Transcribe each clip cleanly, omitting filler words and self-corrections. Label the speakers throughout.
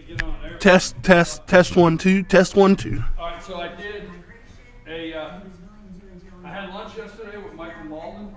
Speaker 1: get on there.
Speaker 2: Test 1 2, test 1 2.
Speaker 1: All right, so I did a. I had lunch yesterday with Michael Malden.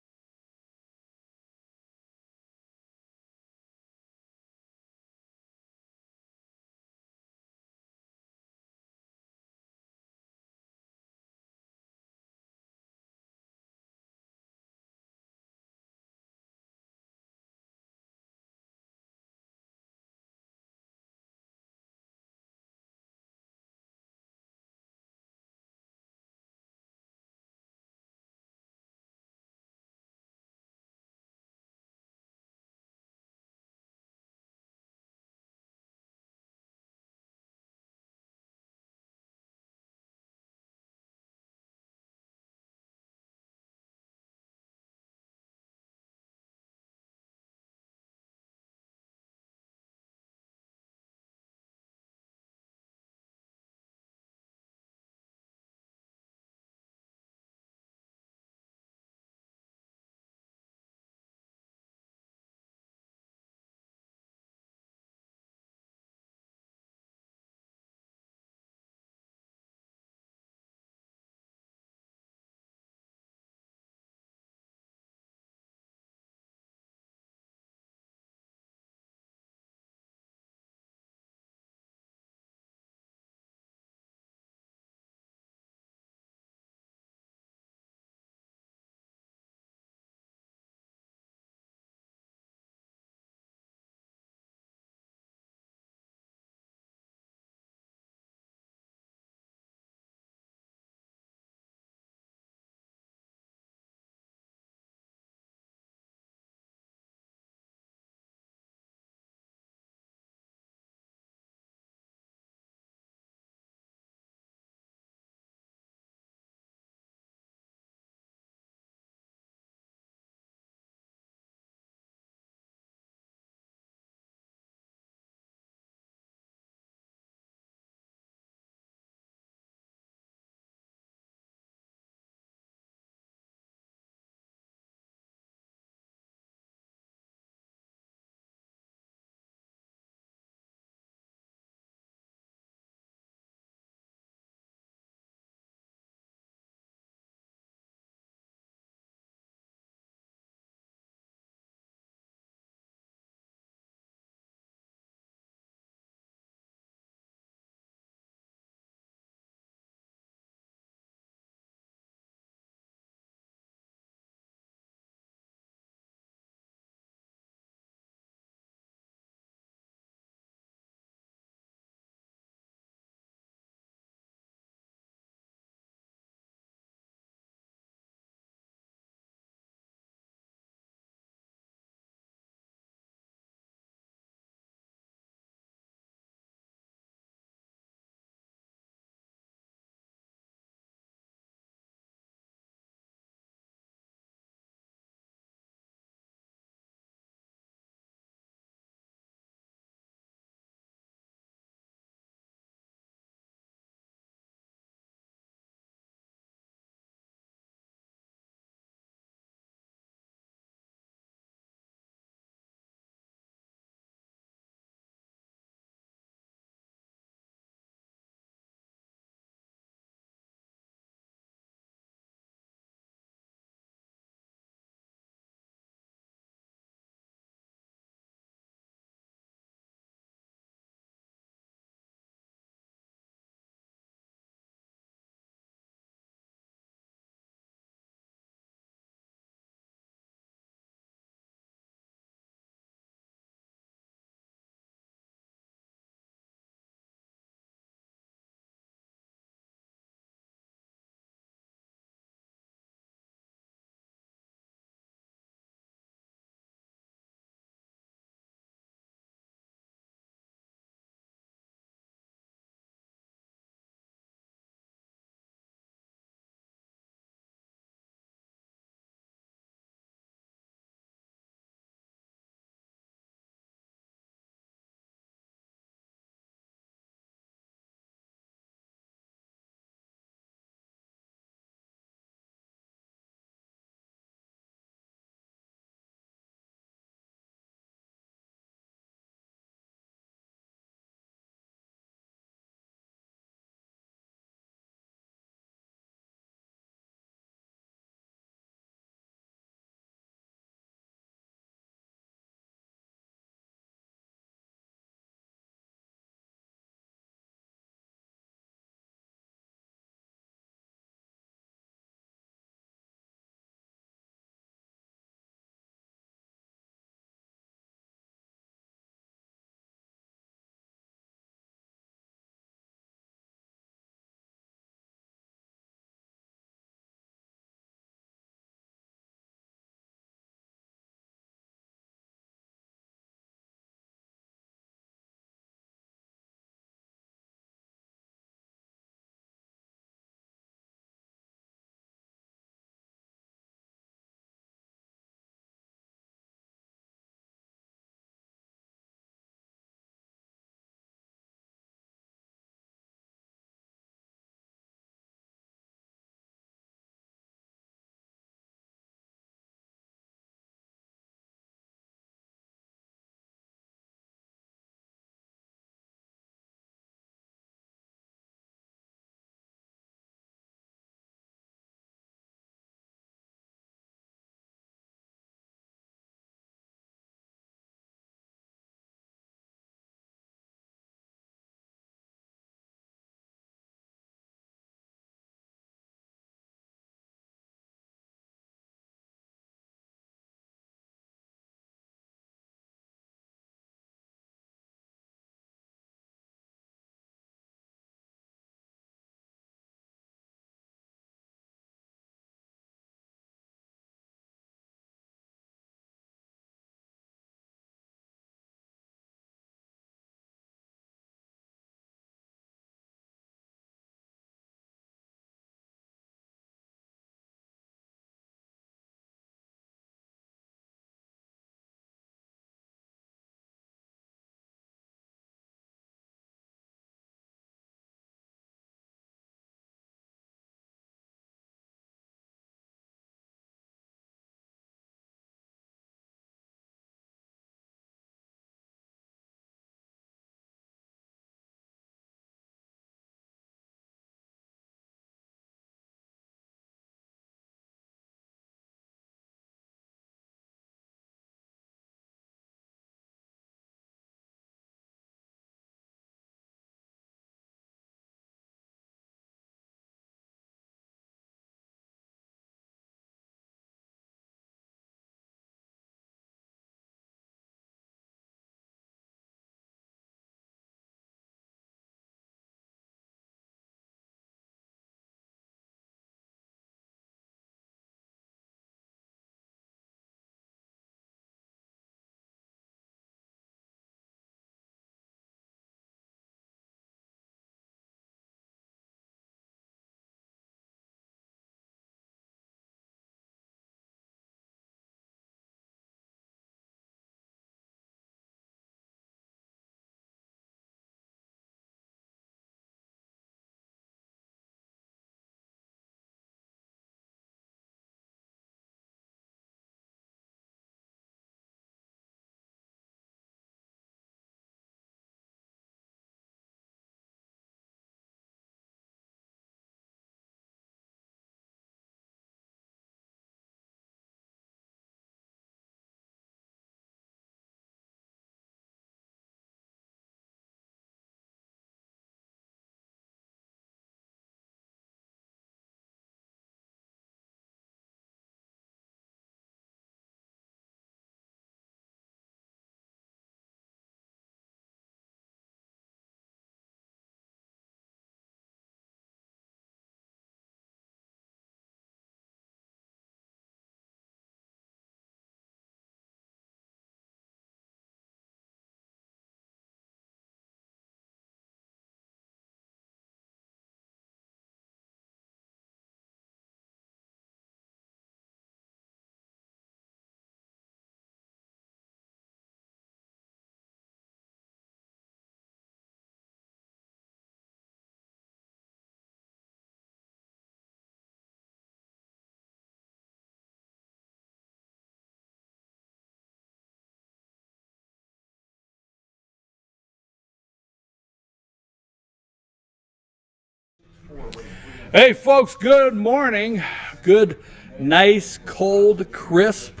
Speaker 1: Hey, folks, good morning. Good, nice, cold, crisp.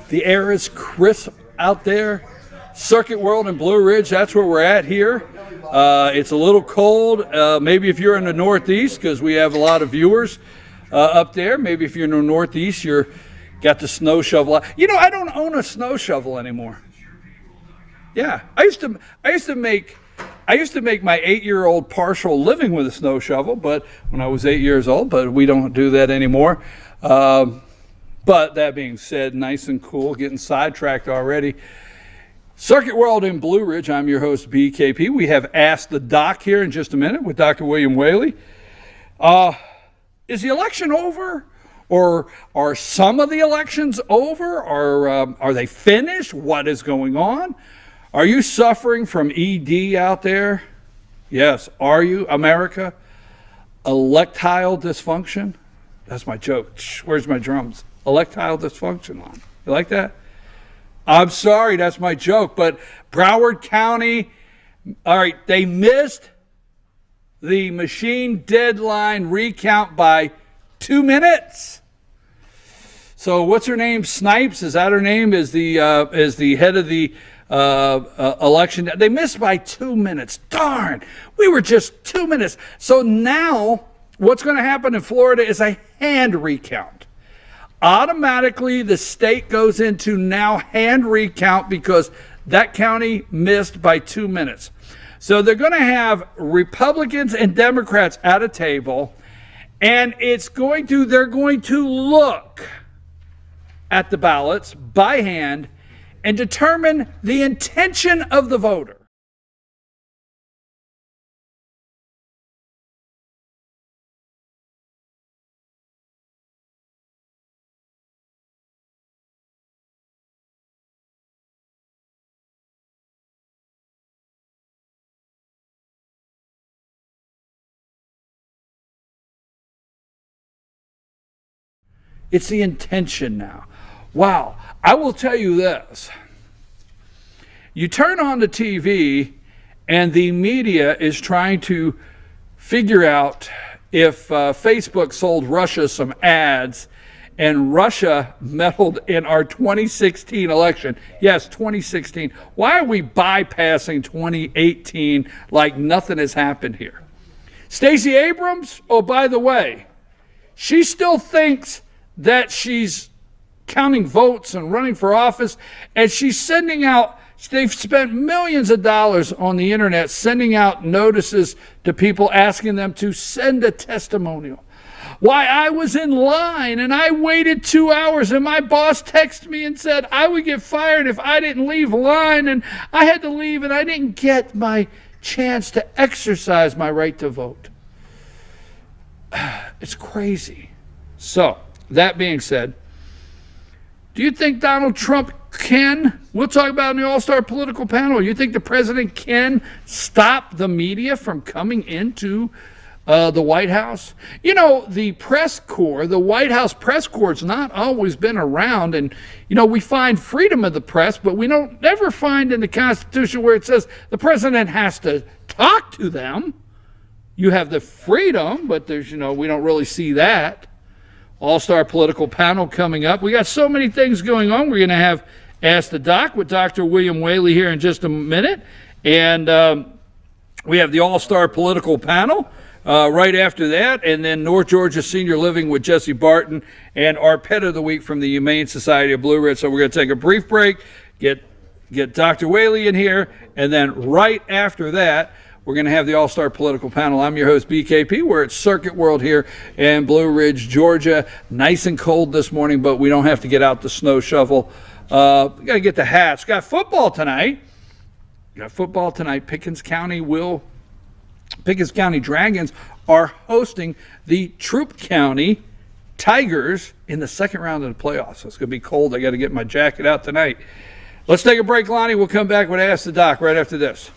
Speaker 1: The air is crisp out there. Circuit World in Blue Ridge, that's where we're at here. It's a little cold. Maybe if you're in the Northeast, because we have a lot of viewers up there. Maybe if you're in the Northeast, you're got the snow shovel. You know, I don't own a snow shovel anymore. Yeah, I used to make my 8-year-old partial living with a snow shovel, but when I was 8 years old, but we don't do that anymore. But that being said, nice and cool, getting sidetracked already. Circuit World in Blue Ridge, I'm your host, BKP. We have Ask the Doc here in just a minute with Dr. William Whaley. Is the election over? Or are some of the elections over? Or are they finished? What is going on? Are you suffering from ED out there? Yes. Are you, America? Electile dysfunction? That's my joke. Where's my drums? Electile dysfunction line. You like that? I'm sorry, that's my joke. But Broward County, all right, they missed the machine deadline recount by 2 minutes. So what's her name? Snipes, is that her name? Is the head of the election? They missed by 2 minutes. Darn, we were just 2 minutes. So now what's going to happen in Florida is a hand recount. Automatically, the state goes into now hand recount because that county missed by 2 minutes. So they're going to have Republicans and Democrats at a table, and they're going to look at the ballots by hand and determine the intention of the voter. It's the intention now. Wow. I will tell you this. You turn on the TV and the media is trying to figure out if Facebook sold Russia some ads and Russia meddled in our 2016 election. Yes, 2016. Why are we bypassing 2018 like nothing has happened here? Stacey Abrams, oh, by the way, she still thinks that she's counting votes and running for office, and she's sending out, they've spent millions of dollars on the internet sending out notices to people asking them to send a testimonial. Why, I was in line and I waited 2 hours and my boss texted me and said I would get fired if I didn't leave line, and I had to leave and I didn't get my chance to exercise my right to vote. It's crazy. So, that being said, do you think Donald Trump we'll talk about in the All-Star Political Panel, you think the president can stop the media from coming into the White House? You know, the press corps, the White House press corps has not always been around, and, you know, we find freedom of the press, but we don't never find in the Constitution where it says the president has to talk to them. You have the freedom, but there's, you know, we don't really see that. All-Star Political Panel coming up. We got so many things going on. We're going to have Ask the Doc with Dr. William Whaley here in just a minute. And we have the All-Star Political Panel right after that. And then North Georgia Senior Living with Jesse Barton and our Pet of the Week from the Humane Society of Blue Ridge. So we're going to take a brief break, get Dr. Whaley in here, and then right after that, we're going to have the All-Star Political Panel. I'm your host, BKP. We're at Circuit World here in Blue Ridge, Georgia. Nice and cold this morning, but we don't have to get out the snow shovel. We got to get the hats. Got football tonight. Pickens County Dragons are hosting the Troup County Tigers in the second round of the playoffs. So it's going to be cold. I got to get my jacket out tonight. Let's take a break, Lonnie. We'll come back with Ask the Doc right after this.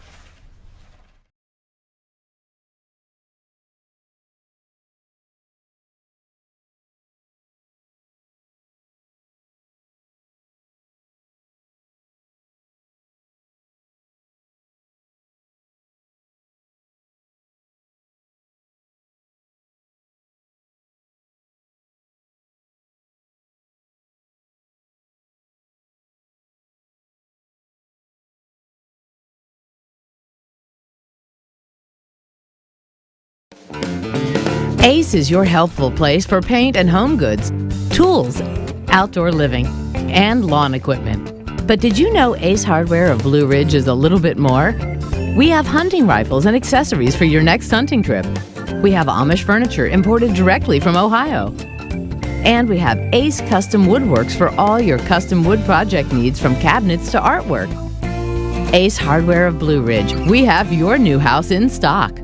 Speaker 3: Ace is your healthful place for paint and home goods, tools, outdoor living, and lawn equipment. But did you know Ace Hardware of Blue Ridge is a little bit more? We have hunting rifles and accessories for your next hunting trip. We have Amish furniture imported directly from Ohio. And we have Ace Custom Woodworks for all your custom wood project needs, from cabinets to artwork. Ace Hardware of Blue Ridge. We have your new house in stock.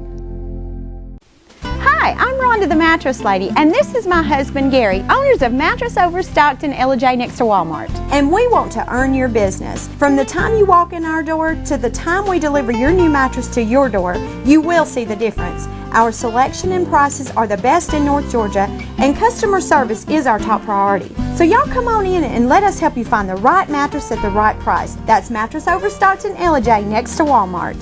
Speaker 4: Hi, I'm Rhonda the Mattress Lady, and this is my husband Gary, owners of Mattress Overstocked in J next to Walmart. And we want to earn your business. From the time you walk in our door to the time we deliver your new mattress to your door, you will see the difference. Our selection and prices are the best in North Georgia, and customer service is our top priority. So y'all come on in and let us help you find the right mattress at the right price. That's Mattress Overstocked in J next to Walmart.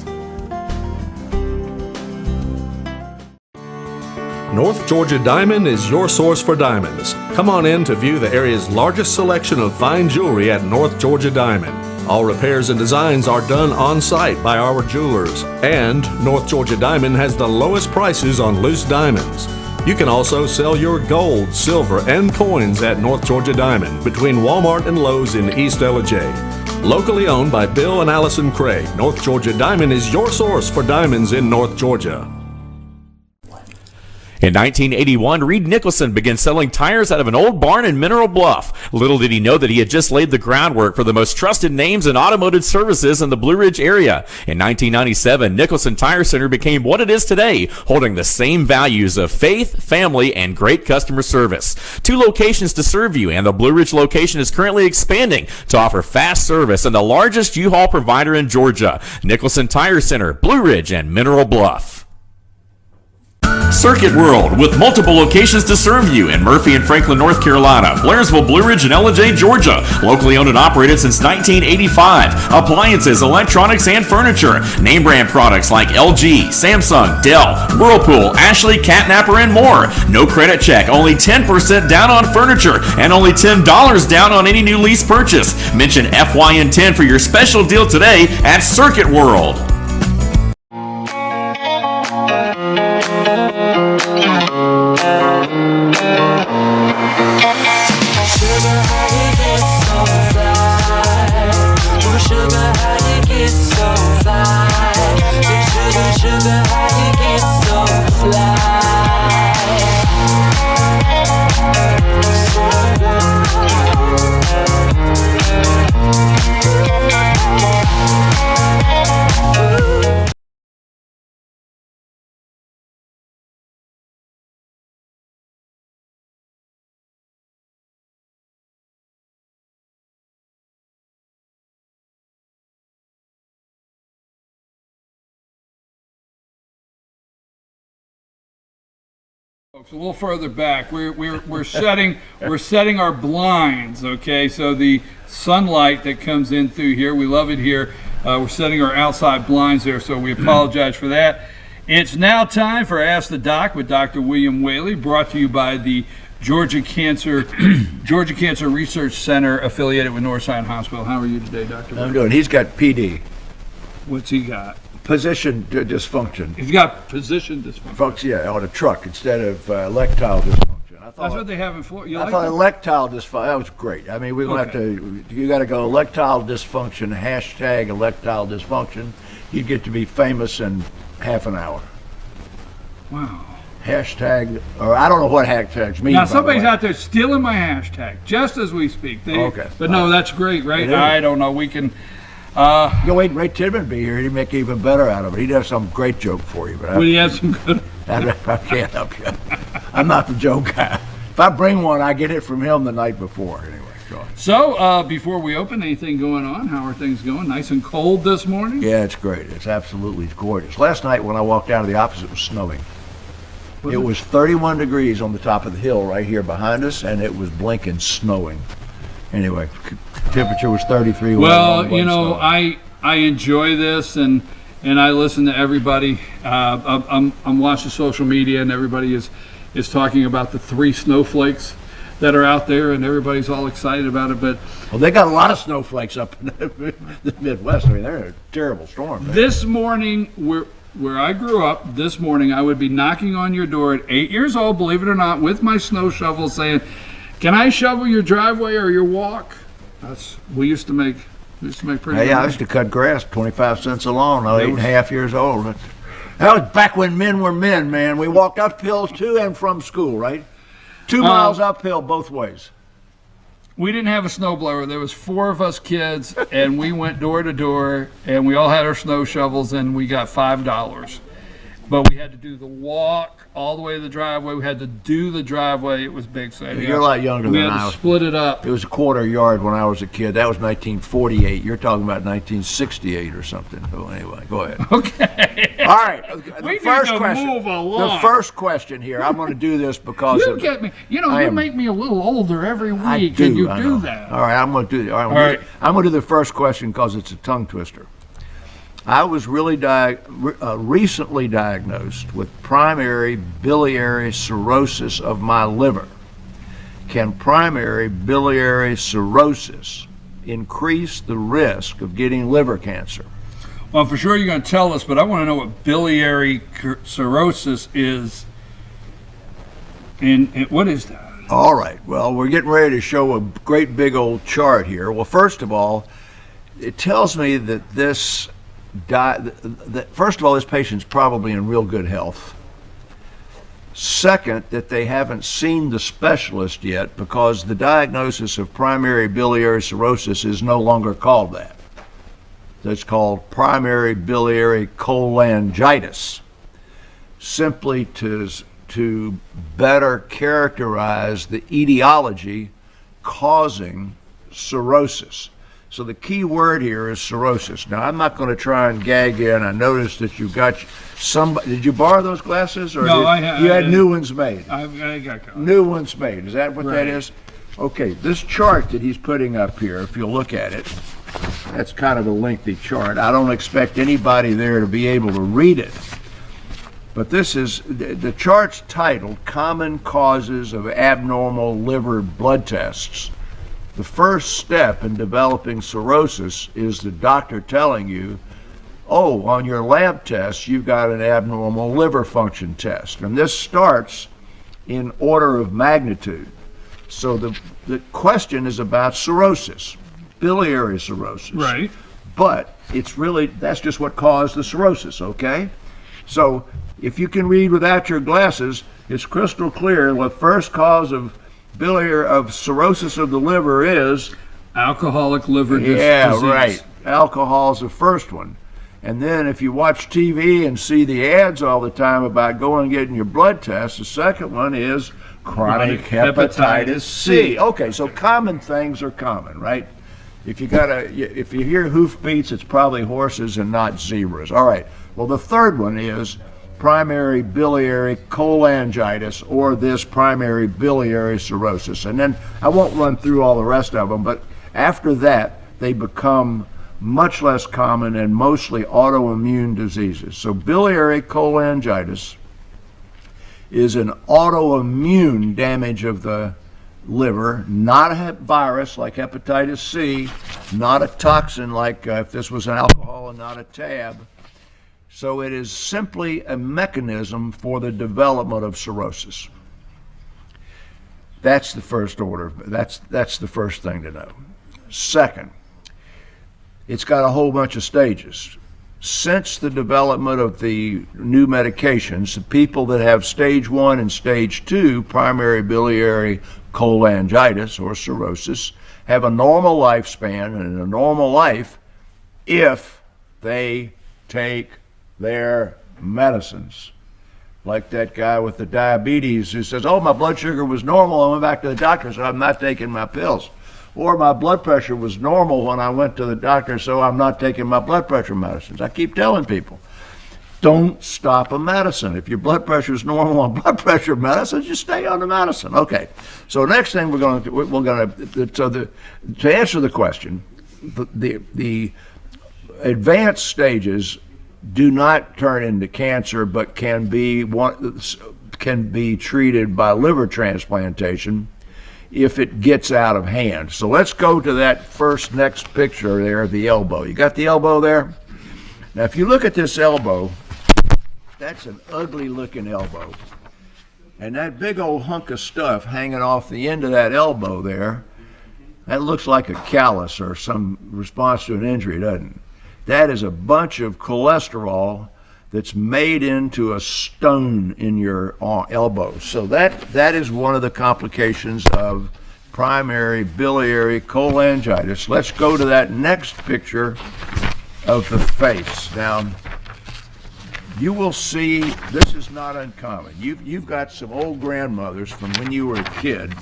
Speaker 5: North Georgia Diamond is your source for diamonds. Come on in to view the area's largest selection of fine jewelry at North Georgia Diamond. All repairs and designs are done on site by our jewelers. And North Georgia Diamond has the lowest prices on loose diamonds. You can also sell your gold, silver, and coins at North Georgia Diamond between Walmart and Lowe's in East LJ. Locally owned by Bill and Allison Craig, North Georgia Diamond is your source for diamonds in North Georgia.
Speaker 6: In 1981, Reed Nicholson began selling tires out of an old barn in Mineral Bluff. Little did he know that he had just laid the groundwork for the most trusted names in automotive services in the Blue Ridge area. In 1997, Nicholson Tire Center became what it is today, holding the same values of faith, family, and great customer service. 2 locations to serve you, and the Blue Ridge location is currently expanding to offer fast service and the largest U-Haul provider in Georgia. Nicholson Tire Center, Blue Ridge, and Mineral Bluff. Circuit World, with multiple locations to serve you in Murphy and Franklin, North Carolina, Blairsville, Blue Ridge, and LJ, Georgia. Locally owned and operated since 1985. Appliances, electronics, and furniture. Name brand products like LG, Samsung, Dell, Whirlpool, Ashley, Catnapper, and more. No credit check, only 10% down on furniture, and only $10 down on any new lease purchase. Mention FYN10 for your special deal today at Circuit World.
Speaker 1: Folks, a little further back, we're setting our blinds. Okay, so the sunlight that comes in through here, we love it here. We're setting our outside blinds there, so we apologize for that. It's now time for Ask the Doc with Dr. William Whaley, brought to you by the Georgia Cancer Research Center, affiliated with Northside Hospital. How are you today, Dr. Whaley?
Speaker 7: I'm good. He's got PD,
Speaker 1: What's he got?
Speaker 7: position dysfunction.
Speaker 1: He's got position dysfunction.
Speaker 7: Yeah, on a truck instead of electile dysfunction.
Speaker 1: That's what they have in Florida.
Speaker 7: I thought electile dysfunction, that was great. I mean, we're going to have to, you got to go electile dysfunction, hashtag electile dysfunction. You'd get to be famous in half an hour.
Speaker 1: Wow.
Speaker 7: Hashtag, or I don't know what hashtags mean.
Speaker 1: Now, somebody's out there stealing my hashtag just as we speak.
Speaker 7: Okay.
Speaker 1: But no, that's great, right? I don't know. We can.
Speaker 7: You wait, Ray Tidman would be here. He'd make even better out of it. He'd have some great joke for you. But
Speaker 1: Would he have some good?
Speaker 7: I can't help you. I'm not the joke guy. If I bring one, I get it from him the night before. Anyway, go on.
Speaker 1: So, before we open, anything going on? How are things going? Nice and cold this morning?
Speaker 7: Yeah, it's great. It's absolutely gorgeous. Last night when I walked down to the office, it was snowing. It was 31 degrees on the top of the hill right here behind us, and it was blinking snowing. Anyway, temperature was 33.
Speaker 1: Well, you know, I enjoy this, and I listen to everybody. I'm watching social media, and everybody is talking about the 3 snowflakes that are out there, and everybody's all excited about it. But
Speaker 7: well, they got a lot of snowflakes up in the Midwest. I mean, they're a terrible storm.
Speaker 1: This morning where I grew up, this morning I would be knocking on your door at 8 years old, believe it or not, with my snow shovel saying, "Can I shovel your driveway or your walk?" We used to make pretty
Speaker 7: Hey,
Speaker 1: good
Speaker 7: I
Speaker 1: money.
Speaker 7: used to cut grass 25 cents a lawn. I was 8.5 years old. That was back when men were men, man. We walked uphills to and from school, right? 2 miles uphill both ways.
Speaker 1: We didn't have a snowblower. There was 4 of us kids, and we went door to door, and we all had our snow shovels, and we got $5. But we had to do the walk all the way to the driveway. We had to do the driveway. It was big. So
Speaker 7: You're a lot younger
Speaker 1: we
Speaker 7: than
Speaker 1: had
Speaker 7: I
Speaker 1: to
Speaker 7: was.
Speaker 1: split it up.
Speaker 7: It was a quarter yard when I was a kid. That was 1948. You're talking about 1968 or something. Oh, anyway, go ahead.
Speaker 1: Okay.
Speaker 7: All right.
Speaker 1: We need to move along.
Speaker 7: The first question here. I'm going to do this because
Speaker 1: You get me. You make me a little older every week,
Speaker 7: I
Speaker 1: and you
Speaker 7: I
Speaker 1: do
Speaker 7: know.
Speaker 1: that.
Speaker 7: All right, I'm going to do. All
Speaker 1: right.
Speaker 7: I'm going to do the first question because it's a tongue twister. I was really recently diagnosed with primary biliary cirrhosis of my liver. Can primary biliary cirrhosis increase the risk of getting liver cancer?
Speaker 1: Well, for sure you're going to tell us, but I want to know what biliary cirrhosis is. And what is that?
Speaker 7: All right. Well, we're getting ready to show a great big old chart here. Well, first of all, it tells me that first of all, this patient's probably in real good health. Second, that they haven't seen the specialist yet because the diagnosis of primary biliary cirrhosis is no longer called that. It's called primary biliary cholangitis, simply to better characterize the etiology causing cirrhosis. So the key word here is cirrhosis. Now, I'm not going to try and gag you, and I noticed that you got some. Did you borrow those glasses, or
Speaker 1: No,
Speaker 7: you had new ones made?
Speaker 1: I got
Speaker 7: New ones made. Is that what that
Speaker 1: Right.
Speaker 7: is? Okay, this chart that he's putting up here, if you'll look at it, that's kind of a lengthy chart. I don't expect anybody there to be able to read it. But this is, the chart's titled Common Causes of Abnormal Liver Blood Tests. The first step in developing cirrhosis is the doctor telling you, oh, on your lab test, you've got an abnormal liver function test. And this starts in order of magnitude. So the question is about cirrhosis, biliary cirrhosis.
Speaker 1: Right.
Speaker 7: But it's really, that's just what caused the cirrhosis, okay? So if you can read without your glasses, it's crystal clear the first cause of cirrhosis of the liver is
Speaker 1: Alcoholic liver disease.
Speaker 7: yeah, right. Alcohol is the first one. And then if you watch TV and see the ads all the time about going and getting your blood test, the second one is chronic hepatitis C. Okay, so common things are common, right? If you hear hoofbeats, it's probably horses and not zebras. All right. Well, the third one is primary biliary cholangitis, or this primary biliary cirrhosis. And then I won't run through all the rest of them, but after that, they become much less common and mostly autoimmune diseases. So biliary cholangitis is an autoimmune damage of the liver, not a virus like hepatitis C, not a toxin like if this was an alcohol and not a tab. So it is simply a mechanism for the development of cirrhosis. That's the first order. That's the first thing to know. Second, it's got a whole bunch of stages. Since the development of the new medications, the people that have stage 1 and stage 2 primary biliary cholangitis or cirrhosis have a normal lifespan and a normal life if they take their medicines. Like that guy with the diabetes who says, oh, my blood sugar was normal. I went back to the doctor, so I'm not taking my pills. Or my blood pressure was normal when I went to the doctor, so I'm not taking my blood pressure medicines. I keep telling people, don't stop a medicine. If your blood pressure is normal on blood pressure medicines, you stay on the medicine. Okay. So next thing to answer the question, the advanced stages do not turn into cancer, but can be treated by liver transplantation if it gets out of hand. So let's go to that next picture there, the elbow. You got the elbow there? Now, if you look at this elbow, That's an ugly looking elbow. And that big old hunk of stuff hanging off the end of that elbow there, that looks like a callus or some response to an injury, doesn't it? That is a bunch of cholesterol that's made into a stone in your elbow. So that is one of the complications of primary biliary cholangitis. Let's go to that next picture of the face. Now, you will see, this is not uncommon. You've got some old grandmothers from when you were a kid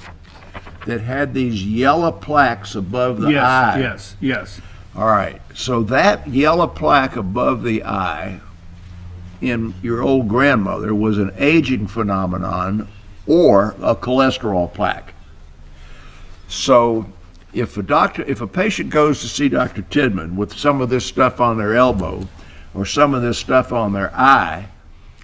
Speaker 7: that had these yellow plaques above the eye.
Speaker 1: Yes.
Speaker 7: All right, so that yellow plaque above the eye in your old grandmother was an aging phenomenon or a cholesterol plaque. So if a patient goes to see Dr. Tidman with some of this stuff on their elbow or some of this stuff on their eye,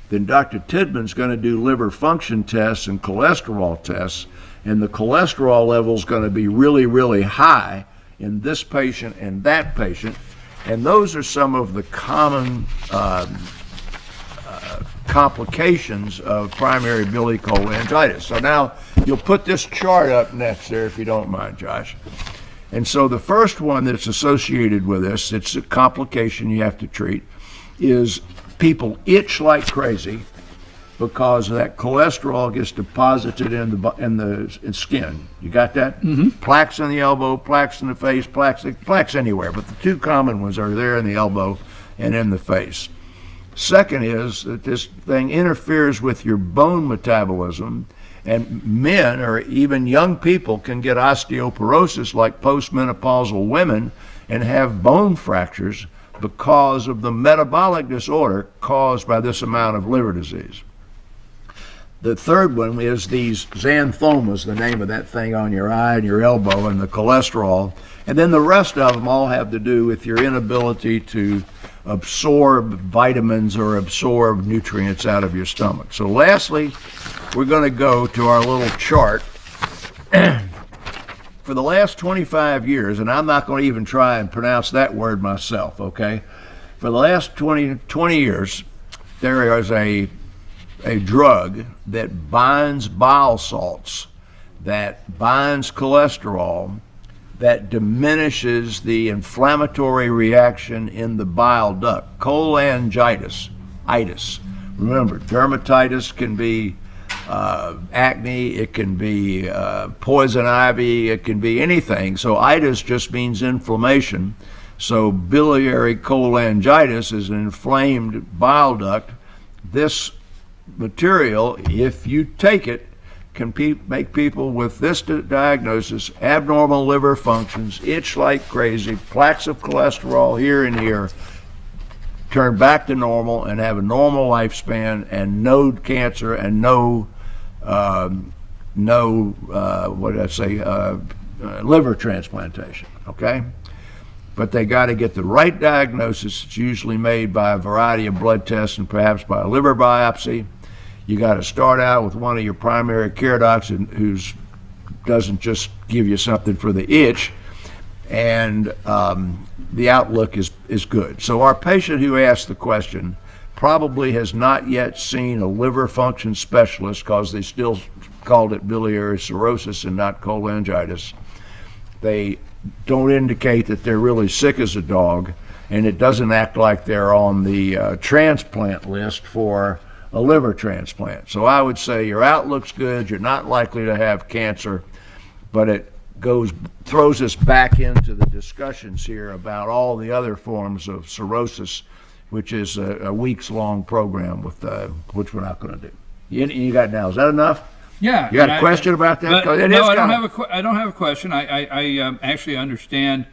Speaker 7: then Dr. Tidman's going to do liver function tests and cholesterol tests, and the cholesterol level is going to be really, really high in this patient and that patient. And those are some of the common complications of primary biliary cholangitis. So now you'll put this chart up next there if you don't mind, Josh. And so the first one that's associated with this, it's a complication you have to treat, is people itch like crazy because that cholesterol gets deposited in the skin. You got that? Mm-hmm. Plaques in the elbow, plaques in the face, plaques anywhere, but the two common ones are there in the elbow and in the face. Second is that this thing interferes with your bone metabolism, and men or even young people can get osteoporosis like postmenopausal women and have bone fractures because of the metabolic disorder caused by this amount of liver disease. The third one is these xanthomas, the name of that thing on your eye and your elbow, and the cholesterol. And then the rest of them all have to do with your inability to absorb vitamins or absorb nutrients out of your stomach. So lastly, we're going to go to our little chart. For the last 25 years, and I'm not going to even try and pronounce that word myself, okay? For the last 20 years, there is a drug that binds bile salts, that binds cholesterol, that diminishes the inflammatory reaction in the bile duct. Cholangitis, itis. Remember, dermatitis can be acne, it can be poison ivy, it can be anything. So itis just means inflammation. So biliary cholangitis is an inflamed bile duct. This material, if you take it, can make people with this diagnosis, abnormal liver functions, itch like crazy, plaques of cholesterol here and here, turn back to normal and have a normal lifespan and no cancer and no liver transplantation, okay? But they got to get the right diagnosis. It's usually made by a variety of blood tests and perhaps by a liver biopsy. You got to start out with one of your primary care docs who doesn't just give you something for the itch, and the outlook is good. So our patient who asked the question probably has not yet seen a liver function specialist because they still called it biliary cirrhosis and not cholangitis. They don't indicate that they're really sick as a dog, and it doesn't act like they're on the transplant list for a liver transplant. So I would say your outlook's good, you're not likely to have cancer, but it throws us back into the discussions here about all the other forms of cirrhosis, which is a weeks-long program with which we're not going to do. You got now? Is that enough?
Speaker 1: Yeah.
Speaker 7: You got a question about that?
Speaker 1: No, I don't have a question. I actually understand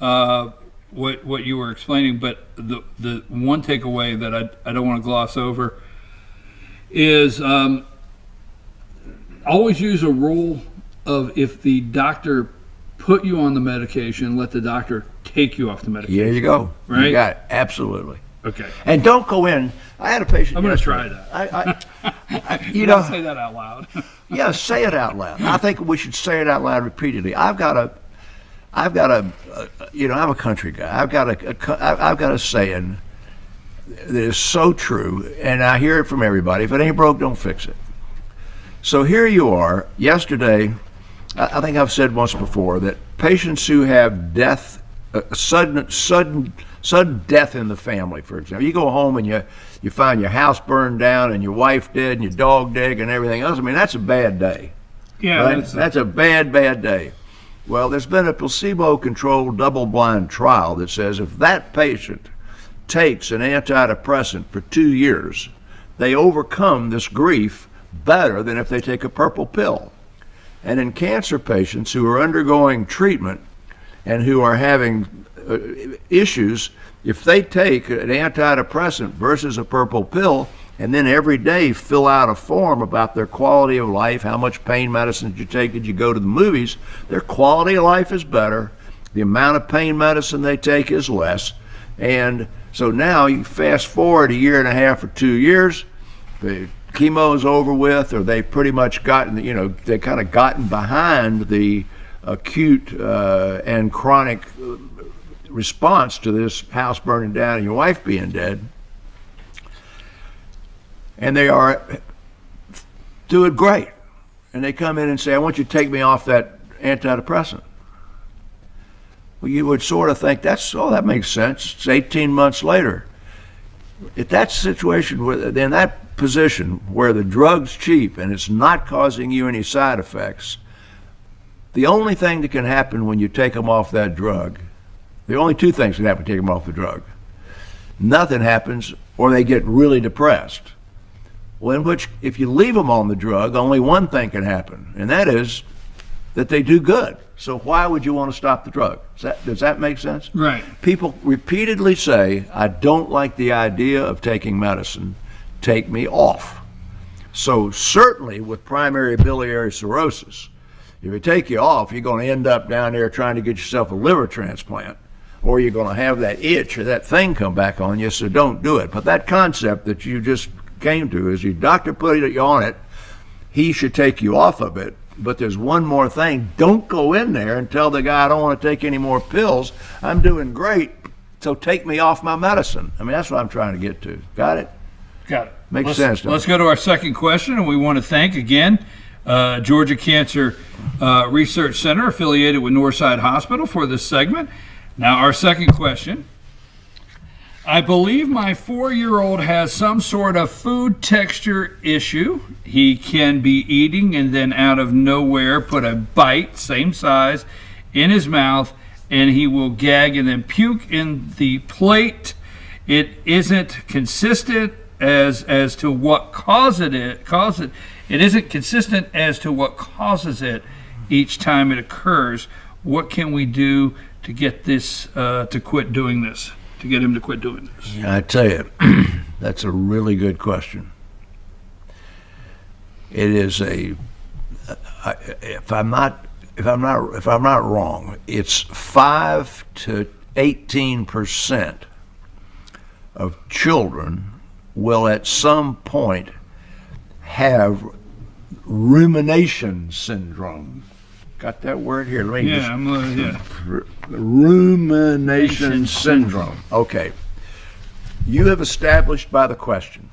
Speaker 1: what you were explaining, but the one takeaway that I don't want to gloss over is always use a rule of if the doctor put you on the medication, let the doctor take you off the medication.
Speaker 7: Here you go.
Speaker 1: Right?
Speaker 7: You got it. Absolutely.
Speaker 1: Okay.
Speaker 7: And don't go in. I had a patient.
Speaker 1: I'm going to try that.
Speaker 7: You
Speaker 1: don't say that out loud.
Speaker 7: Yeah, say it out loud. I think we should say it out loud repeatedly. I'm a country guy. I've got a saying. that is so true, and I hear it from everybody. If it ain't broke, don't fix it. So here you are. Yesterday, I think I've said once before that patients who have death, sudden death in the family, for example, you go home and you find your house burned down and your wife dead and your dog dead and everything else. I mean, that's a bad day.
Speaker 1: Yeah,
Speaker 7: right? That's a bad day. Well, there's been a placebo-controlled double-blind trial that says if that patient takes an antidepressant for 2 years, they overcome this grief better than if they take a purple pill. And in cancer patients who are undergoing treatment and who are having issues, if they take an antidepressant versus a purple pill, and then every day fill out a form about their quality of life, how much pain medicine did you take, did you go to the movies, their quality of life is better, the amount of pain medicine they take is less. And so now you fast forward a year and a half or 2 years, the chemo is over with, or they pretty much gotten, they kind of gotten behind the acute and chronic response to this house burning down and your wife being dead. And they are doing great. And they come in and say, I want you to take me off that antidepressant. Well, you would sort of think, that makes sense. It's 18 months later. If that situation, in that position where the drug's cheap and it's not causing you any side effects, the only thing that can happen when you take them off that drug, the only two things can happen when you take them off the drug. Nothing happens, or they get really depressed. Well, in which, if you leave them on the drug, only one thing can happen, and that is that they do good. So why would you want to stop the drug? Does that make sense?
Speaker 1: Right.
Speaker 7: People repeatedly say, I don't like the idea of taking medicine. Take me off. So certainly with primary biliary cirrhosis, if it take you off, you're going to end up down there trying to get yourself a liver transplant, or you're going to have that itch or that thing come back on you, so don't do it. But that concept that you just came to is your doctor put you on it, he should take you off of it. But there's one more thing. Don't go in there and tell the guy, I don't want to take any more pills. I'm doing great, so take me off my medicine. I mean, that's what I'm trying to get to. Got it?
Speaker 1: Got it.
Speaker 7: Makes sense.
Speaker 1: Let's go to our second question, and we want to thank again Georgia Cancer Research Center, affiliated with Northside Hospital, for this segment. Now, our second question. I believe my 4-year-old has some sort of food texture issue. He can be eating and then out of nowhere put a bite, same size, in his mouth, and he will gag and then puke in the plate. It isn't consistent as to what causes it. It isn't consistent as to what causes it each time it occurs. What can we do to get this to quit doing this? To get him to quit doing this?
Speaker 7: I tell you, that's a really good question. It is if I'm not wrong, it's 5 to 18% of children will at some point have rumination syndrome. Got that word here? Let me rumination syndrome. Okay. You have established by the question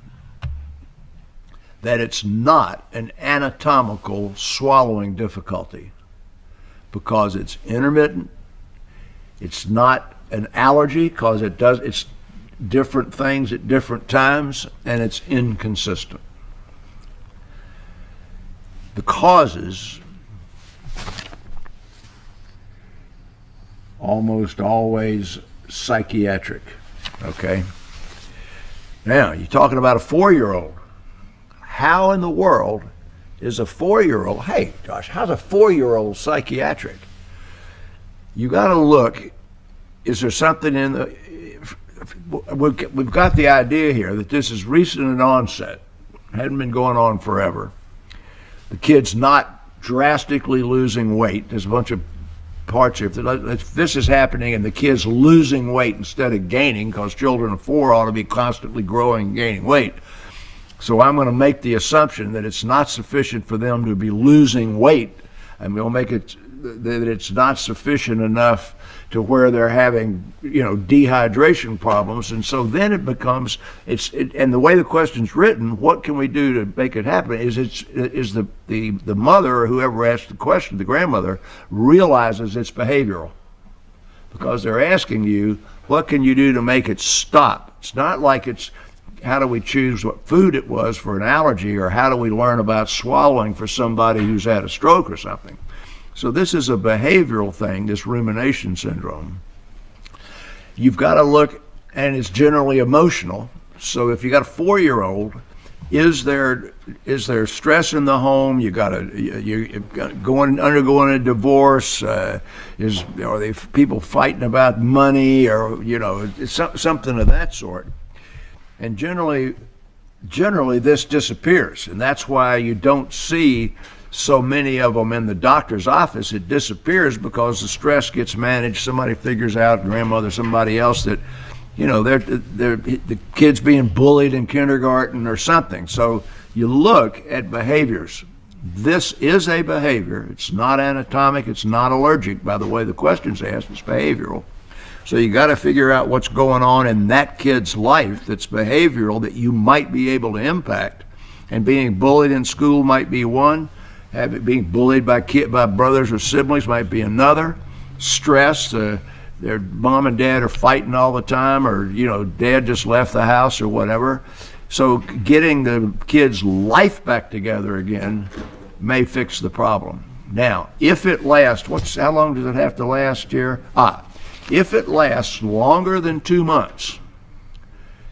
Speaker 7: that it's not an anatomical swallowing difficulty because it's intermittent. It's not an allergy because it's different things at different times, and it's inconsistent. The causes almost always psychiatric, okay? Now, you're talking about a 4-year-old. How in the world is a 4-year-old, hey, Josh, how's a 4-year-old psychiatric? You got to look, is there something in the, we've got the idea here that this is recent in onset, hadn't been going on forever. The kid's not drastically losing weight. There's a bunch of parts here. If this is happening and the kid's losing weight instead of gaining, because children of 4 ought to be constantly growing and gaining weight. So I'm going to make the assumption that it's not sufficient for them to be losing weight, and we'll make it that it's not sufficient enough to where they're having, dehydration problems. And so then it becomes, and the way the question's written, what can we do to make it happen, is the mother or whoever asked the question, the grandmother, realizes it's behavioral. Because they're asking you, what can you do to make it stop? It's not like it's, how do we choose what food it was for an allergy, or how do we learn about swallowing for somebody who's had a stroke or something? So this is a behavioral thing, this rumination syndrome. You've got to look, and it's generally emotional. So if you got a 4-year-old, is there stress in the home? You're undergoing a divorce. Are they people fighting about money, or something of that sort? And generally this disappears, and that's why you don't see so many of them in the doctor's office. It disappears because the stress gets managed. Somebody figures out, grandmother, somebody else, that they're the kid's being bullied in kindergarten or something. So you look at behaviors. This is a behavior. It's not anatomic. It's not allergic. By the way the question's asked, it's behavioral. So you got to figure out what's going on in that kid's life that's behavioral that you might be able to impact. And being bullied in school might be one. Being bullied by brothers or siblings might be another. Stress, their mom and dad are fighting all the time, or dad just left the house or whatever. So getting the kid's life back together again may fix the problem. Now, if it lasts, how long does it have to last here? If it lasts longer than 2 months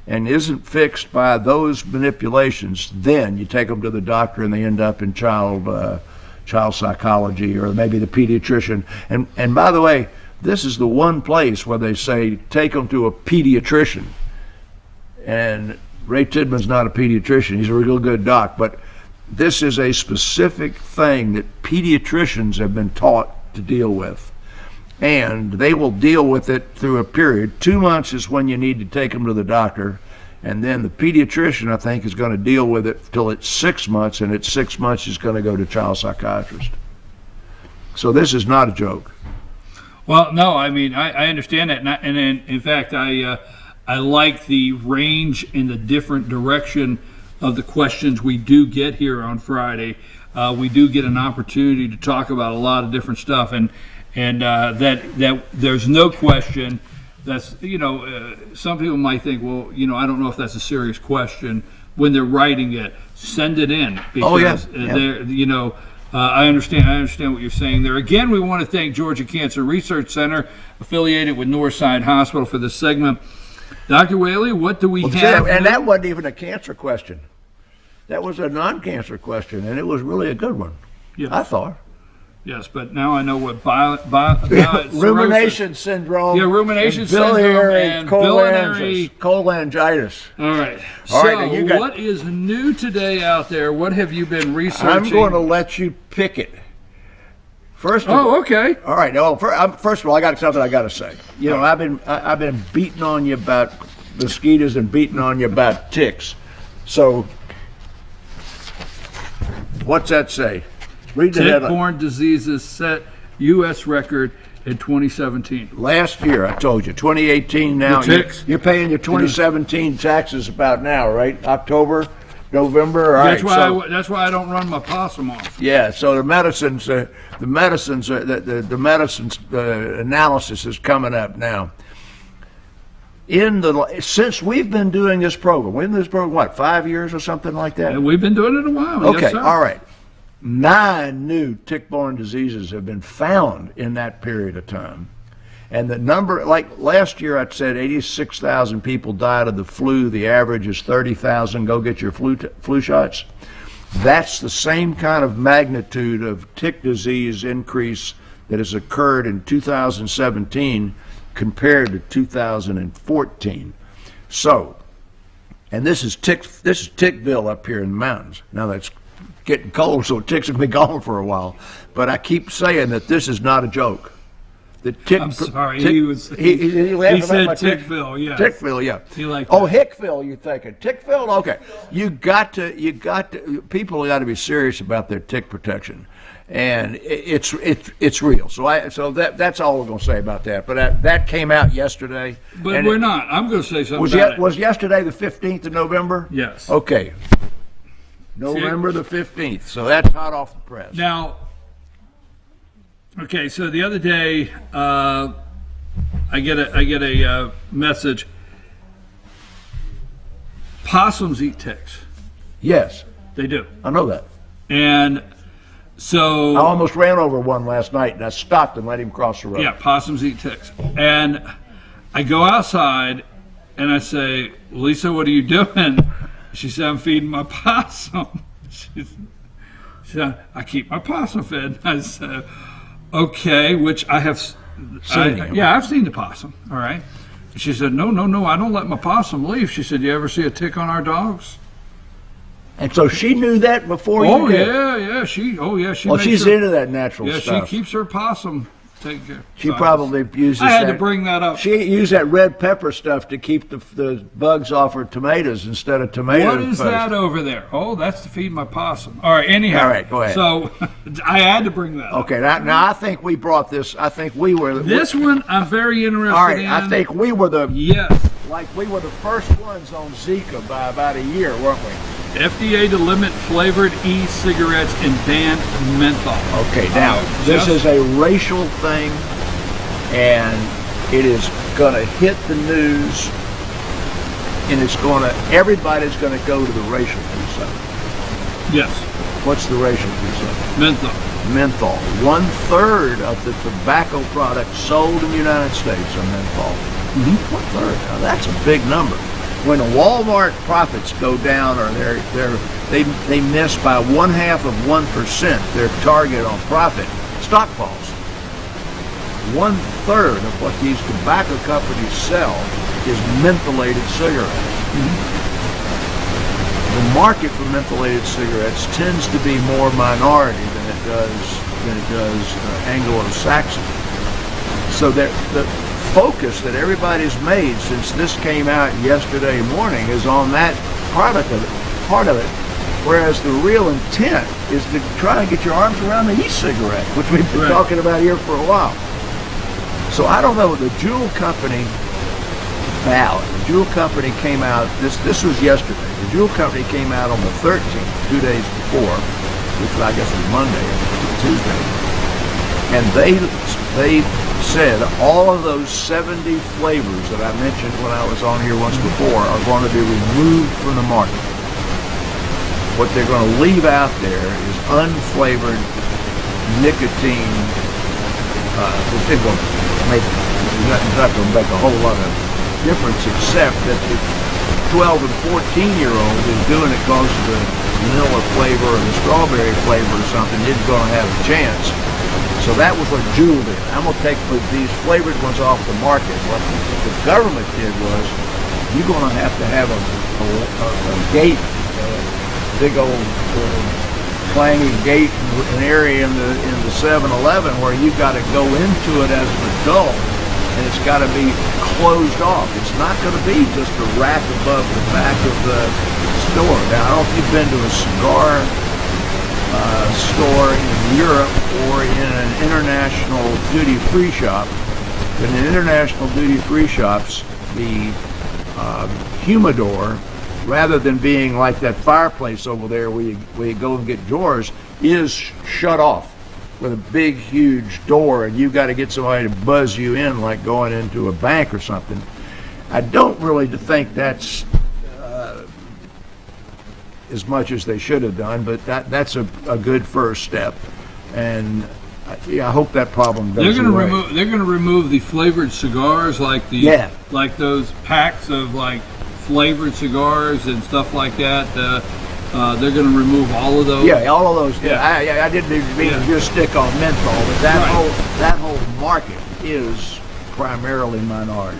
Speaker 7: and isn't fixed by those manipulations, then you take them to the doctor and they end up in child psychology, or maybe the pediatrician. And by the way, this is the one place where they say take them to a pediatrician. And Ray Tidman's not a pediatrician. He's a real good doc, but this is a specific thing that pediatricians have been taught to deal with. And they will deal with it through a period. 2 months is when you need to take them to the doctor. And then the pediatrician, I think, is going to deal with it till it's 6 months, and at 6 months is going to go to child psychiatrist. So this is not a joke.
Speaker 1: Well, no, I mean, I understand that. And in fact, I like the range and the different direction of the questions we do get here on Friday. We do get an opportunity to talk about a lot of different stuff. And that there's no question that's, some people might think, well, I don't know if that's a serious question when they're writing it. Send it in, because I understand what you're saying there. Again, we want to thank Georgia Cancer Research Center, affiliated with Northside Hospital, for this segment. Dr. Whaley, what do we have?
Speaker 7: And that wasn't even a cancer question. That was a non-cancer question, and it was really a good one, I thought.
Speaker 1: Yes, but now I know what
Speaker 7: rumination syndrome.
Speaker 1: Yeah, rumination syndrome and biliary
Speaker 7: cholangitis.
Speaker 1: All right.
Speaker 7: All right, now
Speaker 1: what is new today out there? What have you been researching?
Speaker 7: I'm going to let you pick it. First of all,
Speaker 1: okay.
Speaker 7: All right. Well, first of all, I got something I got to say. I've been beating on you about mosquitoes and beating on you about ticks. So, what's that say? Read the headline.
Speaker 1: Tick-borne diseases set U.S. record in 2017.
Speaker 7: Last year, I told you. 2018 now. You're paying your 2017 taxes about now, right? October, November. All
Speaker 1: that's
Speaker 7: right.
Speaker 1: Why that's why I don't run my possum off.
Speaker 7: Yeah. So the medicines analysis is coming up now. Since we've been doing this program, what, 5 years or something like that?
Speaker 1: And we've been doing it a while.
Speaker 7: Okay.
Speaker 1: Yes, sir.
Speaker 7: All right. 9 new tick-borne diseases have been found in that period of time. And the number, like last year I said 86,000 people died of the flu. The average is 30,000. Go get your flu shots. That's the same kind of magnitude of tick disease increase that has occurred in 2017 compared to 2014. So, and this is Tickville up here in the mountains. Now that's getting cold, so ticks will be gone for a while. But I keep saying that this is not a joke.
Speaker 1: I'm sorry, he said Tickville, yes.
Speaker 7: Tickville, yeah.
Speaker 1: He liked
Speaker 7: that.
Speaker 1: that.
Speaker 7: Hickville, you're thinking. Tickville, okay. You got to, people got to be serious about their tick protection. and it's real. So that's all we're going to say about that. But that came out yesterday.
Speaker 1: But
Speaker 7: and
Speaker 1: we're not. I'm going to say something
Speaker 7: was
Speaker 1: about it.
Speaker 7: was yesterday the 15th of November?
Speaker 1: Yes.
Speaker 7: Okay. November the 15th. So that's hot off the press.
Speaker 1: Now, okay, so the other day, I get a message. Possums eat ticks.
Speaker 7: Yes,
Speaker 1: They do.
Speaker 7: I know that.
Speaker 1: And so,
Speaker 7: I almost ran over one last night, and I stopped and let him cross the road.
Speaker 1: yeah, possums eat ticks. And I go outside and I say, Lisa, what are you doing? She said, I'm feeding my possum. She said, I keep my possum fed. I said, okay, which I have
Speaker 7: Seen him.
Speaker 1: Yeah, I've seen the possum. All right. She said, no, I don't let my possum leave. She said, you ever see a tick on our dogs?
Speaker 7: And so she knew that before
Speaker 1: Oh,
Speaker 7: you did?
Speaker 1: yeah. She
Speaker 7: Well,
Speaker 1: makes
Speaker 7: she's
Speaker 1: sure-
Speaker 7: into that natural
Speaker 1: Yeah,
Speaker 7: stuff.
Speaker 1: she keeps her possum taken care of.
Speaker 7: She
Speaker 1: So
Speaker 7: probably uses
Speaker 1: I had
Speaker 7: that.
Speaker 1: to bring that up.
Speaker 7: She used that red pepper stuff to keep the bugs off her tomatoes instead of tomato
Speaker 1: What is
Speaker 7: paste.
Speaker 1: that over there? Oh, that's to feed my possum. All right, anyhow.
Speaker 7: All right, go ahead.
Speaker 1: So I had to bring that up.
Speaker 7: Okay, now I think we brought this. I think we were.
Speaker 1: This one I'm very interested
Speaker 7: all right,
Speaker 1: in.
Speaker 7: I think we were the
Speaker 1: Yes.
Speaker 7: we were the first ones on Zika by about a year, weren't we?
Speaker 1: FDA to limit flavored e-cigarettes and ban menthol.
Speaker 7: Okay, now this is a racial thing, and it is going to hit the news, and everybody's going to go to the racial piece of it.
Speaker 1: Yes.
Speaker 7: What's the racial piece of it?
Speaker 1: Menthol.
Speaker 7: Menthol. 1/3 of the tobacco products sold in the United States are menthol. 1/3. Now that's a big number. When the Walmart profits go down, or they miss by 0.5% their target on profit, stock falls. 1/3 of what these tobacco companies sell is mentholated cigarettes. The market for mentholated cigarettes tends to be more minority than it does Anglo-Saxon. So the focus that everybody's made since this came out yesterday morning is on that part of it, whereas the real intent is to try and get your arms around the e-cigarette, which we've been talking about here for a while. So I don't know, the Juul Company came out, this was yesterday, the Juul Company came out on the 13th, 2 days before, which I guess was Monday or Tuesday, and they said all of those 70 flavors that I mentioned when I was on here once before are going to be removed from the market. What they're going to leave out there is unflavored nicotine, which isn't going to make a whole lot of difference, except that the 12 and 14-year-old is doing it because of the vanilla flavor or the strawberry flavor or something isn't going to have a chance. So that was what Juul did. I'm going to take these flavored ones off the market. What the government did was, you're going to have a gate, big old clangy gate, an area in the 7-Eleven where you've got to go into it as an adult, and it's got to be closed off. It's not going to be just a rack above the back of the store. Now, I don't know if you've been to a cigar store in Europe or in an international duty-free shop. In the international duty-free shops, the humidor, rather than being like that fireplace over there where you go and get drawers, is shut off with a big, huge door, and you've got to get somebody to buzz you in like going into a bank or something. I don't really think that's as much as they should have done, but that's a good first step, and I hope that problem goes away.
Speaker 1: They're going to remove the flavored cigars, like like those packs of like flavored cigars and stuff like that. They're going to remove all of those.
Speaker 7: Yeah, all of those.
Speaker 1: Yeah.
Speaker 7: I didn't mean to just stick on menthol, but that whole market is primarily minorities.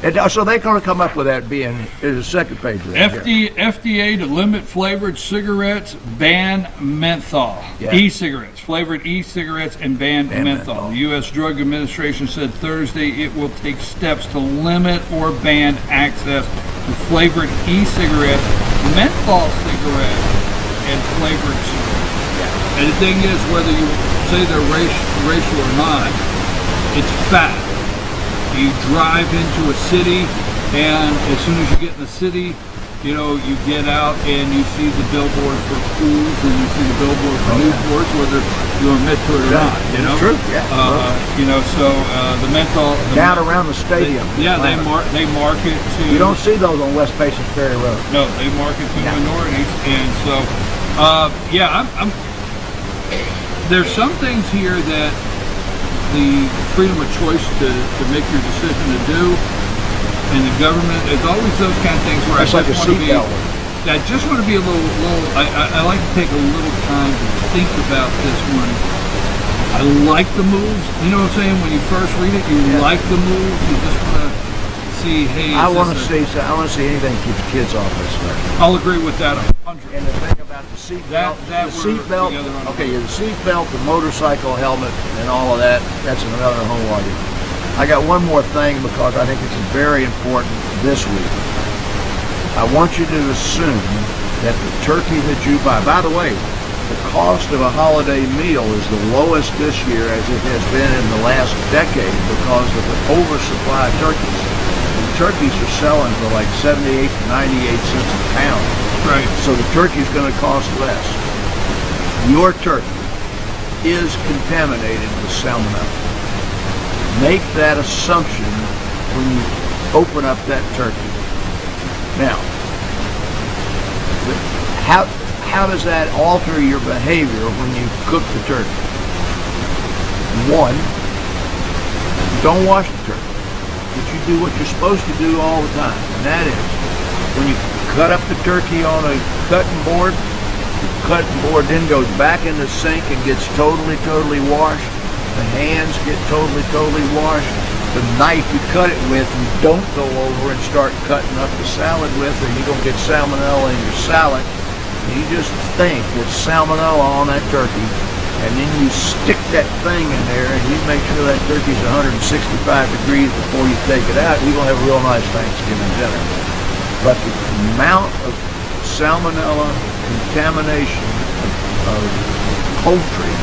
Speaker 7: And so they're going to come up with that being the second page of that.
Speaker 1: FDA to limit flavored cigarettes, ban menthol.
Speaker 7: Yeah.
Speaker 1: E-cigarettes, flavored e-cigarettes, and ban menthol. The U.S. Drug Administration said Thursday it will take steps to limit or ban access to flavored e-cigarettes, menthol cigarettes, and flavored cigarettes. And the thing is, whether you say they're racial or not, it's fact. You drive into a city, and as soon as you get in the city, you know, you get out and you see the billboard for schools, and you see the billboard for Newports, whether you admit to it or not. You know,
Speaker 7: True. Yeah.
Speaker 1: you know, so the mental
Speaker 7: Down around the stadium.
Speaker 1: they market to.
Speaker 7: You don't see those on West Patience Ferry Road.
Speaker 1: No, they market to minorities, and so I'm. There's some things here that the freedom of choice to make your decision to do, and the government, it's always those kind of things where
Speaker 7: It's
Speaker 1: I
Speaker 7: like a
Speaker 1: just want to be.
Speaker 7: seatbelt.
Speaker 1: I just want to be a little. I like to take a little time to think about this one. I like the moves. You know what I'm saying? When you first read it, you like the moves. You just want to see. Hey,
Speaker 7: I want to see anything that keeps kids off this thing.
Speaker 1: I'll agree with that 100.
Speaker 7: And the thing about the seatbelt,
Speaker 1: That
Speaker 7: the
Speaker 1: we're
Speaker 7: seatbelt,
Speaker 1: together on.
Speaker 7: okay, the seatbelt, the motorcycle helmet, and all of that, that's another whole argument. I got one more thing because I think it's very important this week. I want you to assume that the turkey that you buy, by the way, the cost of a holiday meal is the lowest this year as it has been in the last decade because of the oversupply of turkeys. And turkeys are selling for like 78 to 98 cents a pound.
Speaker 1: Right.
Speaker 7: So the turkey is going to cost less. Your turkey is contaminated with salmonella. Make that assumption when you open up that turkey. Now, how does that alter your behavior when you cook the turkey? One, don't wash the turkey, but you do what you're supposed to do all the time, and that is when you cut up the turkey on a cutting board, the cutting board then goes back in the sink and gets totally washed. The hands get totally washed. The knife you cut it with, you don't go over and start cutting up the salad with, or you're going to get salmonella in your salad. You just think there's salmonella on that turkey, and then you stick that thing in there, and you make sure that turkey's 165 degrees before you take it out. You're going to have a real nice Thanksgiving dinner. But the amount of salmonella contamination of poultry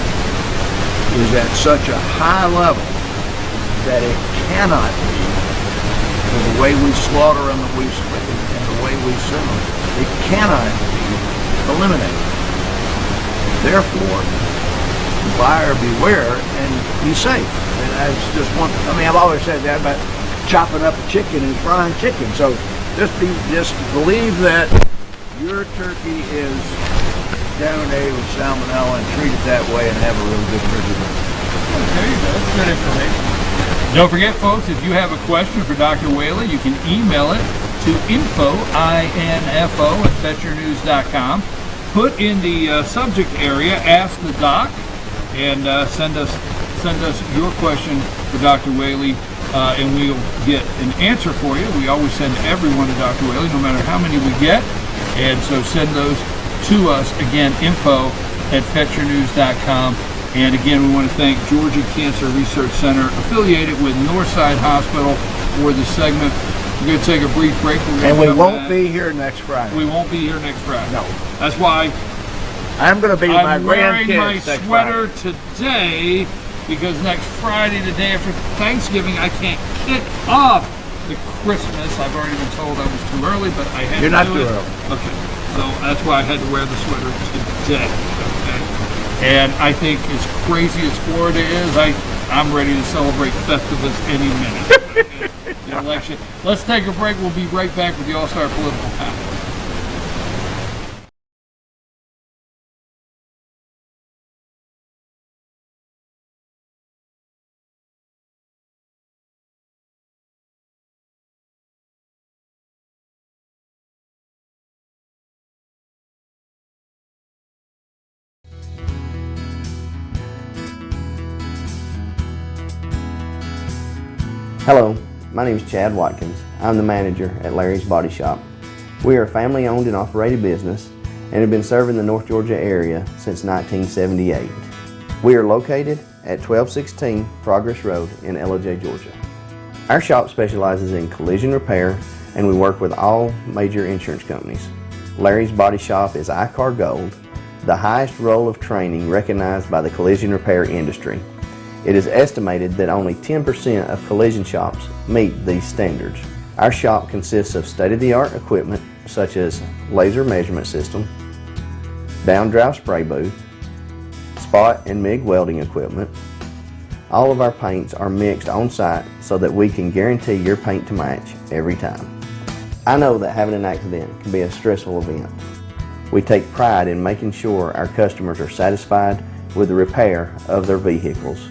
Speaker 7: is at such a high level that it cannot be, for the way we slaughter them and the way we sell them, it cannot be eliminated. Therefore, buyer beware and be safe. And that's just one. I mean, I've always said that about chopping up a chicken and frying chicken. So just believe that your turkey is contaminated with salmonella and treat it that way and have a really good turkey.
Speaker 1: There you go. That's good information. Don't forget, folks, if you have a question for Dr. Whaley, you can email it to info@vetyournews.com. Put in the subject area, ask the doc, and send us your question for Dr. Whaley, and we'll get an answer for you. We always send everyone to Dr. Whaley, no matter how many we get, and so send those to us. Again, info@vetyournews.com. And again, we want to thank Georgia Cancer Research Center, affiliated with Northside Hospital, for this segment. We're going to take a brief break.
Speaker 7: And we won't be here next Friday.
Speaker 1: We won't be here next Friday.
Speaker 7: No.
Speaker 1: That's why
Speaker 7: I'm going to be with my
Speaker 1: I'm wearing my
Speaker 7: grandkids next
Speaker 1: sweater
Speaker 7: Friday.
Speaker 1: today because next Friday, the day after Thanksgiving, I can't kick off the Christmas. I've already been told I was too early, but I had
Speaker 7: You're
Speaker 1: to
Speaker 7: not
Speaker 1: do
Speaker 7: too
Speaker 1: it.
Speaker 7: early.
Speaker 1: Okay. So that's why I had to wear the sweater today. Okay. And I think as crazy as Florida is, I'm ready to celebrate Festivus any minute. The election. Let's take a break. We'll be right back with the All-Star Political Panel.
Speaker 8: Hello, my name is Chad Watkins. I'm the manager at Larry's Body Shop. We are a family-owned and operated business and have been serving the North Georgia area since 1978. We are located at 1216 Progress Road in LOJ, Georgia. Our shop specializes in collision repair and we work with all major insurance companies. Larry's Body Shop is ICAR Gold the highest role of training recognized by the collision repair industry. It is estimated that only 10% of collision shops meet these standards. Our shop consists of state-of-the-art equipment such as laser measurement system, down-drive spray booth, spot and MIG welding equipment. All of our paints are mixed on site so that we can guarantee your paint to match every time. I know that having an accident can be a stressful event. We take pride in making sure our customers are satisfied with the repair of their vehicles.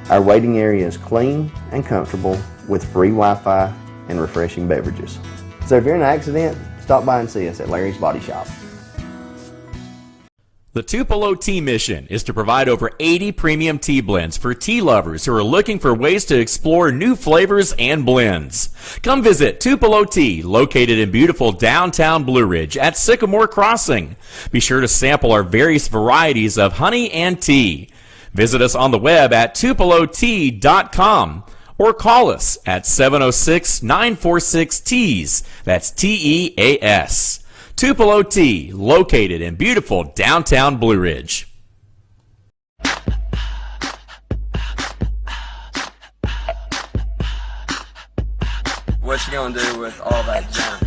Speaker 8: Our waiting area is clean and comfortable with free Wi-Fi and refreshing beverages. So if you're in an accident, stop by and see us at Larry's Body Shop.
Speaker 6: The Tupelo Tea mission is to provide over 80 premium tea blends for tea lovers who are looking for ways to explore new flavors and blends. Come visit Tupelo Tea, located in beautiful downtown Blue Ridge at Sycamore Crossing. Be sure to sample our various varieties of honey and tea. Visit us on the web at tupelotea.com or call us at 706-946-TEAS. That's T-E-A-S. Tupelo Tea, located in beautiful downtown Blue Ridge.
Speaker 9: What you gonna do with all that junk?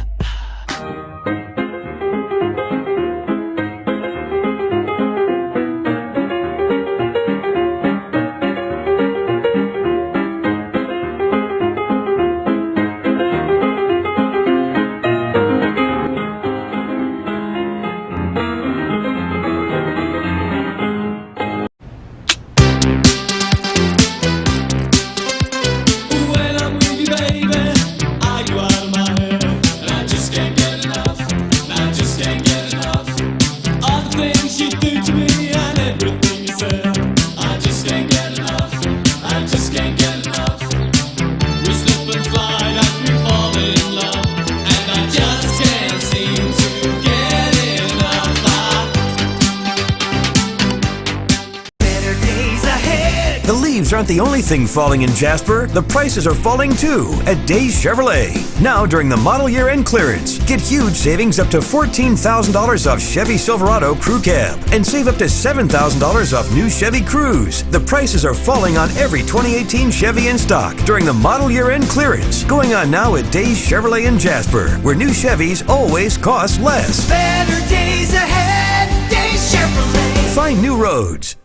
Speaker 10: Aren't the only thing falling in Jasper. The prices are falling too at Days Chevrolet. Now during the model year end clearance, get huge savings up to $14,000 off Chevy Silverado Crew Cab and save up to $7,000 off new Chevy Cruze. The prices are falling on every 2018 Chevy in stock during the model year end clearance. Going on now at Days Chevrolet in Jasper, where new Chevys always cost less.
Speaker 11: Better days ahead, Days Chevrolet.
Speaker 10: Find new roads.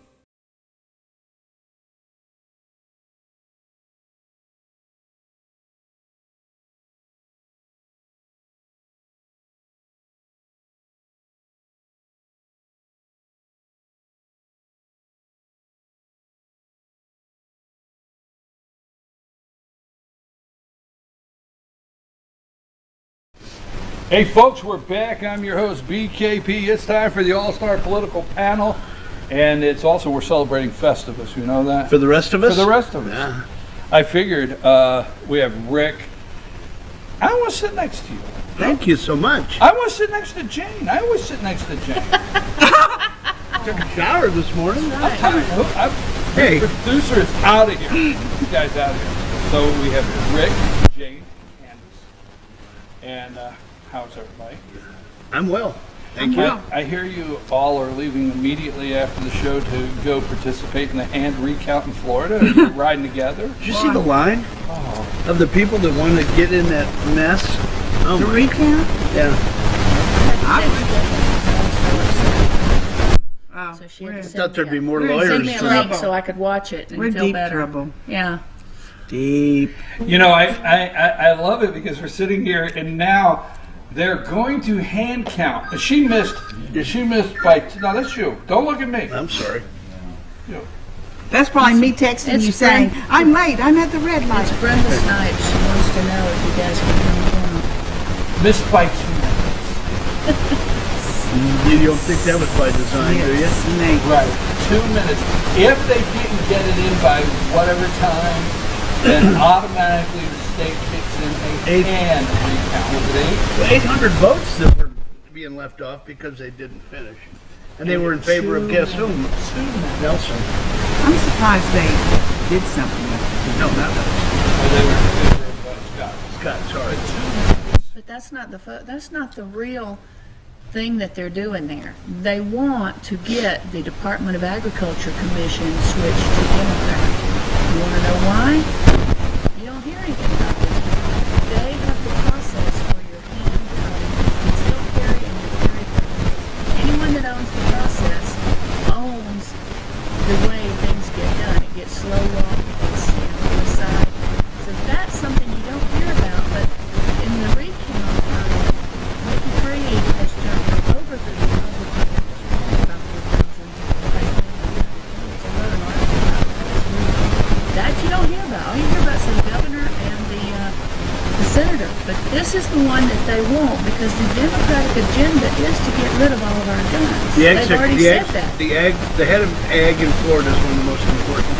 Speaker 1: Hey folks, we're back. I'm your host BKP. It's time for the All-Star Political Panel, and it's also we're celebrating Festivus. You know that?
Speaker 2: For the rest of us?
Speaker 1: For the rest of us.
Speaker 2: Yeah.
Speaker 1: I figured we have Rick. I want to sit next to you.
Speaker 2: Thank you so much.
Speaker 1: I want to sit next to Jane. I always sit next to Jane.
Speaker 2: Took a shower this morning.
Speaker 1: I'm telling you,
Speaker 2: Hey.
Speaker 1: the producer is out of here. You guys out of here. So we have Rick, Jane, Candace, and how's everybody?
Speaker 2: I'm well. Thank you.
Speaker 1: I hear you all are leaving immediately after the show to go participate in the hand recount in Florida. You're riding together.
Speaker 2: Did you see the line of the people that want to get in that mess? Oh,
Speaker 12: The recount?
Speaker 2: yeah.
Speaker 12: Oh,
Speaker 13: So she
Speaker 12: we're,
Speaker 13: had to
Speaker 2: I
Speaker 13: send
Speaker 2: thought there'd be more
Speaker 12: We're in
Speaker 2: lawyers.
Speaker 13: send me a
Speaker 12: trouble.
Speaker 13: link so I could watch it and
Speaker 12: we're
Speaker 13: feel
Speaker 12: deep
Speaker 13: better.
Speaker 12: trouble.
Speaker 13: Yeah.
Speaker 2: Deep.
Speaker 1: You know, I love it because we're sitting here and now they're going to hand count. She missed by, no, that's you. Don't look at me.
Speaker 2: I'm sorry.
Speaker 1: You.
Speaker 12: That's probably me texting
Speaker 13: It's
Speaker 12: you saying,
Speaker 13: Brenda.
Speaker 12: I'm late, I'm at the red light.
Speaker 13: It's Brenda Snipes. She wants to know if you guys can come down.
Speaker 1: Missed by 2 minutes.
Speaker 2: You don't think that was by design, do you?
Speaker 12: Nate.
Speaker 1: Right, 2 minutes. If they didn't get it in by whatever time, then automatically the state kicks in a hand recount. Was it 8?
Speaker 2: 800 votes that were being left off because they didn't finish. And they were in favor of guess who? Nelson.
Speaker 12: I'm surprised they did something.
Speaker 2: No, not that.
Speaker 1: They were in favor of Scott.
Speaker 2: Scott, sorry.
Speaker 13: But that's not the real thing that they're doing there. They want to get the Department of Agriculture Commission switched to Democrat. You want to know why? You don't hear anything about this. They have the process for your hand concealed carry and your carry permits. Anyone that owns the process owns the way things get done. It gets slow walked, it gets on the side. So that's something you don't hear about, but in the recount, Mickey Free has jumped over the Republican about the Republicans. I wrote an article about that this week. That you don't hear about. All you hear about is the governor and the senator. But this is the one that they want because the Democratic agenda is to get rid of all of our guns. They've already said that.
Speaker 2: The head of ag in Florida is one of the most important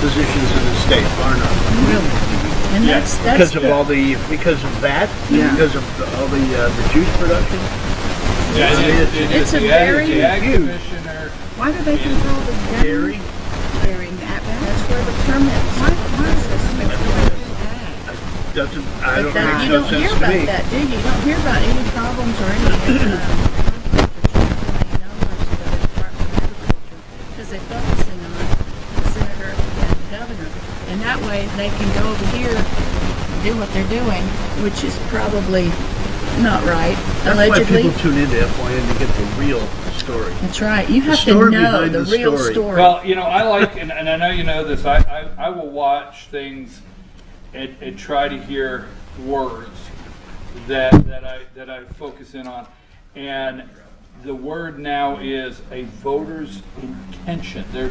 Speaker 2: positions in the state, bar none.
Speaker 13: Really. And that's
Speaker 2: because of all the because of that, because of all the juice production.
Speaker 1: Yeah,
Speaker 13: it's a very
Speaker 1: huge.
Speaker 12: Why do they control the
Speaker 2: dairy?
Speaker 12: Dairy in that bad?
Speaker 13: That's where the permits.
Speaker 12: Why is this
Speaker 2: Doesn't I don't
Speaker 13: But
Speaker 2: make
Speaker 13: you
Speaker 2: no
Speaker 13: don't
Speaker 2: sense
Speaker 13: hear
Speaker 2: to
Speaker 13: about
Speaker 2: me.
Speaker 13: that, do you? You don't hear about any problems or any because they're focusing on the senator and the governor, and that way they can go over here, do what they're doing, which is probably not right.
Speaker 2: That's
Speaker 13: allegedly.
Speaker 2: why people tune into FYN to get the real story.
Speaker 13: That's right. You have to
Speaker 2: story
Speaker 13: know
Speaker 2: behind
Speaker 13: the
Speaker 2: the
Speaker 13: real
Speaker 2: story.
Speaker 13: story.
Speaker 1: Well, you know, I like, and I know you know this, I will watch things and try to hear words that I focus in on. And the word now is a voter's intention. They're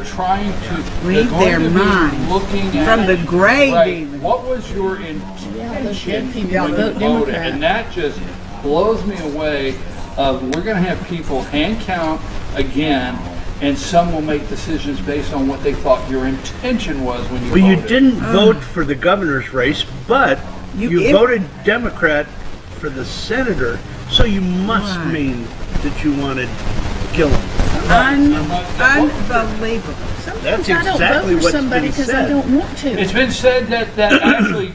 Speaker 1: trying to
Speaker 12: read their mind.
Speaker 1: Looking
Speaker 12: From
Speaker 1: at
Speaker 12: the grave
Speaker 1: right,
Speaker 12: even.
Speaker 1: what was your intention
Speaker 13: people
Speaker 1: when you
Speaker 13: vote
Speaker 1: voted?
Speaker 13: Democrat.
Speaker 1: And that just blows me away. We're going to have people hand count again, and some will make decisions based on what they thought your intention was when you
Speaker 2: Well,
Speaker 1: voted.
Speaker 2: you didn't vote for the governor's race, but you voted Democrat for the senator, so you must mean that you wanted Gillum.
Speaker 12: Unbelievable.
Speaker 2: That's
Speaker 13: I don't
Speaker 2: exactly
Speaker 13: vote for
Speaker 2: what's
Speaker 13: somebody
Speaker 2: been
Speaker 13: because I
Speaker 2: said.
Speaker 13: don't want to.
Speaker 1: It's been said that actually,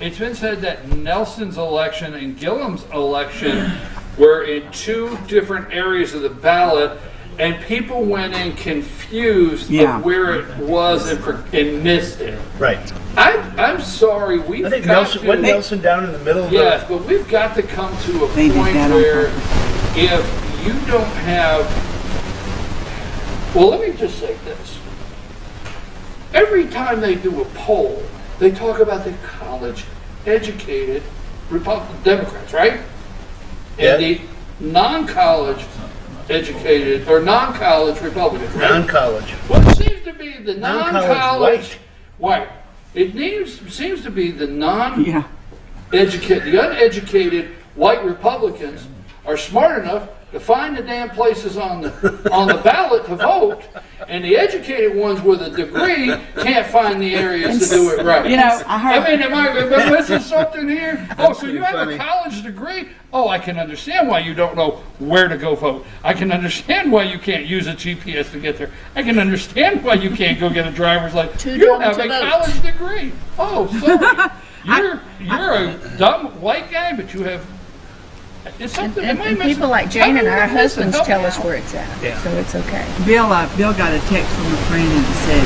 Speaker 1: it's been said that Nelson's election and Gillum's election were in two different areas of the ballot, and people went in confused of where it was and missed it.
Speaker 2: Right.
Speaker 1: I'm sorry. We've
Speaker 2: I think
Speaker 1: got
Speaker 2: Nelson
Speaker 1: to,
Speaker 2: went Nelson down in the middle of
Speaker 1: yes, but we've got to come to a
Speaker 12: They did
Speaker 1: point
Speaker 12: that on
Speaker 1: where if you don't have, well, let me just say this. Every time they do a poll, they talk about the college-educated Democrats, right? And the non-college educated or non-college Republicans, right?
Speaker 2: Non-college.
Speaker 1: Well, it seems to be the
Speaker 2: Non-college
Speaker 1: non-college white. It seems to be the the uneducated white Republicans are smart enough to find the damn places on the ballot to vote, and the educated ones with a degree can't find the areas to do it right.
Speaker 12: You know, I
Speaker 1: mean, am I missing something here? Oh, so you have a college degree? Oh, I can understand why you don't know where to go vote. I can understand why you can't use a GPS to get there. I can understand why you can't go get a driver's license. You don't have a college degree. Oh, sorry. You're a dumb white guy, but you have. It's something.
Speaker 13: And people like Jane and our husbands tell us where it's at, so it's okay.
Speaker 12: Bill got a text from a friend and said,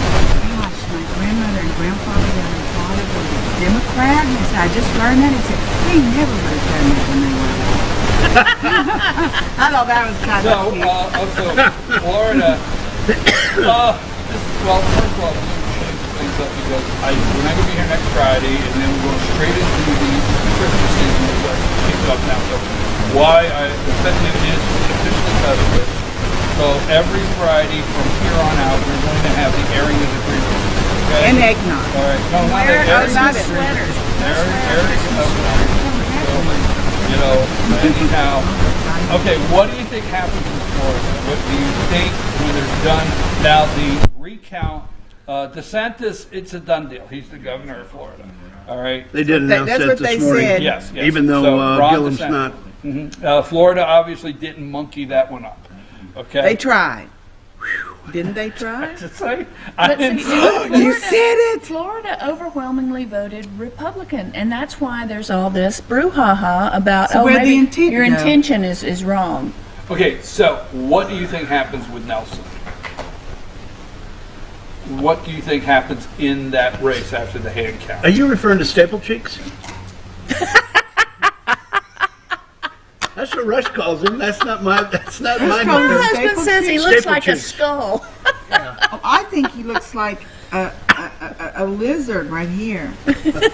Speaker 12: "Gosh, my grandmother and grandfather down in Florida were Democrat." And he said, "I just learned that." He said, "They never would have done that when they were." I thought that was kind of cute.
Speaker 1: Also, Florida. Well, first of all, change things up because we're not going to be here next Friday, and then we're going straight into the Christmas season. Kicked off now, so why the festival is officially festive. So every Friday from here on out, we're going to have the airing of the Christmas. Okay?
Speaker 12: And eggnog.
Speaker 1: All right. No, not the airing of the Christmas. Airing of the you know, anyhow. Okay, what do you think happens in Florida? What do you think when they're done? Now, the recount, DeSantis, it's a done deal. He's the governor of Florida. All right.
Speaker 2: They did announce
Speaker 12: That's
Speaker 2: that
Speaker 12: what
Speaker 2: this
Speaker 12: they
Speaker 2: morning.
Speaker 12: said.
Speaker 1: Yes.
Speaker 2: Even though
Speaker 1: So, Ron
Speaker 2: Gillum's
Speaker 1: DeSantis.
Speaker 2: not.
Speaker 1: Florida obviously didn't monkey that one up. Okay.
Speaker 12: They tried. Didn't they try?
Speaker 1: To say, I
Speaker 13: But
Speaker 1: didn't.
Speaker 13: see,
Speaker 12: You said it.
Speaker 13: Florida overwhelmingly voted Republican, and that's why there's all this brouhaha about
Speaker 12: So where'd the
Speaker 13: maybe
Speaker 12: intent
Speaker 13: your
Speaker 12: go?
Speaker 13: intention is wrong.
Speaker 1: Okay, so what do you think happens with Nelson? What do you think happens in that race after the hand count?
Speaker 2: Are you referring to staple cheeks? That's what Rush calls him. That's not my. That's not my.
Speaker 12: calls him
Speaker 2: name.
Speaker 13: My husband
Speaker 12: Staple
Speaker 13: says he
Speaker 12: cheeks.
Speaker 13: looks
Speaker 2: Staple
Speaker 13: like a
Speaker 2: cheeks.
Speaker 13: skull.
Speaker 12: Oh, I think he looks like a lizard right here.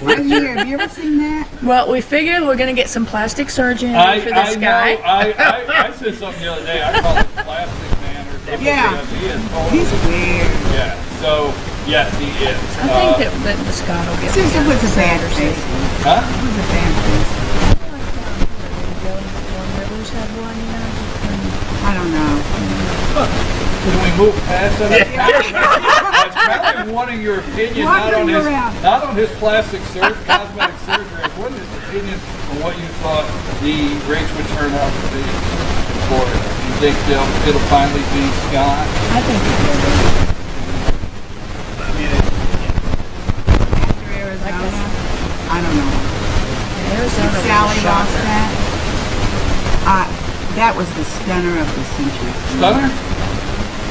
Speaker 12: Right here. Have you ever seen that?
Speaker 13: Well, we figured we're going to get some plastic surgeon
Speaker 1: I
Speaker 13: for this guy.
Speaker 1: know. I said something the other day. I called him Plastic Man or something.
Speaker 12: Yeah.
Speaker 1: because He is totally,
Speaker 12: He's weird.
Speaker 1: yeah. So yes, he is.
Speaker 13: I think that Scott will get
Speaker 12: Since it was a bad
Speaker 13: Sanders
Speaker 12: face.
Speaker 13: seat.
Speaker 1: Huh?
Speaker 12: It was a bad face.
Speaker 13: Rivers had one, you know.
Speaker 12: I don't know.
Speaker 1: Can we move past that? That's kind of wanting your opinion,
Speaker 12: Wandering around.
Speaker 1: not on his plastic cosmetic surgery. What is his opinion on what you thought the race would turn out to be in Florida? Do you think it'll finally be Scott?
Speaker 13: I think it will.
Speaker 2: I mean,
Speaker 12: After Arizona, I don't know.
Speaker 13: Arizona was a
Speaker 12: Sally lost
Speaker 13: shocker.
Speaker 12: that. That was the stunner of the century.
Speaker 1: Stunner?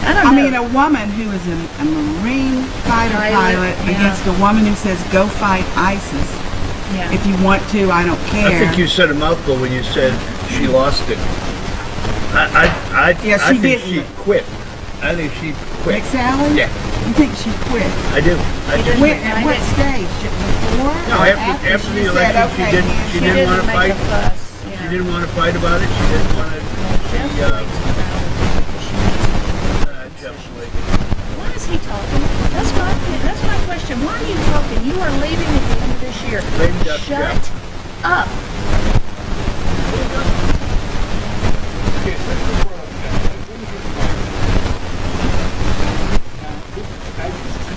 Speaker 13: I don't
Speaker 12: I
Speaker 13: know.
Speaker 12: mean, a woman who is a Marine fighter pilot
Speaker 13: yeah.
Speaker 12: against a woman who says, "Go fight ISIS
Speaker 13: yeah.
Speaker 12: if you want to. I don't care."
Speaker 2: I think you said a mouthful when you said she lost it.
Speaker 12: Yeah,
Speaker 2: I
Speaker 12: she
Speaker 2: think
Speaker 12: didn't.
Speaker 2: she quit. I think she quit.
Speaker 12: Nick Sally?
Speaker 2: Yeah.
Speaker 12: You think she quit?
Speaker 2: I do. I do.
Speaker 12: When, at what stage? Before?
Speaker 2: No,
Speaker 12: or
Speaker 2: after the
Speaker 12: she
Speaker 2: election,
Speaker 12: said, okay,
Speaker 2: she didn't want to
Speaker 13: make
Speaker 2: fight.
Speaker 13: a fuss. Yeah.
Speaker 2: She didn't want to fight about it. She didn't want to. Jeff Flake.
Speaker 13: Why is he talking? That's my question. Why are you talking? You are leaving at the end of this year.
Speaker 2: Lady Duck,
Speaker 13: Shut up.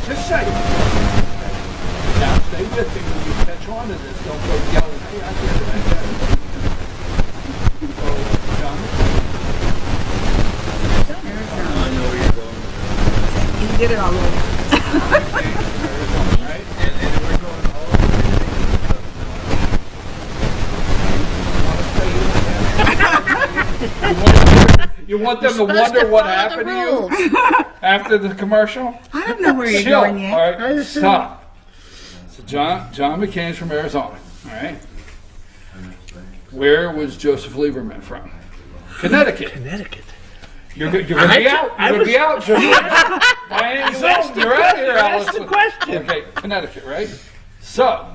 Speaker 1: Just say. Now stay with me when you catch on to this. Don't go yelling. Hey, I did it. I did it. So, John.
Speaker 2: I know where you're going.
Speaker 12: He did it already.
Speaker 2: Right? And we're going all
Speaker 1: You want them to
Speaker 13: supposed
Speaker 1: wonder
Speaker 13: to
Speaker 1: what
Speaker 13: follow the
Speaker 1: happened to
Speaker 13: rules.
Speaker 1: you after the commercial?
Speaker 12: I don't know where you're
Speaker 1: Chill.
Speaker 12: going yet.
Speaker 1: All right, stop. So John McCain's from Arizona. All right. Where was Joseph Lieberman from? Connecticut.
Speaker 2: Connecticut.
Speaker 1: You're going to be out. You're going to be out, Joseph. You're out here, Alice.
Speaker 2: That's the question.
Speaker 1: Okay, Connecticut, right? So,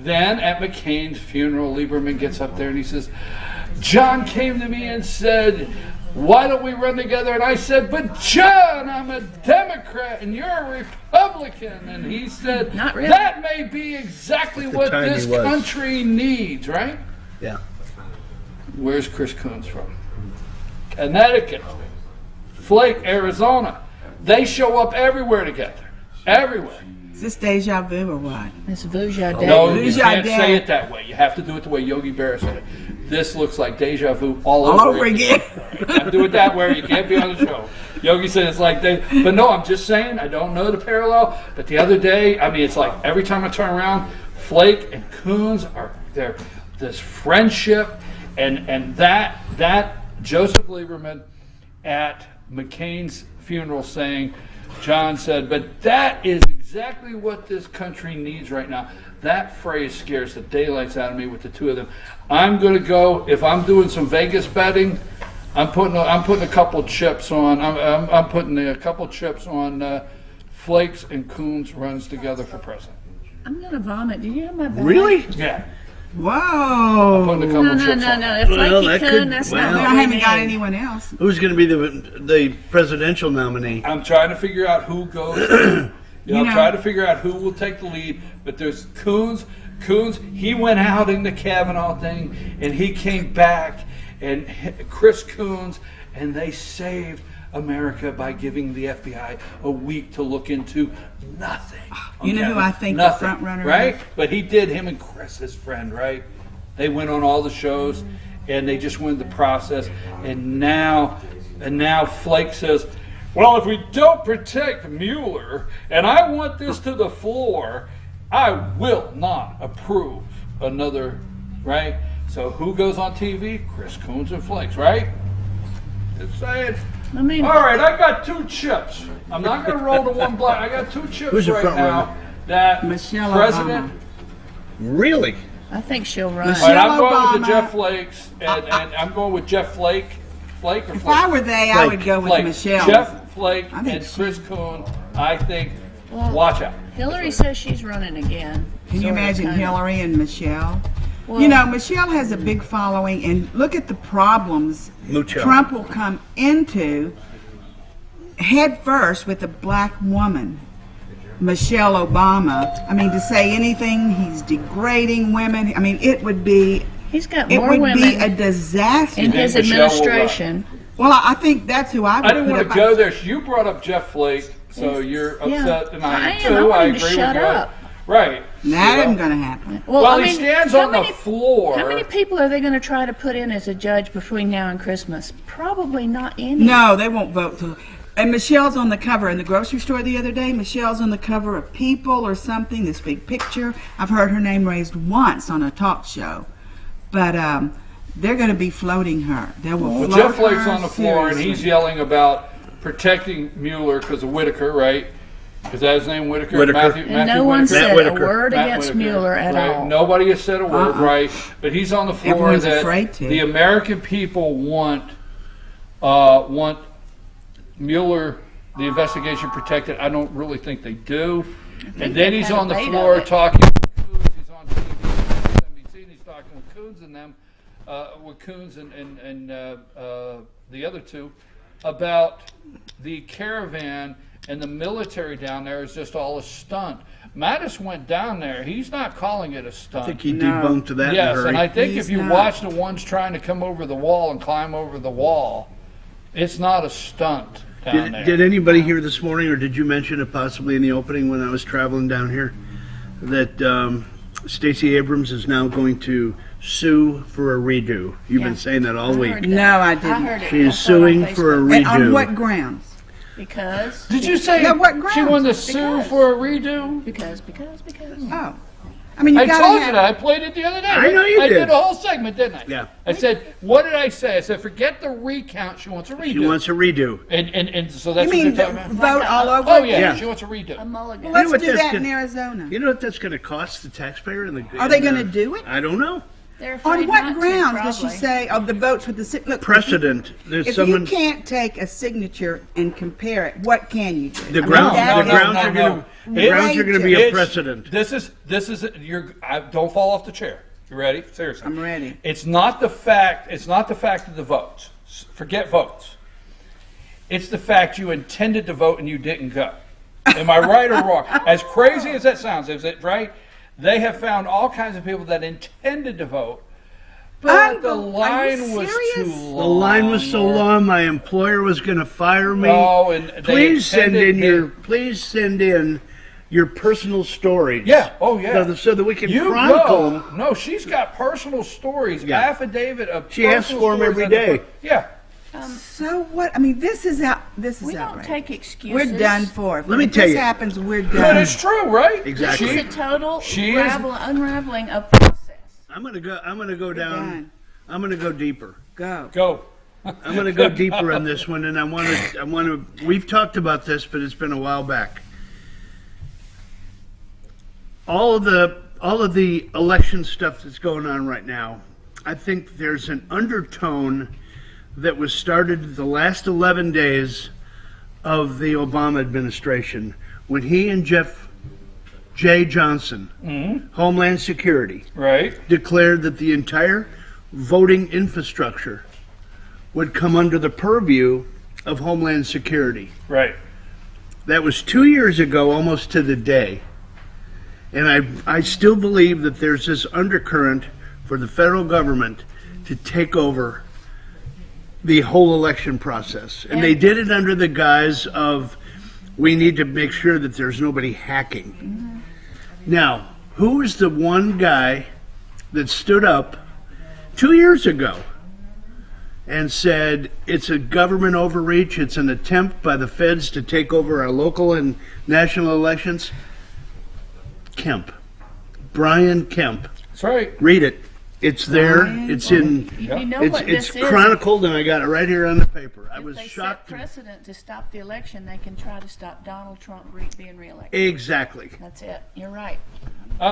Speaker 1: then at McCain's funeral, Lieberman gets up there and he says, John came to me and said, why don't we run together? And I said, but John, I'm a Democrat and you're a Republican. And he said,
Speaker 13: Not really.
Speaker 1: that may be exactly
Speaker 2: At the
Speaker 1: what
Speaker 2: time
Speaker 1: this
Speaker 2: he was.
Speaker 1: country needs, right?
Speaker 2: Yeah.
Speaker 1: Where's Chris Coons from? Connecticut. Flake, Arizona. They show up everywhere together. Everywhere.
Speaker 12: Is this deja vu or what?
Speaker 13: It's Vuja Day.
Speaker 1: No, you
Speaker 12: Vuja
Speaker 1: can't
Speaker 12: Day.
Speaker 1: say it that way. You have to do it the way Yogi Berra said it. This looks like deja vu all
Speaker 12: All
Speaker 1: over
Speaker 12: over again.
Speaker 1: You can't do it that way. You can't be on the show. Yogi said it's like but no, I'm just saying, I don't know the parallel. But the other day, I mean, it's like every time I turn around, Flake and Coons are there. This friendship and that Joseph Lieberman at McCain's funeral saying, John said, but that is exactly what this country needs right now. That phrase scares the daylights out of me with the two of them. I'm going to go, if I'm doing some Vegas betting, I'm putting a couple chips on. I'm putting a couple chips on Flakes and Coons runs together for president.
Speaker 13: I'm going to vomit. Do you have my bag?
Speaker 2: Really?
Speaker 1: Yeah.
Speaker 12: Whoa.
Speaker 1: Putting a couple
Speaker 13: No.
Speaker 1: chips on.
Speaker 13: If
Speaker 2: Well,
Speaker 13: Flakey
Speaker 2: that
Speaker 13: Coon,
Speaker 2: could-
Speaker 13: that's
Speaker 2: well,
Speaker 13: not
Speaker 12: I
Speaker 13: what we
Speaker 12: haven't got
Speaker 13: need.
Speaker 12: anyone else.
Speaker 2: Who's going to be the presidential nominee?
Speaker 1: I'm trying to figure out who goes. I'm trying to figure out who will take the lead. But there's Coons. He went out in the Kavanaugh thing, and he came back, and Chris Coons, and they saved America by giving the FBI a week to look into nothing.
Speaker 12: You know who I think the
Speaker 1: Nothing,
Speaker 12: front runner
Speaker 1: right?
Speaker 12: is?
Speaker 1: But he did, him and Chris, his friend, right? They went on all the shows, and they just went the process. And now Flake says, Well, if we don't protect Mueller, and I want this to the floor, I will not approve another, right? So who goes on TV? Chris Coons and Flakes, right? Just saying.
Speaker 13: I mean,
Speaker 1: all right, I got 2 chips. I'm not going to roll to one black. I got 2 chips
Speaker 2: Who's the
Speaker 1: right
Speaker 2: front
Speaker 1: now.
Speaker 2: runner?
Speaker 1: That
Speaker 12: Michelle
Speaker 1: President.
Speaker 12: Obama.
Speaker 2: Really?
Speaker 13: I think she'll run.
Speaker 1: All right, I'm going with
Speaker 12: Obama.
Speaker 1: the Jeff Flakes, and I'm going with Jeff Flake. Flake or
Speaker 12: If
Speaker 1: Flake?
Speaker 12: I were they, I would go with
Speaker 1: Flake.
Speaker 12: Michelle.
Speaker 1: Jeff Flake
Speaker 12: I think
Speaker 1: and Chris Coon. I think. Watch out.
Speaker 13: Hillary says she's running again.
Speaker 12: Can you
Speaker 13: Sort of,
Speaker 12: imagine
Speaker 13: kind of.
Speaker 12: Hillary and Michelle?
Speaker 13: Well-
Speaker 12: You know, Michelle has a big following, and look at the problems
Speaker 2: Mucho.
Speaker 12: Trump will come into head first with a black woman, Michelle Obama. I mean, to say anything, he's degrading women. I mean, it would be.
Speaker 13: He's got
Speaker 12: It
Speaker 13: more
Speaker 12: would
Speaker 13: women
Speaker 12: be a disaster.
Speaker 13: in his
Speaker 1: Michelle will
Speaker 13: administration.
Speaker 12: Well, I think that's who I would
Speaker 1: I didn't
Speaker 12: put
Speaker 1: want to
Speaker 12: up.
Speaker 1: go there. You brought up Jeff Flake, so you're upset, and I am
Speaker 13: I
Speaker 1: too.
Speaker 13: want
Speaker 1: I
Speaker 13: him to
Speaker 1: agree
Speaker 13: shut
Speaker 1: with you.
Speaker 13: up.
Speaker 1: Right.
Speaker 12: That
Speaker 1: You
Speaker 12: isn't
Speaker 1: know?
Speaker 12: going to happen.
Speaker 1: Well,
Speaker 13: I
Speaker 1: he
Speaker 13: mean,
Speaker 1: stands
Speaker 13: how
Speaker 1: on the
Speaker 13: many-
Speaker 1: floor.
Speaker 13: How many people are they going to try to put in as a judge between now and Christmas? Probably not any.
Speaker 12: No, they won't vote. And Michelle's on the cover in the grocery store the other day. Michelle's on the cover of People or something, this big picture. I've heard her name raised once on a talk show. But they're going to be floating her. They will
Speaker 1: Well,
Speaker 12: float
Speaker 1: Jeff Flake's
Speaker 12: her
Speaker 1: on the floor, and
Speaker 12: seriously.
Speaker 1: he's yelling about protecting Mueller because of Whitaker, right? Is that his name, Whitaker?
Speaker 2: Whitaker.
Speaker 1: Matthew,
Speaker 13: And
Speaker 1: Matthew
Speaker 13: no one
Speaker 1: Whitaker?
Speaker 13: said a
Speaker 2: Whitaker.
Speaker 13: word
Speaker 1: Matt
Speaker 13: against
Speaker 1: Whitaker,
Speaker 13: Mueller at
Speaker 1: right?
Speaker 13: all.
Speaker 1: Nobody has said a word, right? But he's on the floor
Speaker 12: Everyone's
Speaker 1: that
Speaker 12: afraid to.
Speaker 1: the American people want Mueller, the investigation protected. I don't really think they do. And then he's on the floor talking with Coons. He's on TV, MSNBC, and he's talking with Coons and them, with Coons and the other two, about the caravan and the military down there is just all a stunt. Mattis went down there. He's not calling it a stunt.
Speaker 2: I think he debunked that in a
Speaker 1: Yes,
Speaker 2: hurry.
Speaker 1: and I think
Speaker 12: He's
Speaker 1: if you
Speaker 12: not.
Speaker 1: watch the ones trying to come over the wall and climb over the wall, it's not a stunt down there.
Speaker 2: Did anybody hear this morning, or did you mention it possibly in the opening when I was traveling down here, that Stacey Abrams is now going to sue for a redo? You've been saying that all week.
Speaker 12: No, I didn't.
Speaker 13: I heard it.
Speaker 2: She
Speaker 13: I
Speaker 2: is
Speaker 13: saw it on
Speaker 2: suing for a
Speaker 13: Facebook.
Speaker 12: And on
Speaker 2: redo.
Speaker 12: what grounds?
Speaker 13: Because.
Speaker 1: Did you say
Speaker 12: Yeah, what
Speaker 1: she
Speaker 12: grounds?
Speaker 1: wanted to sue for a redo?
Speaker 13: Because.
Speaker 12: Oh. I mean, you
Speaker 1: I
Speaker 12: gotta
Speaker 1: told you
Speaker 12: have-
Speaker 1: that. I played it the other day.
Speaker 2: I know you
Speaker 1: I
Speaker 2: did.
Speaker 1: did a whole segment, didn't I?
Speaker 2: Yeah.
Speaker 1: I said, what did I say? I said, forget the recount. She wants a redo.
Speaker 2: She wants a redo.
Speaker 1: And so that's
Speaker 12: You mean
Speaker 1: what you're talking about?
Speaker 12: vote all over
Speaker 1: Oh,
Speaker 12: again?
Speaker 1: yeah,
Speaker 2: Yeah.
Speaker 1: she wants a redo.
Speaker 13: A mulligan.
Speaker 12: Well, let's
Speaker 2: what
Speaker 12: do
Speaker 2: that's
Speaker 12: that in
Speaker 2: gonna-
Speaker 12: Arizona.
Speaker 2: You know what that's going to cost the taxpayer?
Speaker 12: Are they going to do it?
Speaker 2: I don't know.
Speaker 13: They're afraid
Speaker 12: On what
Speaker 13: not to,
Speaker 12: grounds does she
Speaker 13: probably.
Speaker 12: say, the votes with the... Look,
Speaker 2: Precedent. There's
Speaker 12: If
Speaker 2: someone.
Speaker 12: you can't take a signature and compare it, what can you do?
Speaker 2: The
Speaker 12: I mean,
Speaker 2: grounds.
Speaker 12: that
Speaker 2: The
Speaker 12: is
Speaker 2: grounds are going to. The grounds are going to be a
Speaker 1: It's-
Speaker 2: precedent.
Speaker 1: This is don't fall off the chair. You ready? Seriously.
Speaker 12: I'm ready.
Speaker 1: It's not the fact of the votes. Forget votes. It's the fact you intended to vote and you didn't go. Am I right or wrong? As crazy as that sounds, is it right? They have found all kinds of people that intended to vote, but the line was too long.
Speaker 2: The line was so long, my employer was going to fire me.
Speaker 1: Oh, and they
Speaker 2: please send
Speaker 1: intended
Speaker 2: in your personal stories.
Speaker 1: Yeah. Oh, yeah.
Speaker 2: So that we can
Speaker 1: You
Speaker 2: chronicle
Speaker 1: go.
Speaker 2: them.
Speaker 1: No, she's got personal stories.
Speaker 2: Yeah.
Speaker 1: Affidavit of.
Speaker 2: She asks
Speaker 1: personal
Speaker 2: for 'em
Speaker 1: stories
Speaker 2: every
Speaker 1: on the
Speaker 2: day.
Speaker 1: front. Yeah.
Speaker 12: So what? I mean, this is
Speaker 13: We don't
Speaker 12: outrageous.
Speaker 13: take excuses.
Speaker 12: We're done for.
Speaker 2: Let me
Speaker 12: If
Speaker 2: tell
Speaker 12: this
Speaker 2: you.
Speaker 12: happens, we're
Speaker 1: But
Speaker 12: done.
Speaker 1: it's true, right?
Speaker 2: Exactly.
Speaker 13: It's a total
Speaker 1: she is-
Speaker 13: unraveling of process.
Speaker 2: I'm going to go down.
Speaker 12: done.
Speaker 2: I'm going to go deeper.
Speaker 12: Go.
Speaker 1: Go.
Speaker 2: I'm going to go deeper on this one, and I want to. We've talked about this, but it's been a while back. All of the election stuff that's going on right now, I think there's an undertone that was started the last 11 days of the Obama administration when he and J. Johnson, Homeland Security,
Speaker 1: Right.
Speaker 2: declared that the entire voting infrastructure would come under the purview of Homeland Security.
Speaker 1: Right.
Speaker 2: That was 2 years ago, almost to the day. And I still believe that there's this undercurrent for the federal government to take over the whole election process. And they did it under the guise of, we need to make sure that there's nobody hacking. Now, who was the one guy that stood up 2 years ago and said it's a government overreach, it's an attempt by the feds to take over our local and national elections. Kemp. Brian Kemp.
Speaker 1: That's right.
Speaker 2: Read it. It's there.
Speaker 12: Brian
Speaker 2: It's in.
Speaker 13: You know
Speaker 2: It's
Speaker 13: what this is?
Speaker 2: chronicled, and I got it right here on the paper. I
Speaker 13: If
Speaker 2: was
Speaker 13: they
Speaker 2: shocked.
Speaker 13: set precedent to stop the election, they can try to stop Donald Trump being reelected.
Speaker 2: Exactly.
Speaker 13: That's it. You're right.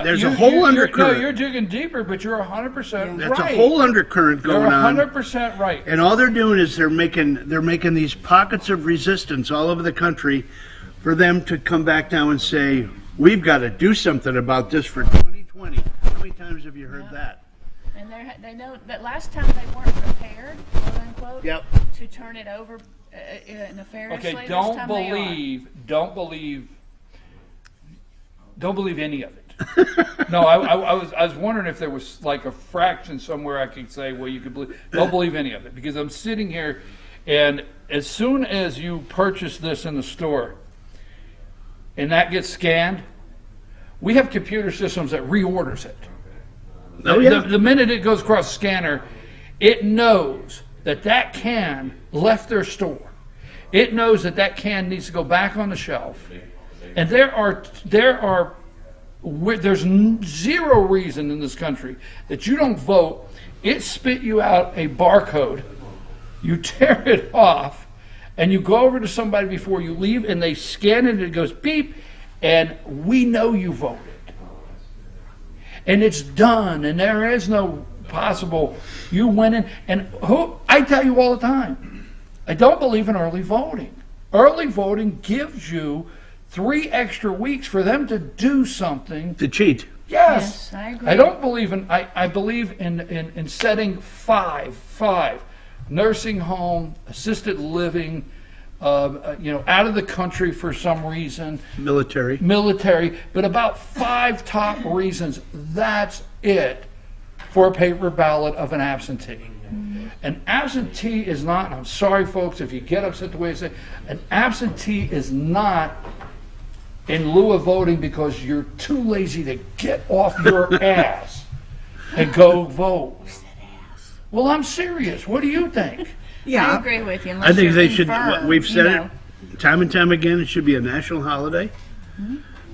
Speaker 2: There's a whole undercurrent.
Speaker 1: No, you're digging deeper, but you're 100%
Speaker 2: That's
Speaker 1: right.
Speaker 2: a whole undercurrent
Speaker 1: You're
Speaker 2: going on.
Speaker 1: 100% right.
Speaker 2: And all they're doing is they're making these pockets of resistance all over the country for them to come back down and say, we've got to do something about this for 2020. How many times have you heard that?
Speaker 13: And they know that last time they weren't prepared, quote unquote,
Speaker 2: Yep.
Speaker 13: to turn it over nefariously.
Speaker 1: Okay,
Speaker 13: This
Speaker 1: don't
Speaker 13: time they are.
Speaker 1: believe any of it. No, I was wondering if there was like a fraction somewhere I could say, well, you could believe. Don't believe any of it, because I'm sitting here, and as soon as you purchase this in the store, and that gets scanned, we have computer systems that reorders it.
Speaker 2: Oh, yeah.
Speaker 1: The minute it goes across the scanner, it knows that can left their store. It knows that can needs to go back on the shelf. And there's zero reason in this country that you don't vote. It spit you out a barcode. You tear it off, and you go over to somebody before you leave, and they scan it, and it goes beep, and we know you voted. And it's done, and there is no possible you went in. And I tell you all the time, I don't believe in early voting. Early voting gives you 3 extra weeks for them to do something.
Speaker 2: To cheat.
Speaker 1: Yes.
Speaker 13: Yes, I agree.
Speaker 1: I don't believe in, I believe in setting five nursing home, assisted living, out of the country for some reason. Military, but about 5 top reasons. That's it for a paper ballot of an absentee. An absentee is not, and I'm sorry folks if you get upset the way I say, an absentee is not in lieu of voting because you're too lazy to get off your ass and go vote. Well, I'm serious. What do you think?
Speaker 2: Yeah,
Speaker 13: I agree with you.
Speaker 2: I think they should.
Speaker 13: Confirmed,
Speaker 2: We've said
Speaker 13: you know.
Speaker 2: it time and time again. It should be a national holiday.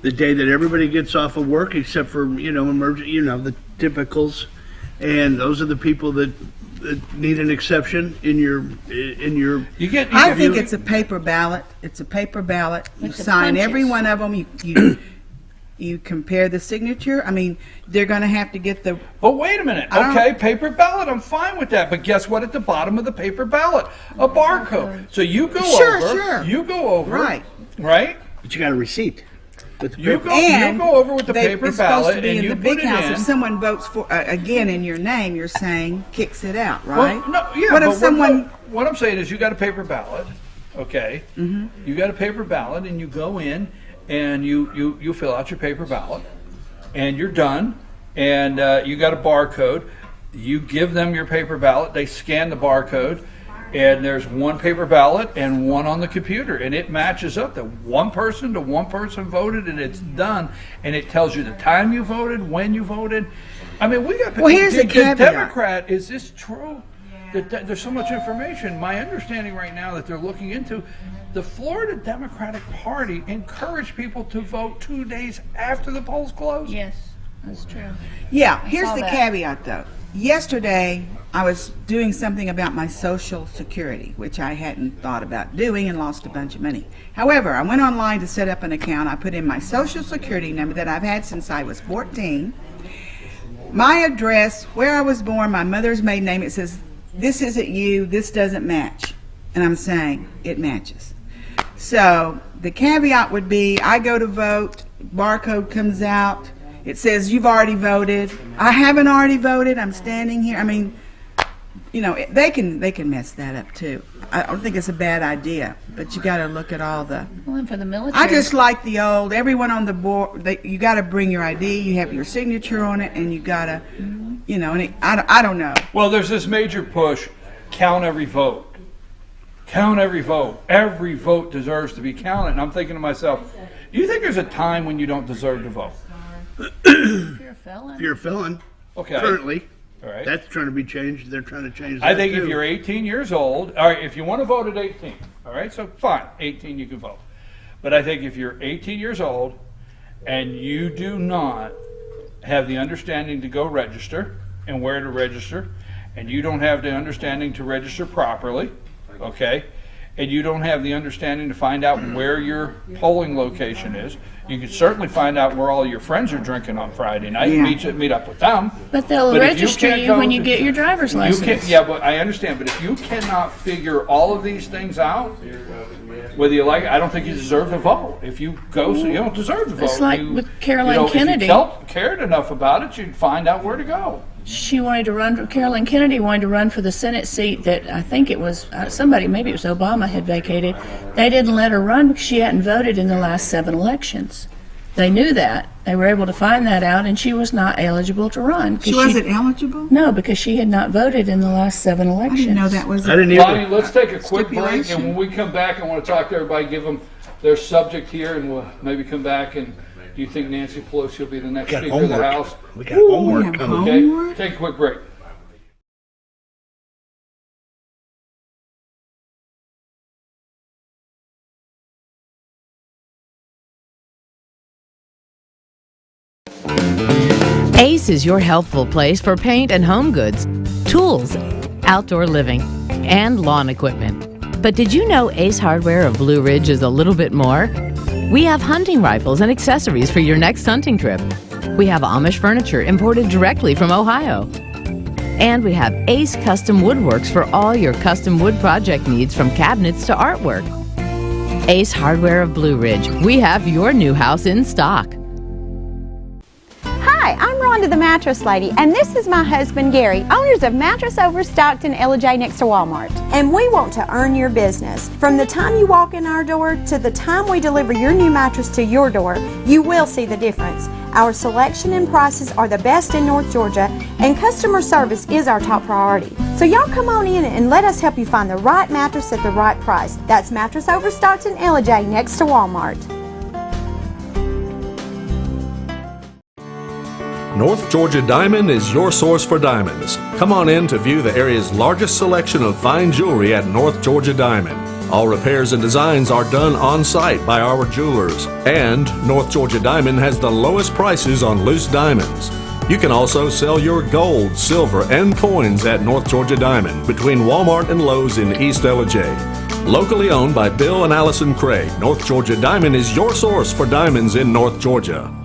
Speaker 2: The day that everybody gets off of work, except for the typicals, and those are the people that need an exception in your.
Speaker 12: I think it's a paper ballot. It's a paper ballot. You
Speaker 13: With the
Speaker 12: sign every
Speaker 13: punches.
Speaker 12: one of them. You compare the signature. I mean, they're going to have to get the.
Speaker 1: But wait a minute. Okay, paper ballot, I'm fine with that. But guess what? At the bottom of the paper ballot, a barcode. So you go over. You go over.
Speaker 12: Right.
Speaker 1: Right.
Speaker 2: But you got a receipt. With the
Speaker 1: You
Speaker 2: paper.
Speaker 1: go over with the
Speaker 12: they-
Speaker 1: paper
Speaker 12: it's supposed
Speaker 1: ballot
Speaker 12: to be
Speaker 1: and
Speaker 12: in
Speaker 1: you
Speaker 12: the
Speaker 1: put
Speaker 12: big
Speaker 1: it
Speaker 12: house.
Speaker 1: in.
Speaker 12: If someone votes for again in your name, you're saying kicks it out, right?
Speaker 1: Well, no, yeah,
Speaker 12: What if
Speaker 1: but
Speaker 12: someone?
Speaker 1: what I'm saying is you got a paper ballot, okay? You got a paper ballot, and you go in and you fill out your paper ballot, and you're done, and you got a barcode. You give them your paper ballot. They scan the barcode, and there's one paper ballot and one on the computer, and it matches up. The one person voted, and it's done, and it tells you the time you voted, when you voted. I mean, we got.
Speaker 12: Well, here's the caveat.
Speaker 1: Democrat, is this true? That there's so much information. My understanding right now that they're looking into, the Florida Democratic Party encouraged people to vote 2 days after the polls closed.
Speaker 13: Yes, that's true.
Speaker 12: Yeah. Here's
Speaker 13: saw
Speaker 12: the
Speaker 13: that.
Speaker 12: caveat, though. Yesterday, I was doing something about my Social Security, which I hadn't thought about doing and lost a bunch of money. However, I went online to set up an account. I put in my Social Security number that I've had since I was 14, my address, where I was born, my mother's maiden name. It says, this isn't you, this doesn't match. And I'm saying it matches. So the caveat would be I go to vote, barcode comes out, it says you've already voted. I haven't already voted, I'm standing here. I mean, they can mess that up too. I don't think it's a bad idea, but you got to look at all the.
Speaker 13: Well, and for the military.
Speaker 12: I just like the old. Everyone on the board. You got to bring your ID. You have your signature on it, and you got to, And I don't know.
Speaker 1: Well, there's this major push: count every vote. Count every vote. Every vote deserves to be counted. And I'm thinking to myself, do you think there's a time when you don't deserve to vote?
Speaker 13: If you're a felon.
Speaker 2: If you're a felon,
Speaker 1: Okay.
Speaker 2: currently.
Speaker 1: All right.
Speaker 2: That's trying to be changed. They're trying to change that
Speaker 1: I think
Speaker 2: too.
Speaker 1: if you're 18 years old, all right, if you want to vote at 18, all right, so fine, 18 you can vote. But I think if you're 18 years old and you do not have the understanding to go register and where to register, and you don't have the understanding to register properly, okay, and you don't have the understanding to find out where your polling location is, you can certainly find out where all your friends are drinking on Friday night and meet up with them.
Speaker 13: But they'll
Speaker 1: But if
Speaker 13: register
Speaker 1: can't
Speaker 13: you
Speaker 1: go
Speaker 13: when you
Speaker 1: to-
Speaker 13: get your driver's license.
Speaker 1: Yeah, but I understand. But if you cannot figure all of these things out, whether you like, I don't think you deserve to vote. If you go, so you don't deserve to vote.
Speaker 13: It's like with Caroline Kennedy.
Speaker 1: If you cared enough about it, you'd find out where to go.
Speaker 13: She wanted to run. Carolyn Kennedy wanted to run for the Senate seat that I think it was somebody, maybe it was Obama, had vacated. They didn't let her run because she hadn't voted in the last 7 elections. They knew that. They were able to find that out, and she was not eligible to run.
Speaker 12: She wasn't eligible?
Speaker 13: No, because she had not voted in the last 7 elections.
Speaker 12: I didn't know that was.
Speaker 2: I didn't
Speaker 1: Lonnie,
Speaker 2: either.
Speaker 1: let's take a quick break,
Speaker 12: Stipulation.
Speaker 1: and when we come back, I want to talk to everybody, give them their subject here, and we'll maybe come back. And do you think Nancy Pelosi will be the next
Speaker 2: Got
Speaker 1: Speaker of the
Speaker 2: homework.
Speaker 1: House?
Speaker 2: We got homework
Speaker 12: we have
Speaker 2: coming.
Speaker 1: Okay,
Speaker 12: homework?
Speaker 1: take a quick break.
Speaker 3: Ace is your helpful place for paint and home goods, tools, outdoor living, and lawn equipment. But did you know Ace Hardware of Blue Ridge is a little bit more? We have hunting rifles and accessories for your next hunting trip. We have Amish furniture imported directly from Ohio. And we have Ace Custom Woodworks for all your custom wood project needs, from cabinets to artwork. Ace Hardware of Blue Ridge. We have your new house in stock.
Speaker 4: Hi, I'm Rhonda the Mattress Lady, and this is my husband Gary, owners of Mattress Overstocked in Ella next to Walmart. And we want to earn your business. From the time you walk in our door to the time we deliver your new mattress to your door, you will see the difference. Our selection and prices are the best in North Georgia, and customer service is our top priority. So y'all come on in and let us help you find the right mattress at the right price. That's Mattress Overstocked in Ella next to Walmart.
Speaker 5: North Georgia Diamond is your source for diamonds. Come on in to view the area's largest selection of fine jewelry at North Georgia Diamond. All repairs and designs are done on site by our jewelers. And North Georgia Diamond has the lowest prices on loose diamonds. You can also sell your gold, silver, and coins at North Georgia Diamond between Walmart and Lowe's in East Ella. Locally owned by Bill and Allison Craig, North Georgia Diamond is your source for diamonds in North Georgia.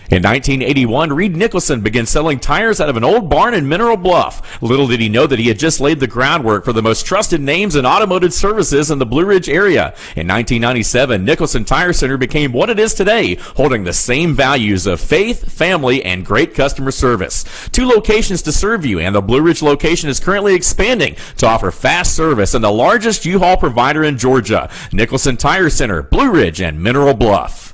Speaker 6: In 1981, Reed Nicholson began selling tires out of an old barn in Mineral Bluff. Little did he know that he had just laid the groundwork for the most trusted names in automotive services in the Blue Ridge area. In 1997, Nicholson Tire Center became what it is today, holding the same values of faith, family, and great customer service. 2 locations to serve you, and the Blue Ridge location is currently expanding to offer fast service and the largest U-Haul provider in Georgia. Nicholson Tire Center, Blue Ridge, and Mineral Bluff.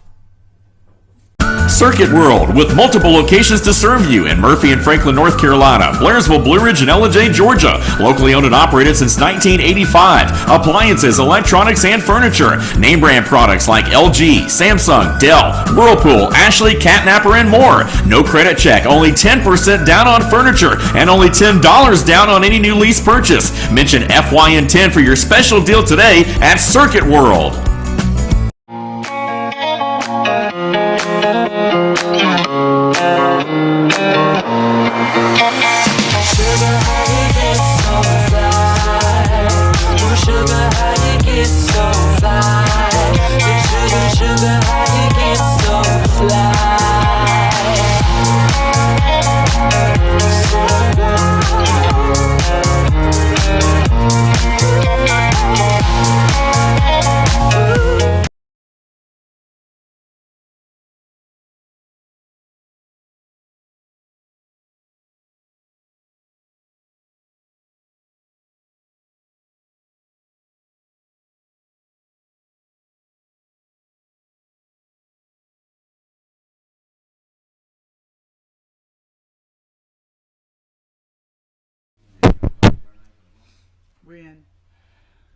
Speaker 6: Circuit World, with multiple locations to serve you in Murphy and Franklin, North Carolina, Blairsville, Blue Ridge, and Ella, Georgia. Locally owned and operated since 1985. Appliances, electronics, and furniture. Name brand products like LG, Samsung, Dell, Whirlpool, Ashley, Catnapper, and more. No credit check, only 10% down on furniture, and only $10 down on any new lease purchase. Mention FYN10 for your special deal today at Circuit World.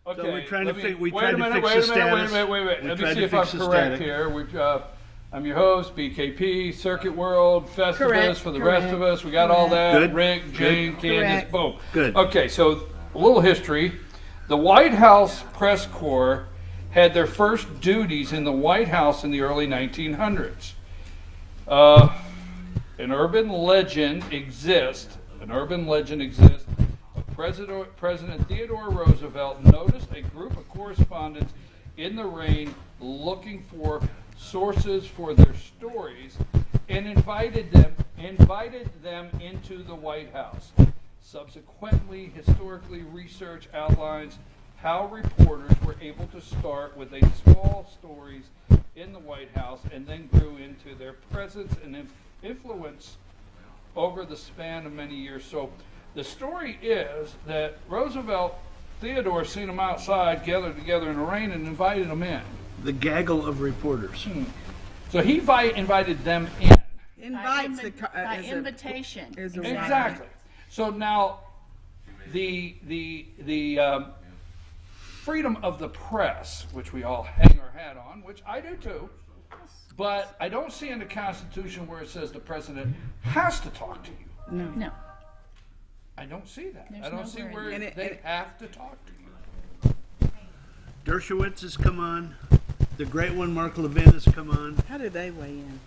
Speaker 1: Okay,
Speaker 2: So we're trying to
Speaker 1: let me-
Speaker 2: fix. We
Speaker 1: wait
Speaker 2: tried
Speaker 1: a minute,
Speaker 2: to fix
Speaker 1: wait
Speaker 2: the
Speaker 1: a minute,
Speaker 2: status.
Speaker 1: wait a minute.
Speaker 2: We
Speaker 1: Let me
Speaker 2: tried
Speaker 1: see
Speaker 2: to
Speaker 1: if I'm
Speaker 2: fix the
Speaker 1: correct
Speaker 2: static.
Speaker 1: here. I'm your host, BKP, Circuit World, Festivus
Speaker 12: Correct,
Speaker 1: for the rest of us. We got all that.
Speaker 2: Good,
Speaker 1: Rick, Jane,
Speaker 2: good.
Speaker 1: Candace,
Speaker 12: Correct.
Speaker 1: boom.
Speaker 2: Good.
Speaker 1: Okay, so a little history. The White House Press Corps had their first duties in the White House in the early 1900s. An urban legend exists of President Theodore Roosevelt noticed a group of correspondents in the rain looking for sources for their stories and invited them into the White House. Subsequently, historically research outlines how reporters were able to start with a small stories in the White House and then grew into their presence and influence over the span of many years. So the story is that Theodore seen them outside, gathered together in the rain, and invited them in.
Speaker 2: The gaggle of reporters.
Speaker 1: So he invited them in.
Speaker 12: Invites
Speaker 13: By invitation.
Speaker 1: Exactly. So now, the freedom of the press, which we all hang our hat on, which I do too, but I don't see in the Constitution where it says the president has to talk to you.
Speaker 13: No.
Speaker 1: I don't see that.
Speaker 13: There's
Speaker 1: I don't see
Speaker 13: nowhere
Speaker 1: where
Speaker 13: in
Speaker 1: they have to talk to you.
Speaker 2: Dershowitz has come on. The great one, Mark Levin, has come on.
Speaker 12: How do they weigh in?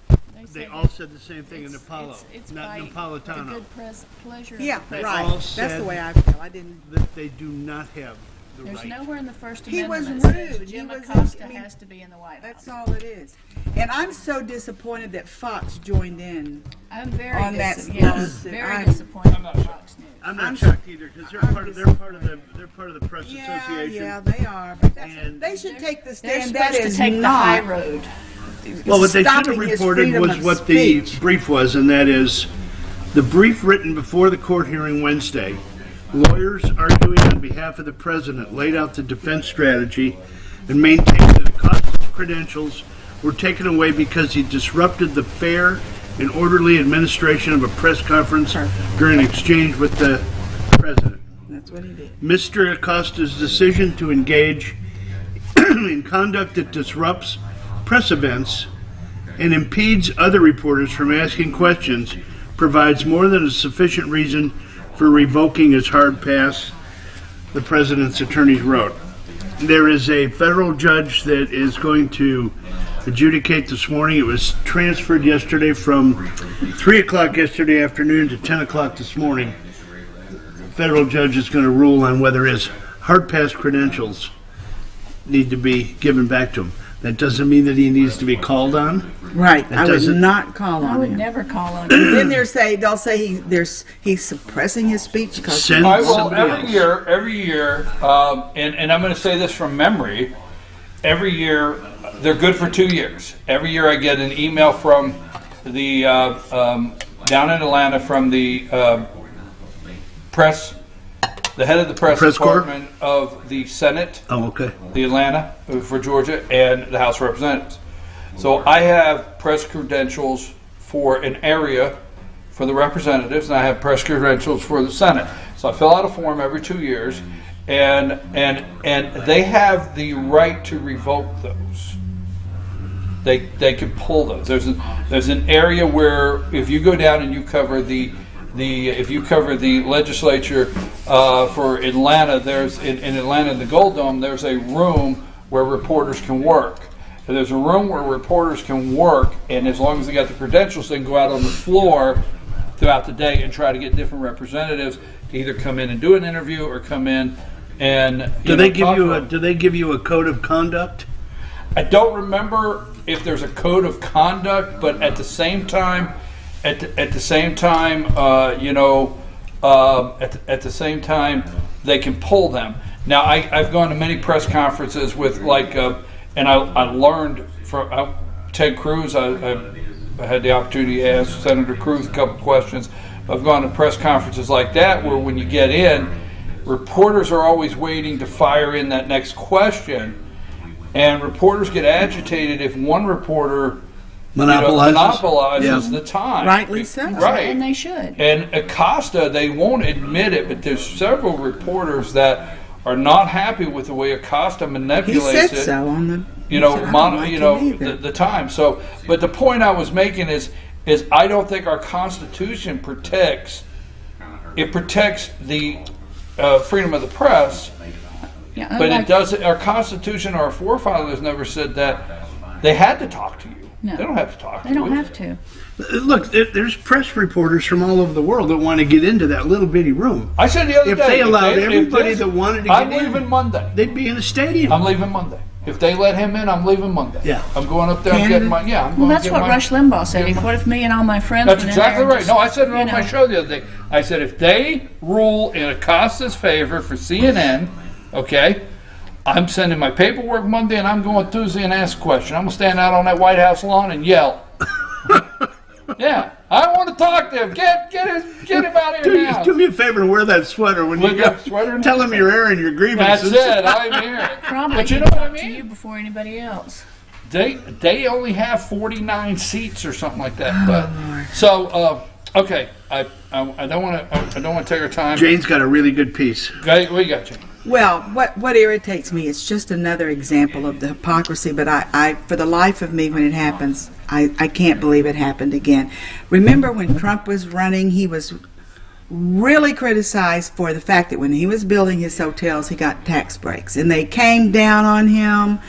Speaker 2: They all said the same thing in Apollo,
Speaker 13: It's
Speaker 2: not
Speaker 13: by
Speaker 2: Napolitano.
Speaker 13: the good pleasure of
Speaker 12: Yeah,
Speaker 13: the president.
Speaker 12: right.
Speaker 2: all
Speaker 12: That's
Speaker 2: said
Speaker 12: the way I feel. I didn't.
Speaker 2: That they do not have the
Speaker 13: There's
Speaker 2: right.
Speaker 13: nowhere in the First
Speaker 12: He
Speaker 13: Amendment
Speaker 12: was
Speaker 13: that says
Speaker 12: rude.
Speaker 13: Jim
Speaker 12: He was-
Speaker 13: Acosta
Speaker 12: I mean,
Speaker 13: has to be in the White House.
Speaker 12: That's all it is. And I'm so disappointed that Fox joined in.
Speaker 13: I'm very
Speaker 12: on that lawsuit.
Speaker 13: very disappointed
Speaker 1: I'm not
Speaker 13: in
Speaker 1: sure.
Speaker 13: Fox News.
Speaker 2: I'm not shocked either because they're part of the press association.
Speaker 12: Yeah, they are. But
Speaker 2: And-
Speaker 12: they should take the
Speaker 13: They're
Speaker 12: stand. That
Speaker 13: supposed to
Speaker 12: is
Speaker 13: take the high
Speaker 12: not.
Speaker 13: road.
Speaker 2: Well, what they should have
Speaker 12: stopping his
Speaker 2: reported
Speaker 12: freedom
Speaker 2: was
Speaker 12: of
Speaker 2: what the
Speaker 12: speech.
Speaker 2: brief was, and that is the brief written before the court hearing Wednesday. Lawyers arguing on behalf of the president laid out the defense strategy and maintained that Acosta's credentials were taken away because he disrupted the fair and orderly administration of a press conference during an exchange with the president.
Speaker 12: That's what he did.
Speaker 2: Mr. Acosta's decision to engage in conduct that disrupts press events and impedes other reporters from asking questions provides more than a sufficient reason for revoking his hard pass, the president's attorneys wrote. There is a federal judge that is going to adjudicate this morning. It was transferred yesterday from 3 o'clock yesterday afternoon to 10 o'clock this morning. The federal judge is going to rule on whether his hard pass credentials need to be given back to him. That doesn't mean that he needs to be called on.
Speaker 12: Right. I would
Speaker 2: doesn't-
Speaker 12: not call on
Speaker 13: I would
Speaker 12: him.
Speaker 13: never call on
Speaker 12: Then they'll say he's suppressing his speech because
Speaker 2: Send
Speaker 1: I will
Speaker 2: somebody else.
Speaker 1: every year, and I'm going to say this from memory. Every year, they're good for 2 years. Every year, I get an email from the down in Atlanta from the press, the head of the press
Speaker 2: Corps?
Speaker 1: department of the Senate,
Speaker 2: Oh, okay.
Speaker 1: the Atlanta for Georgia, and the House of Representatives. So I have press credentials for an area for the representatives, and I have press credentials for the Senate. So I fill out a form every 2 years, and they have the right to revoke those. They can pull those. There's an area where if you go down and you cover the legislature for Atlanta, there's in Atlanta in the Gold Dome, there's a room where reporters can work. And there's a room where reporters can work, and as long as they got the credentials, they can go out on the floor throughout the day and try to get different representatives to either come in and do an interview or come in and
Speaker 2: Do they give
Speaker 1: talk
Speaker 2: you
Speaker 1: to
Speaker 2: a
Speaker 1: them.
Speaker 2: Do they give you a code of conduct?
Speaker 1: I don't remember if there's a code of conduct, but at the same time, at the same time, they can pull them. Now, I've gone to many press conferences with and I learned from Ted Cruz. I had the opportunity to ask Senator Cruz a couple questions. I've gone to press conferences like that where when you get in, reporters are always waiting to fire in that next question. And reporters get agitated if one reporter monopolizes the time.
Speaker 12: Rightly so.
Speaker 1: Right.
Speaker 13: And they should.
Speaker 1: And Acosta, they won't admit it, but there's several reporters that are not happy with the way Acosta
Speaker 12: He
Speaker 1: manipulates
Speaker 12: said
Speaker 1: it.
Speaker 12: so on the
Speaker 1: you know,
Speaker 12: So I don't like him either.
Speaker 1: the time. So, but the point I was making is I don't think our Constitution protects. It protects the freedom of the press,
Speaker 13: Yeah,
Speaker 1: but
Speaker 13: unlike-
Speaker 1: it doesn't. Our Constitution, our forefathers never said that they had to talk to you.
Speaker 13: No.
Speaker 1: They don't have to talk to
Speaker 13: They
Speaker 1: you.
Speaker 13: don't have to.
Speaker 2: Look, there's press reporters from all over the world that want to get into that little bitty room.
Speaker 1: I said the other
Speaker 2: If
Speaker 1: day,
Speaker 2: they allowed
Speaker 1: if
Speaker 2: everybody
Speaker 1: this-
Speaker 2: that wanted to
Speaker 1: I'm
Speaker 2: get in,
Speaker 1: leaving Monday.
Speaker 2: they'd be in a stadium.
Speaker 1: I'm leaving Monday. If they let him in, I'm leaving Monday.
Speaker 2: Yeah.
Speaker 1: I'm going up there. I'm
Speaker 12: Canada?
Speaker 1: getting my I'm
Speaker 13: Well,
Speaker 1: going
Speaker 13: that's
Speaker 1: to get
Speaker 13: what
Speaker 1: my,
Speaker 13: Rush Limbaugh said. What if me and all my friends
Speaker 1: That's
Speaker 13: went in there
Speaker 1: exactly
Speaker 13: and
Speaker 1: right.
Speaker 13: just,
Speaker 1: No, I said it
Speaker 13: you
Speaker 1: on my
Speaker 13: know,
Speaker 1: show the other day. I said if they rule in Acosta's favor for CNN, okay, I'm sending my paperwork Monday and I'm going Tuesday and ask a question. I'm going to stand out on that White House lawn and yell. Yeah, I want to talk to him. Get him out of here now.
Speaker 2: Do me a favor and wear that sweater when
Speaker 1: Wear
Speaker 2: you go.
Speaker 1: that sweater and-
Speaker 2: Tell them you're airing your
Speaker 1: That's
Speaker 2: grievances.
Speaker 1: it. I'm here.
Speaker 13: Probably
Speaker 1: But you
Speaker 13: can
Speaker 1: know what I
Speaker 13: talk to
Speaker 1: mean?
Speaker 13: you before anybody else.
Speaker 1: They only have 49 seats or something like that. But so okay, I don't want to take our time.
Speaker 2: Jane's got a really good piece.
Speaker 1: Okay, what you got, Jane?
Speaker 12: Well, what irritates me, it's just another example of the hypocrisy, but I for the life of me, when it happens, I can't believe it happened again. Remember when Trump was running, he was really criticized for the fact that when he was building his hotels, he got tax breaks, and they came down on him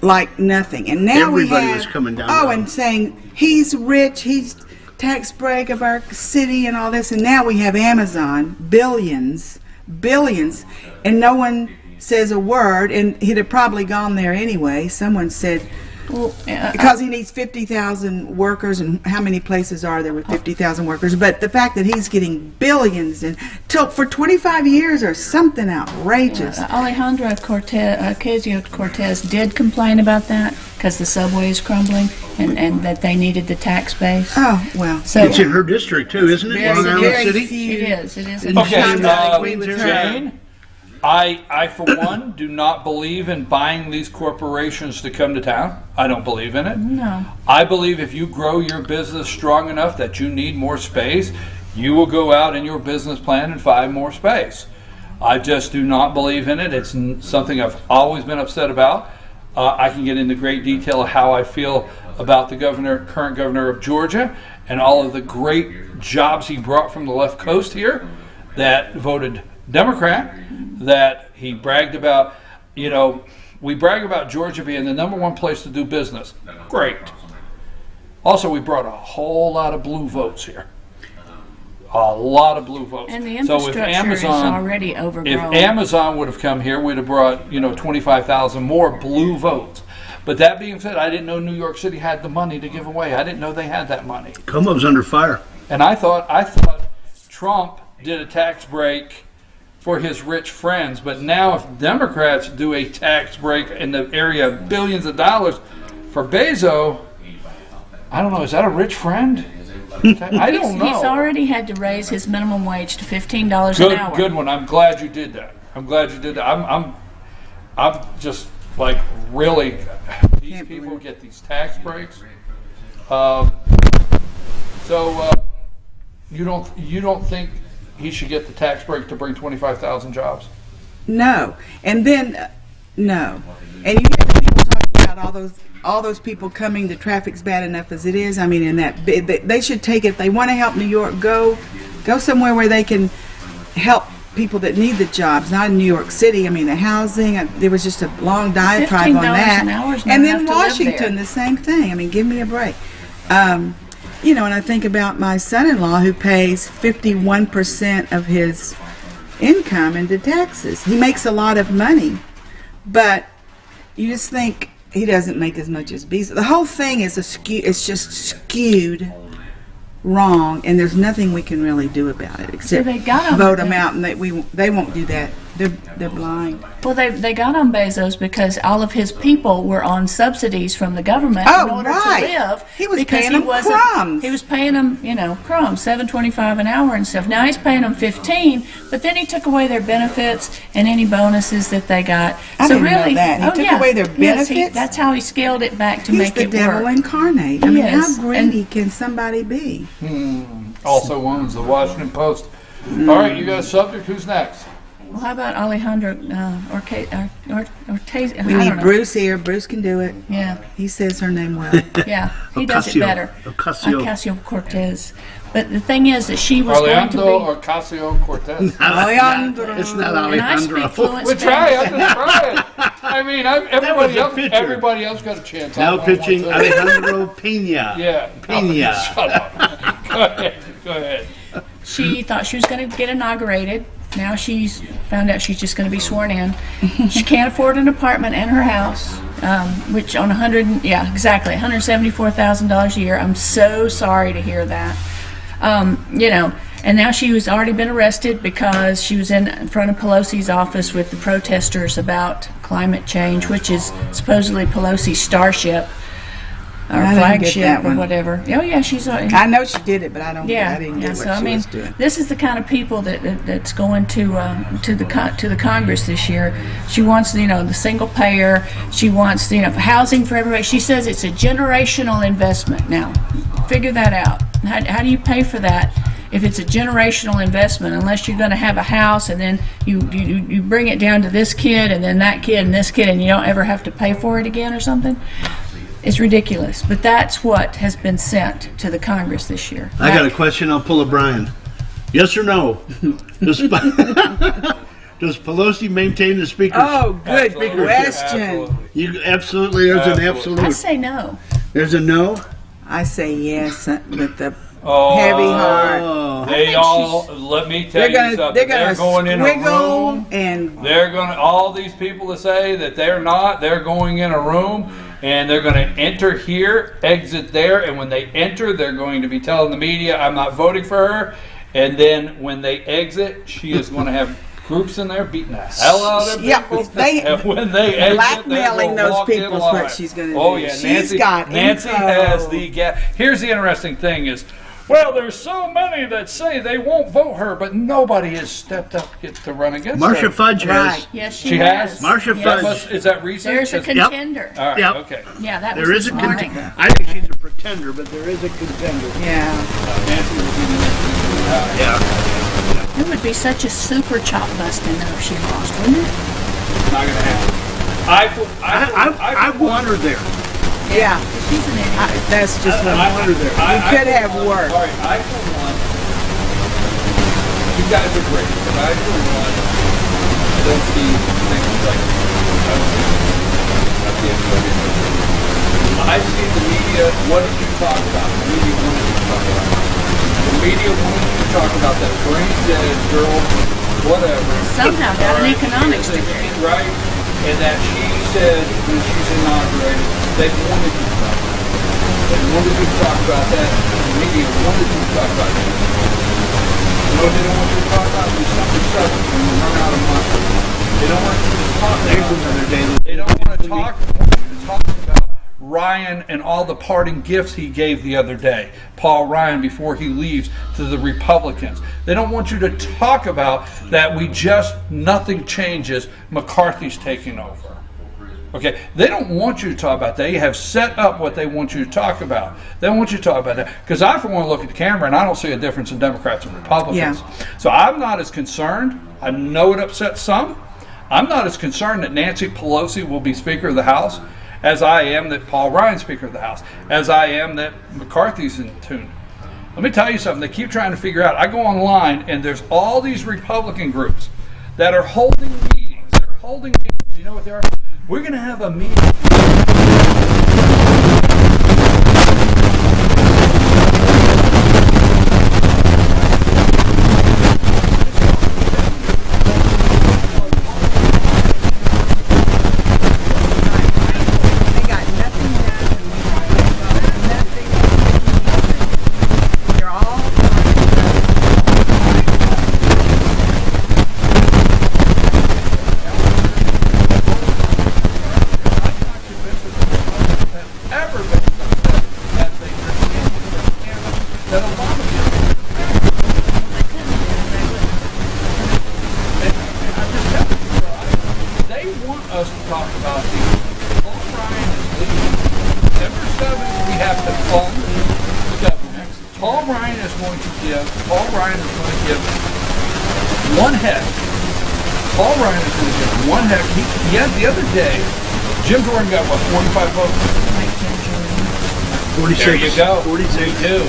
Speaker 12: like nothing. And now
Speaker 2: Everybody
Speaker 12: we have,
Speaker 2: was coming down
Speaker 12: oh,
Speaker 2: on him.
Speaker 12: and saying he's rich, he's tax break of our city and all this, and now we have Amazon, billions, and no one says a word, and he'd have probably gone there anyway. Someone said,
Speaker 13: Well,
Speaker 12: because he needs 50,000 workers, and how many places are there with 50,000 workers? But the fact that he's getting billions and for 25 years or something outrageous.
Speaker 13: Alejandro Ocasio-Cortez did complain about that because the subway is crumbling and that they needed the tax base.
Speaker 12: Oh, well.
Speaker 13: So
Speaker 2: It's in her district too, isn't it? Long Island
Speaker 12: very
Speaker 2: City.
Speaker 12: few.
Speaker 13: it is. It is.
Speaker 2: Isn't she
Speaker 1: Okay,
Speaker 2: in the Queens area?
Speaker 1: Jane, I for one do not believe in buying these corporations to come to town. I don't believe in it.
Speaker 13: No.
Speaker 1: I believe if you grow your business strong enough that you need more space, you will go out in your business plan and find more space. I just do not believe in it. It's something I've always been upset about. I can get into great detail of how I feel about the current governor of Georgia, and all of the great jobs he brought from the left coast here that voted Democrat, that he bragged about. You know, we brag about Georgia being the #1 place to do business. Great. Also, we brought a whole lot of blue votes here. A lot of blue votes.
Speaker 13: And the
Speaker 1: So if
Speaker 13: infrastructure is already
Speaker 1: if
Speaker 13: overgrown.
Speaker 1: Amazon would have come here, we'd have brought 25,000 more blue votes. But that being said, I didn't know New York City had the money to give away. I didn't know they had that money.
Speaker 2: Como's under fire.
Speaker 1: And I thought Trump did a tax break for his rich friends. But now if Democrats do a tax break in the area of billions of dollars for Bezos, I don't know, is that a rich friend? I don't know.
Speaker 13: He's already had to raise his minimum wage to $15 an hour.
Speaker 1: Good one. I'm glad you did that. I'm just like, really, these people get these tax breaks. You don't think he should get the tax break to bring 25,000 jobs?
Speaker 12: No. And then, no. And you hear people talking about all those people coming, the traffic's bad enough as it is. I mean, they should take it. They want to help New York. Go somewhere where they can help people that need the jobs, not in New York City. I mean, the housing, there was just a long diatribe on that.
Speaker 13: $15 an hour is not
Speaker 12: And then
Speaker 13: enough to live
Speaker 12: Washington,
Speaker 13: there.
Speaker 12: the same thing. I mean, give me a break. And I think about my son-in-law who pays 51% of his income into taxes. He makes a lot of money, but you just think he doesn't make as much as Bezos. The whole thing is it's just skewed wrong, and there's nothing we can really do about it except
Speaker 13: they got 'em.
Speaker 12: vote them out, and they won't do that. They're blind.
Speaker 13: Well, they got on Bezos because all of his people were on subsidies from the government in
Speaker 12: Oh,
Speaker 13: order
Speaker 12: right.
Speaker 13: to live.
Speaker 12: He was
Speaker 13: because
Speaker 12: paying them crumbs.
Speaker 13: He was paying them, crumbs, $7.25 an hour and stuff. Now he's paying them $15, but then he took away their benefits and any bonuses that they got.
Speaker 12: I didn't know that. He took away their
Speaker 13: Yes,
Speaker 12: benefits?
Speaker 13: that's how he scaled it back to
Speaker 12: He's
Speaker 13: make
Speaker 12: the
Speaker 13: it
Speaker 12: devil
Speaker 13: work.
Speaker 12: incarnate. I mean,
Speaker 13: Yes,
Speaker 12: how greedy can somebody be?
Speaker 1: Also owns the Washington Post. All right, you got a subject? Who's next?
Speaker 13: Well, how about Alejandro Ortega?
Speaker 12: We need Bruce here. Bruce can do it.
Speaker 13: Yeah.
Speaker 12: He says her name well.
Speaker 13: Yeah, he does it better. Ocasio-Cortez. But the thing is that she was going to be...
Speaker 1: Ocasio-Cortez.
Speaker 2: Alejandro. It's not
Speaker 13: And I
Speaker 2: Alejandro.
Speaker 13: speak fluent
Speaker 1: We try it.
Speaker 13: Spanish.
Speaker 1: Try it. I mean, everybody else got a chance.
Speaker 2: Now pitching Alejandro Pena.
Speaker 1: Yeah.
Speaker 2: Pena.
Speaker 1: Shut up. Go ahead.
Speaker 13: She thought she was going to get inaugurated. Now she's found out she's just going to be sworn in. She can't afford an apartment and her house, which on $174,000 a year. I'm so sorry to hear that. And now she was already been arrested because she was in front of Pelosi's office with the protesters about climate change, which is supposedly Pelosi's starship. Or
Speaker 12: I didn't get
Speaker 13: flagship
Speaker 12: that
Speaker 13: or
Speaker 12: one.
Speaker 13: whatever. Oh yeah, she's.
Speaker 12: I know she did it, but I don't.
Speaker 13: Yeah,
Speaker 12: I didn't get what
Speaker 13: so I
Speaker 12: she
Speaker 13: mean,
Speaker 12: was doing.
Speaker 13: this is the kind of people that's going to the Congress this year. She wants the single payer. She wants housing for everybody. She says it's a generational investment. Now, figure that out. How do you pay for that if it's a generational investment? Unless you're going to have a house and then you bring it down to this kid and then that kid and this kid and you don't ever have to pay for it again or something. It's ridiculous, but that's what has been sent to the Congress this year.
Speaker 2: I got a question. I'll pull a Brian. Yes or no? Does Pelosi maintain the speaker's?
Speaker 12: Oh, good question.
Speaker 2: You absolutely. There's an absolute.
Speaker 13: I say no.
Speaker 2: There's a no.
Speaker 12: I say yes with the heavy heart.
Speaker 1: Let me tell you something. They're going in a room,
Speaker 12: and
Speaker 1: they're going to. All these people that say that they're not, they're going in a room. And they're going to enter here, exit there, and when they enter, they're going to be telling the media, I'm not voting for her. And then when they exit, she is going to have groups in there beating the hell out of them.
Speaker 12: Yeah,
Speaker 1: And when they exit,
Speaker 12: blackmailing
Speaker 1: they will
Speaker 12: those
Speaker 1: walk
Speaker 12: people
Speaker 1: in
Speaker 12: is what
Speaker 1: line.
Speaker 12: she's going to do.
Speaker 1: Oh, yeah,
Speaker 12: She's got
Speaker 1: Nancy
Speaker 12: info.
Speaker 1: has the gap. Here's the interesting thing is, well, there's so many that say they won't vote her, but nobody has stepped up to run against her.
Speaker 2: Marcia Fudge has.
Speaker 12: Right.
Speaker 13: Yes,
Speaker 1: She has?
Speaker 2: Marcia Fudge.
Speaker 1: Is that recent?
Speaker 13: There's a
Speaker 1: 'Cause-
Speaker 13: contender.
Speaker 1: All right,
Speaker 2: Yep.
Speaker 1: okay.
Speaker 13: Yeah, that
Speaker 2: There
Speaker 13: was
Speaker 2: is a
Speaker 13: this morning.
Speaker 2: contender. I think she's a pretender, but there is a contender.
Speaker 12: Yeah.
Speaker 1: Nancy will be the next.
Speaker 2: Yeah.
Speaker 13: It would be such a super chop busting though if she lost, wouldn't it?
Speaker 1: Not gonna happen.
Speaker 2: I want her there.
Speaker 12: Yeah.
Speaker 13: She's an idiot.
Speaker 12: That's just what
Speaker 2: I want her there.
Speaker 12: we could have worked.
Speaker 1: All right, I for one. You guys are great, but I for one don't see things like that's the end of it. I see the media. What did you talk about? The media wanted you to talk about. The media wanted you to talk about that brain dead girl, whatever.
Speaker 13: Somehow got an economics degree.
Speaker 1: Right? And that she said when she's inaugurated, they wanted you to talk about it. They wanted you to talk about that. The media wanted you to talk about it. You know what they don't want you to talk about? Do something sudden when you run out of money. They don't want you to talk
Speaker 2: There's
Speaker 1: about
Speaker 2: another day.
Speaker 1: They don't want to talk about Ryan and all the parting gifts he gave the other day, Paul Ryan, before he leaves to the Republicans. They don't want you to talk about that nothing changes, McCarthy's taking over. Okay, they don't want you to talk about that. They have set up what they want you to talk about. They don't want you to talk about that. Because I, for one, look at the camera and I don't see a difference in Democrats and Republicans.
Speaker 12: Yeah.
Speaker 1: So I'm not as concerned. I know it upsets some. I'm not as concerned that Nancy Pelosi will be Speaker of the House as I am that Paul Ryan's Speaker of the House, as I am that McCarthy's in tune. Let me tell you something. They keep trying to figure out. I go online and there's all these Republican groups that are holding meetings. They're holding meetings. You know what they are? We're going to have a meeting.
Speaker 12: They got nothing done. Nothing. They're all
Speaker 1: Ever been that they that Obama did. I'm just telling you, they want us to talk about the Paul Ryan is leaving. December 7th, we have to fund the government. Paul Ryan is going to give one head Paul Ryan is going to get one heck. He had the other day. Jim Jordan got what, 45 votes?
Speaker 2: 46.
Speaker 1: There you go.
Speaker 2: 46.
Speaker 1: 42.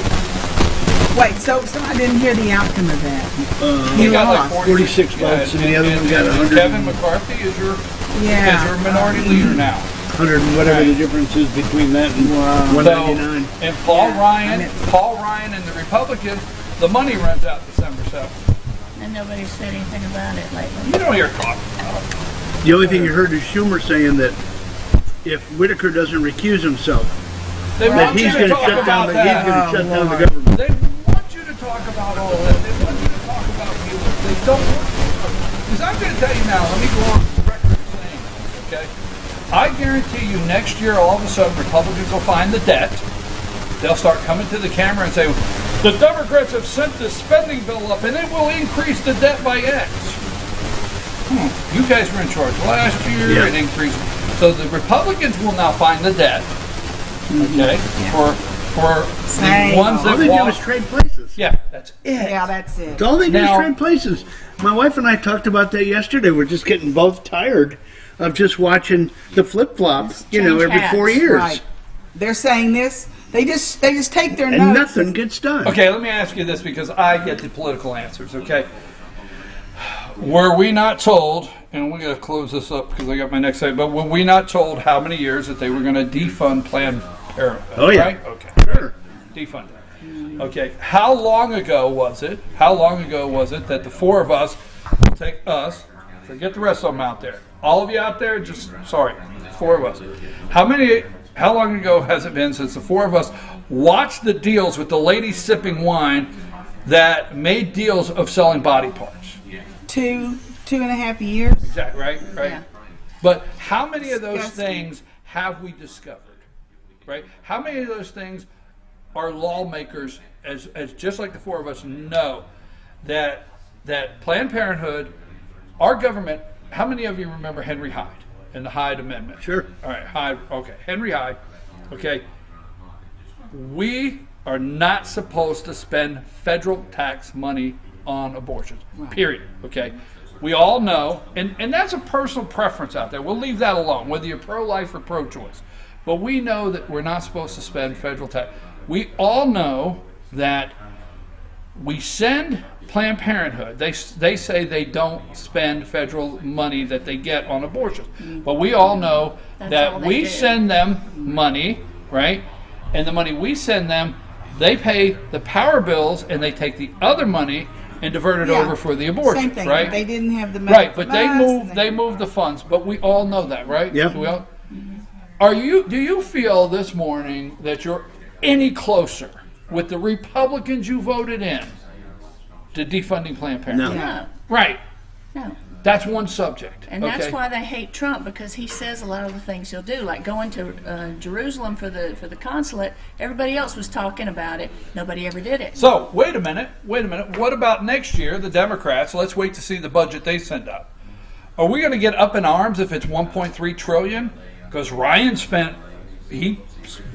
Speaker 12: Wait, so I didn't hear the outcome of that.
Speaker 1: He
Speaker 12: You
Speaker 1: got like
Speaker 12: lost.
Speaker 2: 46 votes, and the other one got 100.
Speaker 1: Kevin McCarthy is your minority leader now.
Speaker 2: 100 and whatever the difference is between that and 199.
Speaker 1: And Paul Ryan and the Republicans, the money runs out December 7th.
Speaker 13: And nobody said anything about it lately.
Speaker 1: You don't hear talk about it.
Speaker 2: The only thing you heard is Schumer saying that if Whitaker doesn't recuse himself, that he's going to shut down the government.
Speaker 1: They want you to talk about all that. They want you to talk about you. They don't want you to talk. Because I'm going to tell you now, let me go on record saying this, okay? I guarantee you next year, all of a sudden, Republicans will find the debt. They'll start coming to the camera and say, the Democrats have sent this spending bill up and it will increase the debt by X. You guys were in charge last year and increased. So the Republicans will now find the debt, okay, for the ones that
Speaker 2: all they do is trade places.
Speaker 1: Yeah, that's it.
Speaker 12: Yeah, that's it.
Speaker 2: That's all they do is trade places. My wife and I talked about that yesterday. We're just getting both tired of just watching the flip-flop, every 4 years.
Speaker 12: Right. They're saying this. They just take their
Speaker 2: and
Speaker 12: notes.
Speaker 2: nothing gets done.
Speaker 1: Okay, let me ask you this because I get the political answers, okay? Were we not told, and we're going to close this up because I got my next segment, but were we not told how many years that they were going to defund Planned Parenthood?
Speaker 2: Oh, yeah.
Speaker 1: Right? Okay.
Speaker 2: Sure.
Speaker 1: Defund it. Okay. How long ago was it that the four of us, take us, forget the rest of them out there, all of you out there, four of us. How long ago has it been since the four of us watched the deals with the ladies sipping wine that made deals of selling body parts?
Speaker 12: 2.5 years.
Speaker 1: Exactly, right?
Speaker 12: Yeah.
Speaker 1: But how many of those things have we discovered? Right? How many of those things are lawmakers, as just like the four of us, know that Planned Parenthood, our government, how many of you remember Henry Hyde and the Hyde Amendment?
Speaker 2: Sure.
Speaker 1: All right, Hyde, okay. Henry Hyde, okay. We are not supposed to spend federal tax money on abortions, period, okay? We all know, and that's a personal preference out there. We'll leave that alone, whether you're pro-life or pro-choice. But we know that we're not supposed to spend federal tax. We all know that we send Planned Parenthood. They say they don't spend federal money that they get on abortions. But we all know that we send them money, right? And the money we send them, they pay the power bills and they take the other money and divert it over for the abortion,
Speaker 12: Same thing.
Speaker 1: right?
Speaker 12: They didn't have the money.
Speaker 1: Right, but they move the funds. But we all know that, right?
Speaker 2: Yeah.
Speaker 1: Do you feel this morning that you're any closer with the Republicans you voted in to defunding Planned Parenthood?
Speaker 13: No.
Speaker 1: Right.
Speaker 13: No.
Speaker 1: That's one subject.
Speaker 13: And that's why they hate Trump, because he says a lot of the things he'll do, like going to Jerusalem for the consulate. Everybody else was talking about it. Nobody ever did it.
Speaker 1: So wait a minute. What about next year? The Democrats. Let's wait to see the budget they send up. Are we going to get up in arms if it's 1.3 trillion? Because Ryan spent,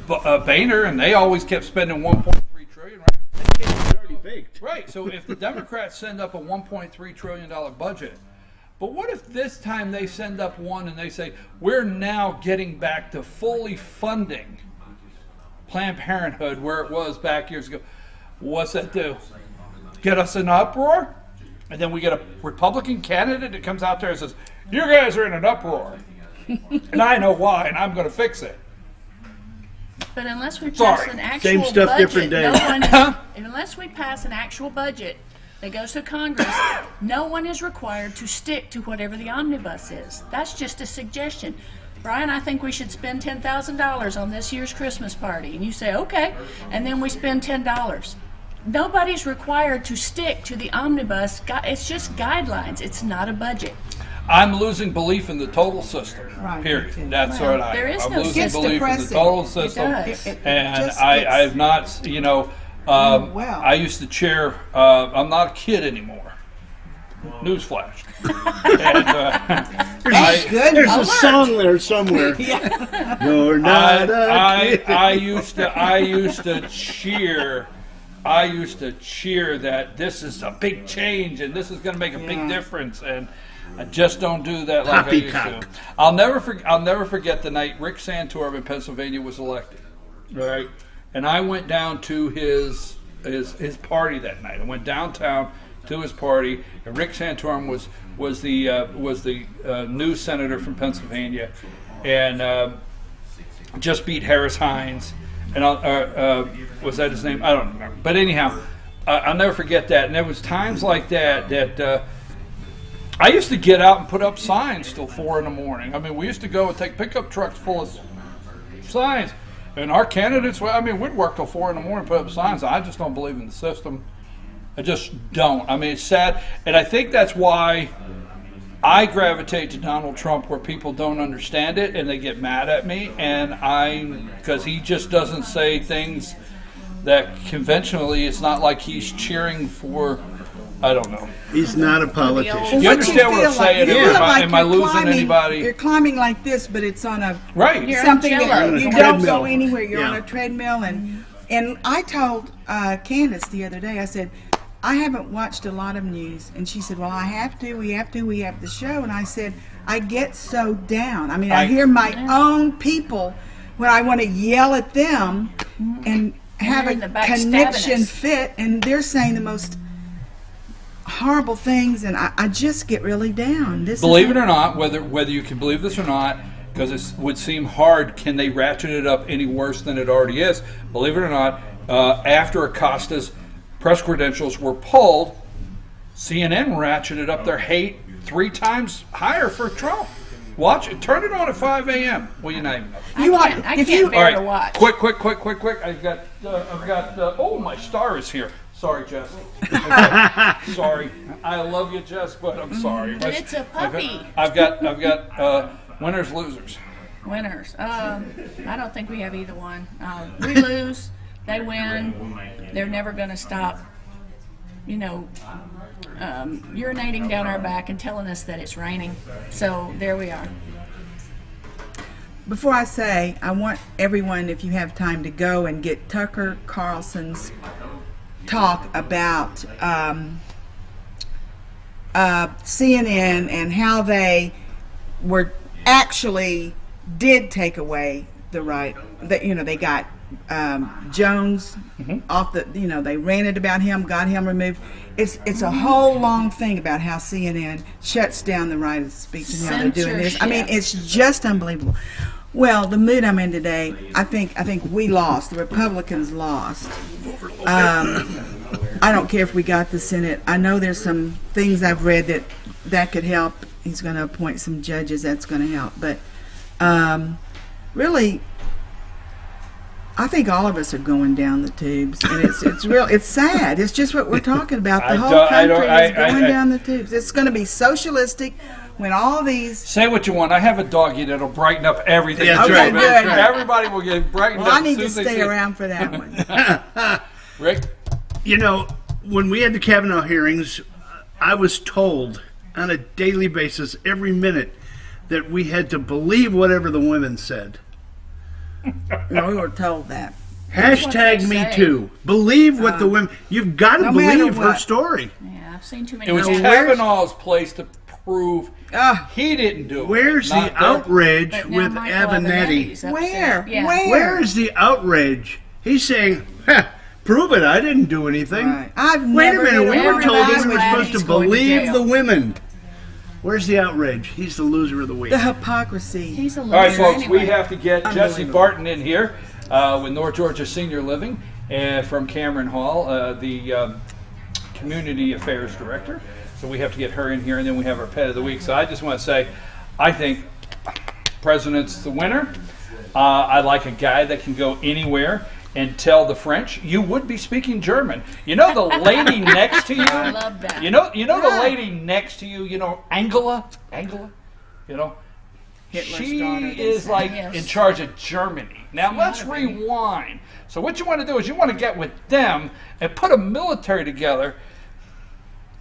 Speaker 1: Boehner, and they always kept spending 1.3 trillion, right? Right. So if the Democrats send up a 1.3 trillion dollar budget. But what if this time they send up one and they say, we're now getting back to fully funding Planned Parenthood where it was back years ago? What's that do? Get us in uproar? And then we get a Republican candidate that comes out there and says, you guys are in an uproar. And I know why, and I'm going to fix it.
Speaker 13: But unless we pass an actual
Speaker 2: Same stuff,
Speaker 13: budget,
Speaker 2: different day.
Speaker 13: unless we pass an actual budget that goes to Congress, no one is required to stick to whatever the omnibus is. That's just a suggestion. Brian, I think we should spend $10,000 on this year's Christmas party. And you say, okay, and then we spend $10. Nobody's required to stick to the omnibus. It's just guidelines. It's not a budget.
Speaker 1: I'm losing belief in the total system.
Speaker 12: Right.
Speaker 1: Period. That's what I am.
Speaker 13: There is
Speaker 1: I'm
Speaker 13: no
Speaker 1: losing
Speaker 12: system.
Speaker 1: belief in the total system. And
Speaker 12: just
Speaker 1: I've not, I used to chair, I'm not a kid anymore. Newsflash. And,
Speaker 2: there's a song there somewhere. You're not a kid.
Speaker 1: I used to cheer. I used to cheer that this is a big change and this is going to make a big difference. And I just don't do that like I used
Speaker 2: Poppycock.
Speaker 1: to. I'll never forget the night Rick Santorum in Pennsylvania was elected. Right, and I went down to his party that night. I went downtown to his party, and Rick Santorum was the new senator from Pennsylvania, and just beat Harris Hines. And was that his name? I don't remember. But anyhow, I'll never forget that. And there was times like that I used to get out and put up signs till 4 in the morning. I mean, we used to go and take pickup trucks full of signs. And our candidates, well, I mean, we'd work till 4 in the morning, put up signs. I just don't believe in the system. I just don't. I mean, it's sad. And I think that's why I gravitate to Donald Trump, where people don't understand it and they get mad at me. And because he just doesn't say things that conventionally, it's not like he's cheering for, I don't know.
Speaker 2: He's not a politician.
Speaker 1: You understand what I'm saying? Am I losing anybody?
Speaker 12: You're climbing like this, but it's on a
Speaker 1: right.
Speaker 12: Something that you don't
Speaker 2: Treadmill.
Speaker 12: go anywhere. You're on a treadmill, and I told Candace the other day. I said, I haven't watched a lot of news, and she said, well, I have to. We have the show, and I said, I get so down. I mean, I hear my own people when I want to yell at them and have a connection fit, and they're saying the most horrible things, and I just get really down.
Speaker 1: Believe it or not, whether you can believe this or not, because it would seem hard, can they ratchet it up any worse than it already is? Believe it or not, after Acosta's press credentials were pulled, CNN ratcheted up their hate 3 times higher for Trump. Watch it. Turn it on at 5 a.m. Will you name it?
Speaker 13: I can't bear to watch.
Speaker 1: Quick. I've got. Oh, my star is here. Sorry, Jess. Sorry. I love you, Jess, but I'm sorry.
Speaker 13: But it's a puppy.
Speaker 1: I've got winners, losers.
Speaker 13: Winners. I don't think we have either one. We lose, they win. They're never going to stop, urinating down our back and telling us that it's raining. So there we are.
Speaker 12: Before I say, I want everyone, if you have time, to go and get Tucker Carlson's talk about CNN and how they did take away the right. They got Jones off the. They ranted about him, got him removed. It's a whole long thing about how CNN shuts down the right of speech and how they're doing this. I mean, it's just unbelievable. Well, the mood I'm in today, I think we lost. The Republicans lost. I don't care if we got the Senate. I know there's some things I've read that could help. He's going to appoint some judges. That's going to help. But really, I think all of us are going down the tubes, and it's sad. It's just what we're talking about. The whole country is going down the tubes. It's going to be socialistic. When all these...
Speaker 1: Say what you want. I have a doggy that'll brighten up everything.
Speaker 2: Yeah,
Speaker 12: okay, good.
Speaker 1: Everybody will get brightened up.
Speaker 12: I need to stay around for that one.
Speaker 1: Rick?
Speaker 2: When we had the Kavanaugh hearings, I was told on a daily basis, every minute, that we had to believe whatever the women said.
Speaker 12: No, we were told that.
Speaker 2: Hashtag me too. Believe what the women... You've got to believe her story.
Speaker 13: Yeah, I've seen too many.
Speaker 1: It was Kavanaugh's place to prove he didn't do it.
Speaker 2: Where's the outrage with Avenatti?
Speaker 12: Where?
Speaker 13: Yeah.
Speaker 2: Where is the outrage? He's saying, prove it, I didn't do anything.
Speaker 12: Right.
Speaker 2: Wait a minute, we were told we were supposed
Speaker 13: he's
Speaker 2: to
Speaker 13: going to
Speaker 2: believe
Speaker 13: jail.
Speaker 2: the women. Where's the outrage? He's the loser of the week.
Speaker 12: The hypocrisy.
Speaker 13: He's a loser.
Speaker 1: All right, folks,
Speaker 13: anyway.
Speaker 1: we have to get Jesse Barton in here with North Georgia Senior Living from Cameron Hall, the Community Affairs Director. So we have to get her in here, and then we have our Pet of the Week. So I just want to say, I think President's the winner. I like a guy that can go anywhere and tell the French, you would be speaking German. You know the lady next to you?
Speaker 13: I love that.
Speaker 1: You know the lady next to you, Angela,
Speaker 12: Hitler's
Speaker 1: she
Speaker 12: daughter,
Speaker 1: is like in charge of Germany. Now let's rewind. So what you want to do is you want to get with them and put a military together.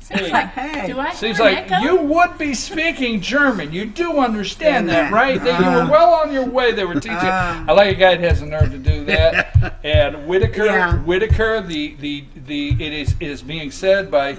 Speaker 13: Seems like, do I
Speaker 1: Seems
Speaker 13: hear an
Speaker 1: like
Speaker 13: echo?
Speaker 1: you would be speaking German. You do understand that, right? That you were well on your way. They were teaching. I like a guy that has the nerve to do that. And Whitaker, it is being said by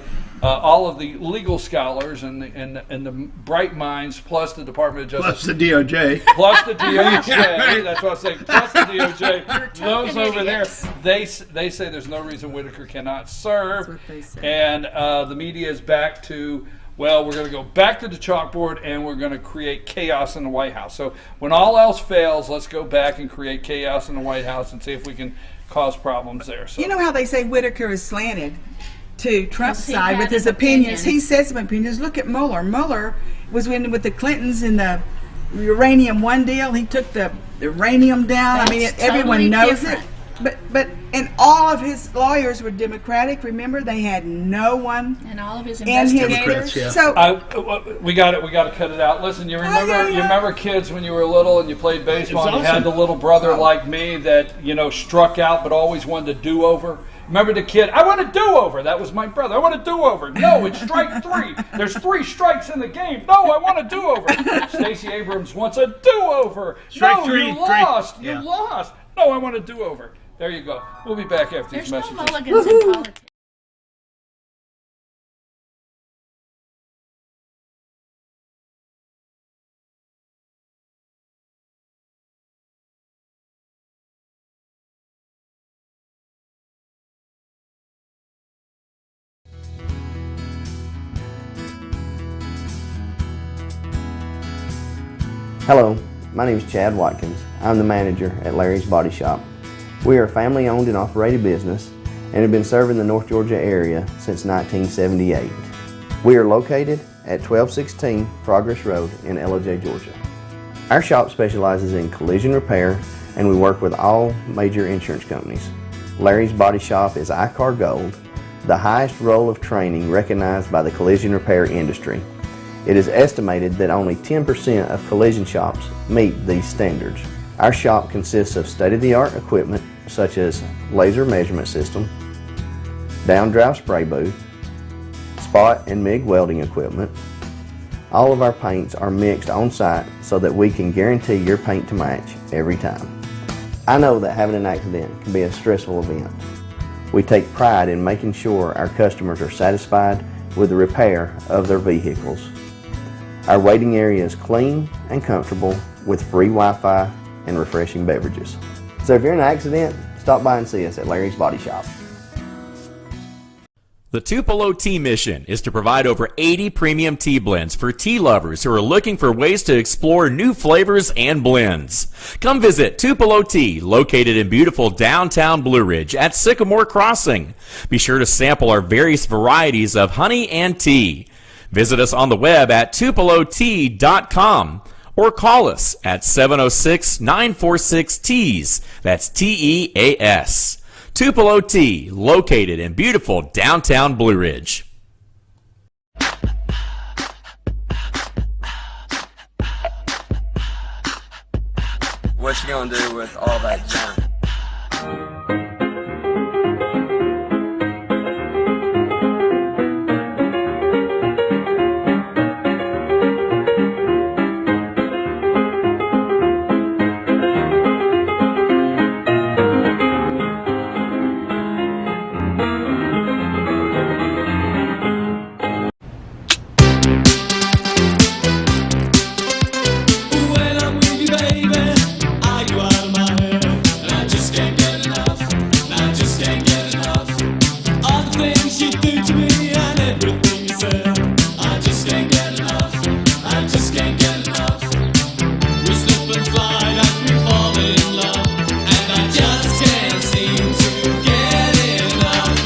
Speaker 1: all of the legal scholars and the bright minds, plus the Department of
Speaker 2: Plus
Speaker 1: Justice,
Speaker 2: the DOJ.
Speaker 1: plus the DOJ. That's what I'm saying. Plus the DOJ. Those over there, they say there's no reason Whitaker cannot serve.
Speaker 12: That's what they say.
Speaker 1: And the media is back to, well, we're going to go back to the chalkboard and we're going to create chaos in the White House. So when all else fails, let's go back and create chaos in the White House and see if we can cause problems there. So
Speaker 12: You know how they say Whitaker is slanted to Trump's
Speaker 13: Yes, he
Speaker 12: side
Speaker 13: had
Speaker 12: with his
Speaker 13: an
Speaker 12: opinions.
Speaker 13: opinion.
Speaker 12: He said some opinions. Look at Mueller. Mueller was with the Clintons in the uranium one deal. He took the uranium down. I mean,
Speaker 13: That's
Speaker 12: everyone
Speaker 13: totally
Speaker 12: knows
Speaker 13: different.
Speaker 12: it. But and all of his lawyers were Democratic. Remember, they had no one
Speaker 13: And all of his
Speaker 12: in his.
Speaker 13: investigators.
Speaker 2: yeah.
Speaker 12: So
Speaker 1: we got it. We got to cut it out. Listen, you remember
Speaker 12: yeah.
Speaker 1: you remember kids when you were little and you played baseball.
Speaker 2: It's
Speaker 1: And you had
Speaker 2: awesome.
Speaker 1: the little brother like me that struck out but always wanted to do over. Remember the kid? I want a do-over. That was my brother. I want a do-over. No, it's strike 3. There's 3 strikes in the game. No, I want a do-over. Stacey Abrams wants a do-over.
Speaker 2: Strike
Speaker 1: No,
Speaker 2: three,
Speaker 1: you
Speaker 2: three.
Speaker 1: lost.
Speaker 2: Yeah.
Speaker 1: You lost. No, I want a do-over. There you go. We'll be back after
Speaker 13: There's
Speaker 1: these
Speaker 13: no
Speaker 1: messages.
Speaker 13: mulligans in politics.
Speaker 8: Hello, my name is Chad Watkins. I'm the manager at Larry's Body Shop. We are a family-owned and operated business and have been serving the North Georgia area since 1978. We are located at 1216 Progress Road in LOJ, Georgia. Our shop specializes in collision repair and we work with all major insurance companies. Larry's Body Shop is ICAR Gold, the highest role of training recognized by the collision repair industry. It is estimated that only 10% of collision shops meet these standards. Our shop consists of state-of-the-art equipment such as laser measurement system, down-drive spray booth, spot and MIG welding equipment. All of our paints are mixed on-site so that we can guarantee your paint to match every time. I know that having an accident can be a stressful event. We take pride in making sure our customers are satisfied with the repair of their vehicles. Our waiting area is clean and comfortable with free Wi-Fi and refreshing beverages. So if you're in an accident, stop by and see us at Larry's Body Shop.
Speaker 6: The Tupelo Tea mission is to provide over 80 premium tea blends for tea lovers who are looking for ways to explore new flavors and blends. Come visit Tupelo Tea, located in beautiful downtown Blue Ridge at Sycamore Crossing. Be sure to sample our various varieties of honey and tea. Visit us on the web at tupelotea.com or call us at 706-946-TEAS. That's T-E-A-S. Tupelo Tea, located in beautiful downtown Blue Ridge.
Speaker 9: What you gonna do with all that junk?
Speaker 11: When I'm with you, baby, are you out of my head? And I just can't get enough. I just can't get enough. All the things you do to me and everything you said. I just can't get enough. I just can't get enough. We slip and slide as we fall in love, and I just can't seem to get enough.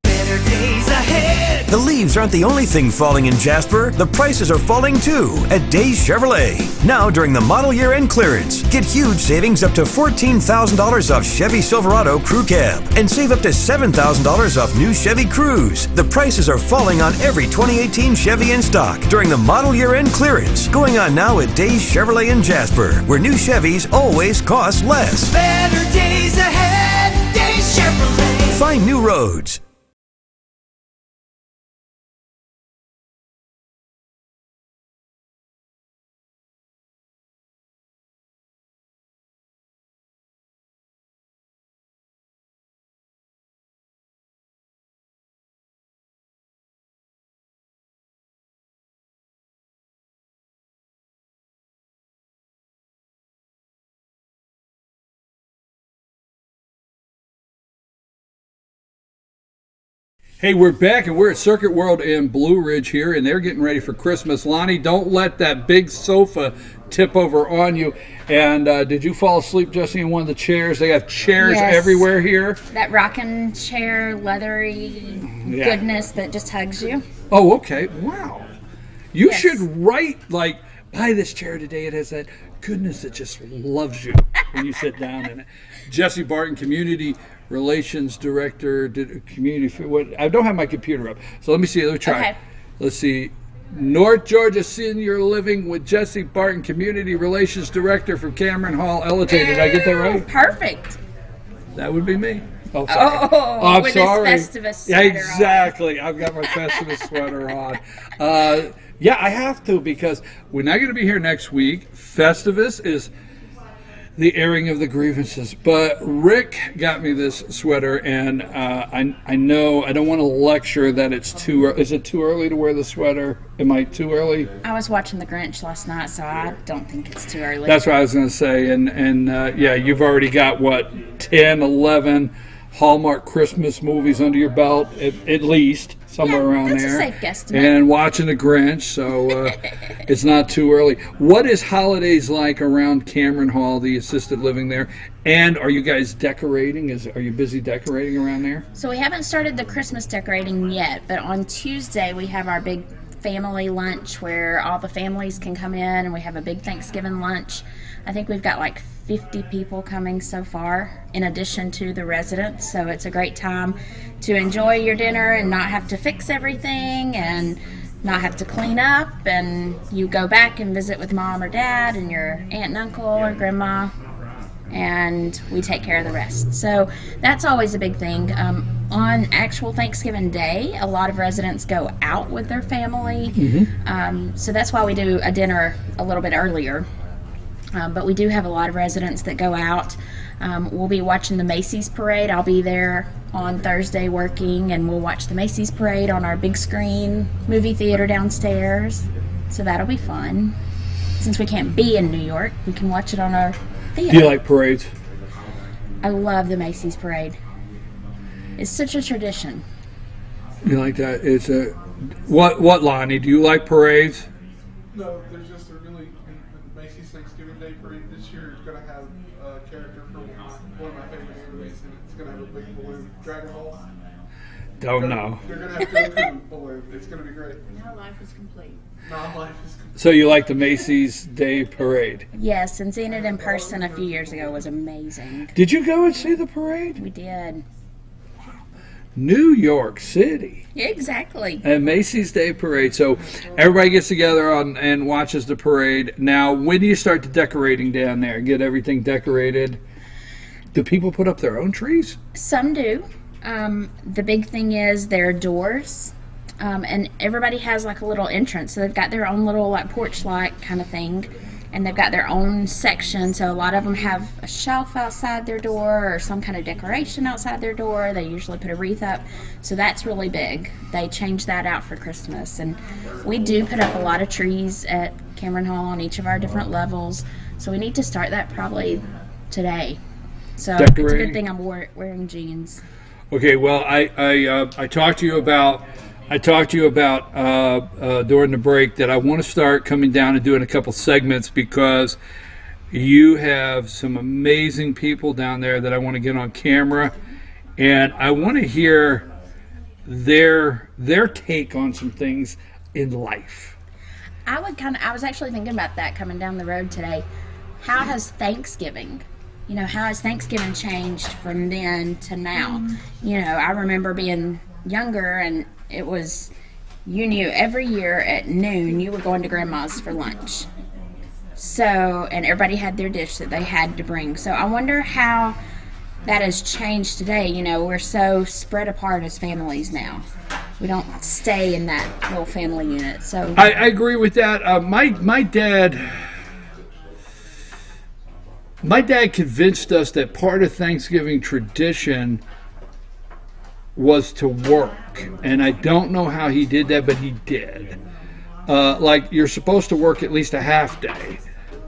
Speaker 11: Better days ahead.
Speaker 10: The leaves aren't the only thing falling in Jasper. The prices are falling too at Days Chevrolet. Now during the model year end clearance, get huge savings up to $14,000 off Chevy Silverado Crew Cab and save up to $7,000 off new Chevy Cruze. The prices are falling on every 2018 Chevy in stock during the model year end clearance, going on now at Days Chevrolet in Jasper, where new Chevys always cost less.
Speaker 11: Better days ahead. Days Chevrolet.
Speaker 10: Find new roads.
Speaker 1: Hey, we're back, and we're at Circuit World in Blue Ridge here, and they're getting ready for Christmas. Lonnie, don't let that big sofa tip over on you. And did you fall asleep, Jesse, in one of the chairs? They have chairs
Speaker 14: Yes.
Speaker 1: everywhere here.
Speaker 14: That rocking chair, leathery goodness that just hugs you.
Speaker 1: Oh, okay. Wow. You
Speaker 14: Yes.
Speaker 1: should write, like, buy this chair today. It has that goodness that just loves you when you sit down in it. Jesse Barton, Community Relations Director, Community. What? I don't have my computer up, so let me see. Let me try.
Speaker 14: Okay.
Speaker 1: Let's see. North Georgia Senior Living with Jesse Barton, Community Relations Director from Cameron Hall, LJ. Did I get that right?
Speaker 14: Perfect.
Speaker 1: That would be me. Oh, sorry.
Speaker 14: Oh,
Speaker 1: I'm
Speaker 14: with
Speaker 1: sorry.
Speaker 14: his Festivus
Speaker 1: Yeah,
Speaker 14: sweater
Speaker 1: exactly. I've got my Festivus sweater on. Yeah, I have to because we're not going to be here next week. Festivus is the airing of the grievances. But Rick got me this sweater, and I know I don't want to lecture that it's too. Is it too early to wear the sweater? Am I too early?
Speaker 14: I was watching The Grinch last night, so I don't think it's too early.
Speaker 1: That's what I was going to say. And yeah, you've already got, what, 10, 11 Hallmark Christmas movies under your belt, at least, somewhere around
Speaker 14: that's a
Speaker 1: there.
Speaker 14: safe guesstimate.
Speaker 1: And watching The Grinch, so it's not too early. What is holidays like around Cameron Hall, the assisted living there? And are you guys decorating? Are you busy decorating around there?
Speaker 14: So we haven't started the Christmas decorating yet, but on Tuesday we have our big family lunch where all the families can come in, and we have a big Thanksgiving lunch. I think we've got like 50 people coming so far, in addition to the residents. So it's a great time to enjoy your dinner and not have to fix everything and not have to clean up. And you go back and visit with mom or dad and your aunt and uncle or grandma, and we take care of the rest. So that's always a big thing. On actual Thanksgiving Day, a lot of residents go out with their family. So that's why we do a dinner a little bit earlier. But we do have a lot of residents that go out. We'll be watching the Macy's parade. I'll be there on Thursday working, and we'll watch the Macy's parade on our big screen movie theater downstairs. So that'll be fun. Since we can't be in New York, we can watch it on our theater.
Speaker 1: Do you like parades?
Speaker 14: I love the Macy's parade. It's such a tradition.
Speaker 1: You like that? It's a what, Lonnie? Do you like parades?
Speaker 15: No, there's just a really Macy's Thanksgiving Day parade this year is going to have a character from one of my favorite movies, and it's going to have a big balloon, Dragon Ball.
Speaker 1: Don't know.
Speaker 15: They're going to have Goku balloon. It's going to be great.
Speaker 13: Now life is complete.
Speaker 15: Now life is complete.
Speaker 1: So you like the Macy's Day Parade?
Speaker 14: Yes, and seeing it in person a few years ago was amazing.
Speaker 1: Did you go and see the parade?
Speaker 14: We did.
Speaker 1: New York City.
Speaker 14: Exactly.
Speaker 1: And Macy's Day Parade. So everybody gets together and watches the parade. Now, when do you start the decorating down there? Get everything decorated? Do people put up their own trees?
Speaker 14: Some do. The big thing is their doors. And everybody has like a little entrance. So they've got their own little like porch-like kind of thing. And they've got their own section. So a lot of them have a shelf outside their door or some kind of decoration outside their door. They usually put a wreath up. So that's really big. They change that out for Christmas. And we do put up a lot of trees at Cameron Hall on each of our different levels. So we need to start that probably today. So it's a good thing I'm wearing jeans.
Speaker 1: Okay, well, I talked to you about during the break that I want to start coming down and doing a couple segments because you have some amazing people down there that I want to get on camera, and I want to hear their take on some things in life.
Speaker 14: I was actually thinking about that coming down the road today. How has Thanksgiving changed from then to now? You know, I remember being younger, and it was, you knew every year at noon you were going to grandma's for lunch. So, and everybody had their dish that they had to bring. So I wonder how that has changed today. You know, we're so spread apart as families now. We don't stay in that little family unit. So
Speaker 1: I agree with that. My dad convinced us that part of Thanksgiving tradition was to work, and I don't know how he did that, but he did. Like, you're supposed to work at least a half day.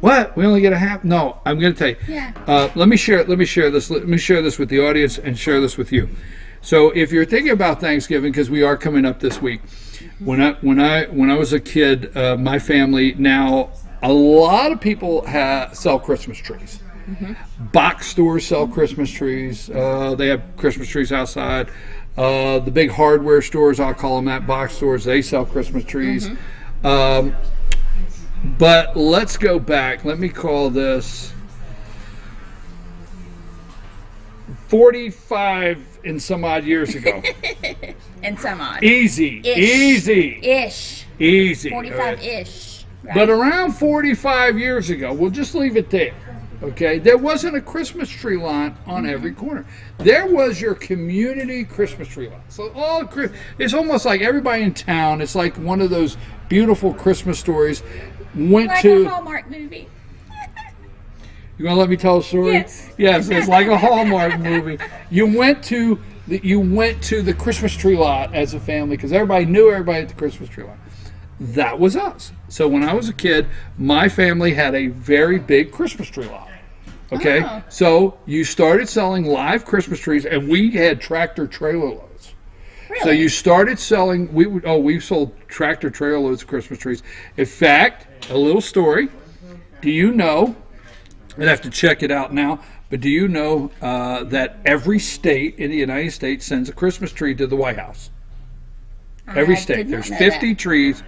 Speaker 1: What? We only get a half? No, I'm going to tell you.
Speaker 14: Yeah.
Speaker 1: Let me share this. Let me share this with the audience and share this with you. So if you're thinking about Thanksgiving, because we are coming up this week, when I was a kid, my family, now a lot of people sell Christmas trees. Box stores sell Christmas trees. They have Christmas trees outside. The big hardware stores, I'll call them that, box stores, they sell Christmas trees. But let's go back. Let me call this 45 and some odd years ago.
Speaker 14: And some odd.
Speaker 1: Easy.
Speaker 14: 45-ish. Right?
Speaker 1: But around 45 years ago, we'll just leave it there. Okay, there wasn't a Christmas tree lot on every corner. There was your community Christmas tree lot. So it's almost like everybody in town. It's like one of those beautiful Christmas stories.
Speaker 14: Like a Hallmark movie.
Speaker 1: You want to let me tell a story? Yes, it's like a Hallmark movie. You went to the Christmas tree lot as a family because everybody knew everybody at the Christmas tree lot. That was us. So when I was a kid, my family had a very big Christmas tree lot. Okay, so you started selling live Christmas trees, and we had tractor trailer loads. Really? So you started selling. We sold tractor trailer loads of Christmas trees. In fact, a little story. Do you know? I'd have to check it out now. But do you know that every state in the United States sends a Christmas tree to the White House? Every state. There's 50 trees.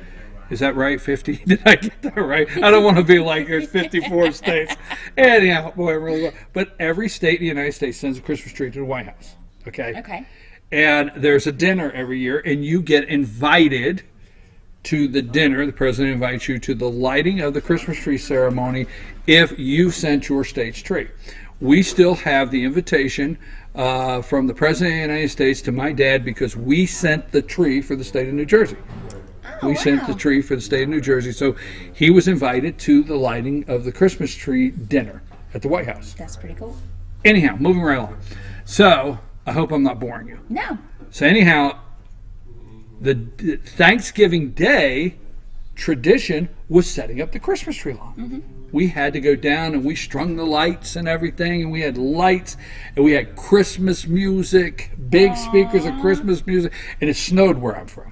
Speaker 1: Is that right? 50? Did I get that right? I don't want to be like there's 54 states. Anyhow, boy, I really well. But every state in the United States sends a Christmas tree to the White House. Okay?
Speaker 14: Okay.
Speaker 1: And there's a dinner every year, and you get invited to the dinner. The president invites you to the lighting of the Christmas tree ceremony if you sent your state's tree. We still have the invitation from the president of the United States to my dad because we sent the tree for the state of New Jersey. We sent the tree for the state of New Jersey. So he was invited to the lighting of the Christmas tree dinner at the White House.
Speaker 14: That's pretty cool.
Speaker 1: Anyhow, moving right along. So I hope I'm not boring you.
Speaker 14: No.
Speaker 1: So anyhow, the Thanksgiving Day tradition was setting up the Christmas tree lawn. We had to go down and we strung the lights and everything, and we had lights and we had Christmas music, big speakers of Christmas music, and it snowed where I'm from.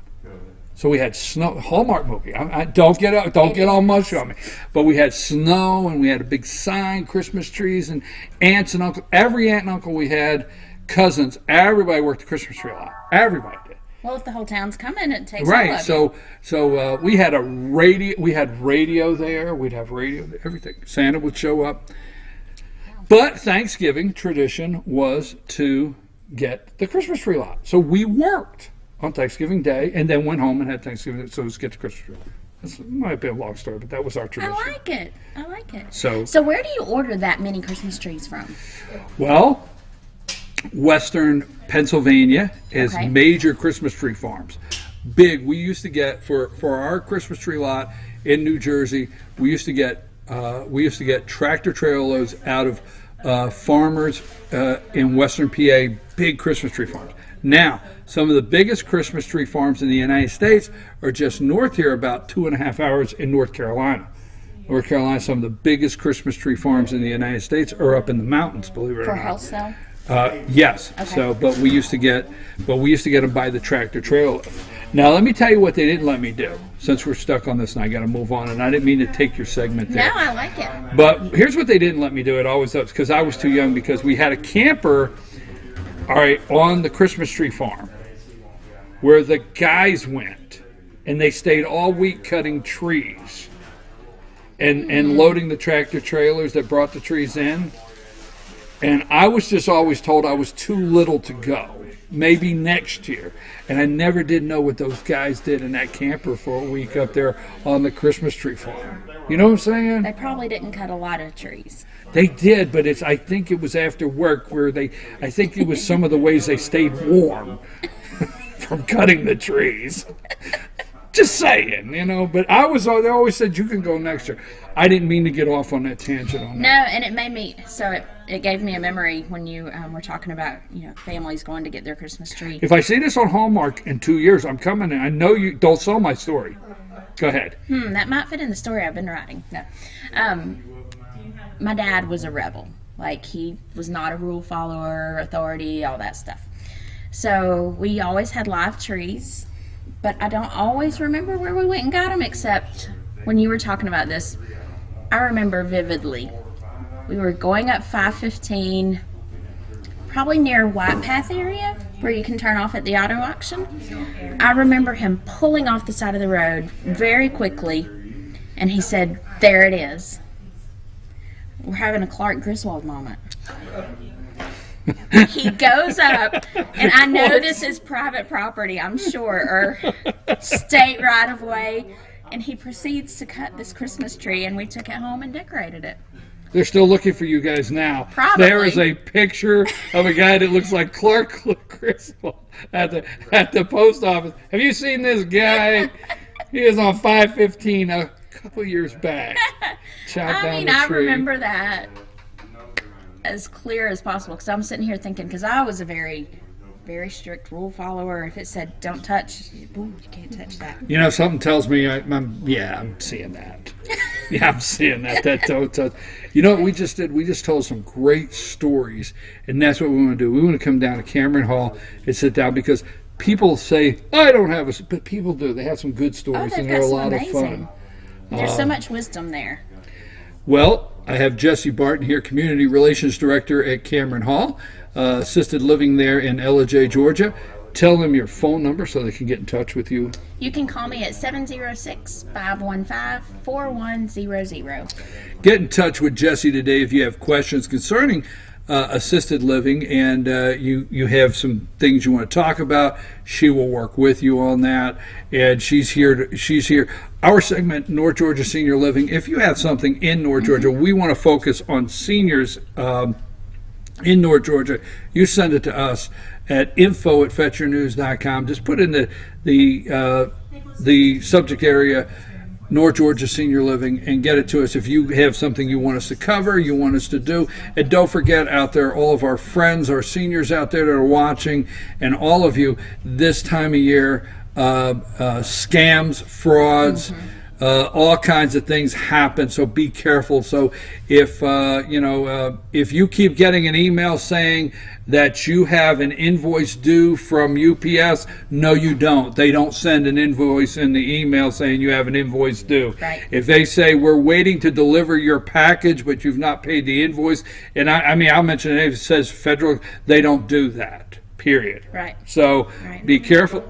Speaker 1: So we had snow, Hallmark movie. Don't get all mushy on me. But we had snow, and we had a big sign, Christmas trees, and aunts and uncles. Every aunt and uncle we had, cousins, everybody worked the Christmas tree lot. Everybody did.
Speaker 14: Well, if the whole town's coming, it takes
Speaker 1: right.
Speaker 14: all of
Speaker 1: So we had radio. We had radio there. We'd have radio. Everything. Santa would show up. But Thanksgiving tradition was to get the Christmas tree lot. So we worked on Thanksgiving Day, and then went home and had Thanksgiving. So let's get the Christmas tree. This might be a long story, but that was our tradition.
Speaker 14: I like it. I like it.
Speaker 1: So
Speaker 14: where do you order that many Christmas trees from?
Speaker 1: Well, Western Pennsylvania is major Christmas tree farms. Big. We used to get for our Christmas tree lot in New Jersey. We used to get tractor trailer loads out of farmers in Western PA. Big Christmas tree farms. Now, some of the biggest Christmas tree farms in the United States are just north here, about 2.5 hours in North Carolina. North Carolina, some of the biggest Christmas tree farms in the United States are up in the mountains, believe it or not.
Speaker 14: For house sale?
Speaker 1: Yes.
Speaker 14: Okay.
Speaker 1: So, but we used to get them by the tractor trailer. Now, let me tell you what they didn't let me do. Since we're stuck on this, and I got to move on, and I didn't mean to take your segment there.
Speaker 14: No, I like it.
Speaker 1: But here's what they didn't let me do. It always does, because I was too young. Because we had a camper, all right, on the Christmas tree farm, where the guys went, and they stayed all week cutting trees and loading the tractor trailers that brought the trees in. And I was just always told I was too little to go. Maybe next year. And I never did know what those guys did in that camper for a week up there on the Christmas tree farm. You know what I'm saying?
Speaker 14: They probably didn't cut a lot of trees.
Speaker 1: They did, but I think it was after work where I think it was some of the ways they stayed warm from cutting the trees. Just saying, you know. But they always said you can go next year. I didn't mean to get off on that tangent on that.
Speaker 14: No, and it made me, it gave me a memory when you were talking about, families going to get their Christmas tree.
Speaker 1: If I see this on Hallmark in 2 years, I'm coming in. I know you don't sell my story. Go ahead.
Speaker 14: That might fit in the story I've been writing. No. My dad was a rebel. Like, he was not a rule follower, authority, all that stuff. So we always had live trees, but I don't always remember where we went and got them, except when you were talking about this, I remember vividly. We were going up 515, probably near White Path area, where you can turn off at the auto auction. I remember him pulling off the side of the road very quickly, and he said, "There it is." We're having a Clark Griswold moment. He goes up, and I know this is private property, I'm sure, or state right of way, and he proceeds to cut this Christmas tree, and we took it home and decorated it.
Speaker 1: They're still looking for you guys now.
Speaker 14: Probably.
Speaker 1: There is a picture of a guy that looks like Clark Griswold at the post office. Have you seen this guy? He was on 515 a couple years back. Chopped down the
Speaker 14: I
Speaker 1: tree.
Speaker 14: remember that as clear as possible, because I'm sitting here thinking, because I was a very, very strict rule follower. If it said don't touch, ooh, you can't touch that.
Speaker 1: You know, something tells me I'm seeing that. Yeah, I'm seeing that. That don't touch. You know what we just did? We just told some great stories, and that's what we want to do. We want to come down to Cameron Hall and sit down, because people say, I don't have a, but people do. They have some good stories, and they're a lot of fun.
Speaker 14: There's so much wisdom there.
Speaker 1: Well, I have Jesse Barton here, Community Relations Director at Cameron Hall, assisted living there in Ellijay, Georgia. Tell them your phone number so they can get in touch with you.
Speaker 14: You can call me at 706-515-4100.
Speaker 1: Get in touch with Jesse today if you have questions concerning assisted living, and you have some things you want to talk about. She will work with you on that, and she's here. Our segment, North Georgia Senior Living. If you have something in North Georgia, we want to focus on seniors in North Georgia. You send it to us at info@fetchernews.com. Just put in the subject area, North Georgia Senior Living, and get it to us if you have something you want us to cover, you want us to do. And don't forget out there, all of our friends, our seniors out there that are watching, and all of you, this time of year, scams, frauds, all kinds of things happen, so be careful. So if you keep getting an email saying that you have an invoice due from UPS, no, you don't. They don't send an invoice in the email saying you have an invoice due.
Speaker 14: Right.
Speaker 1: If they say we're waiting to deliver your package but you've not paid the invoice, and I'll mention it, if it says federal, they don't do that, period.
Speaker 14: Right.
Speaker 1: So be careful.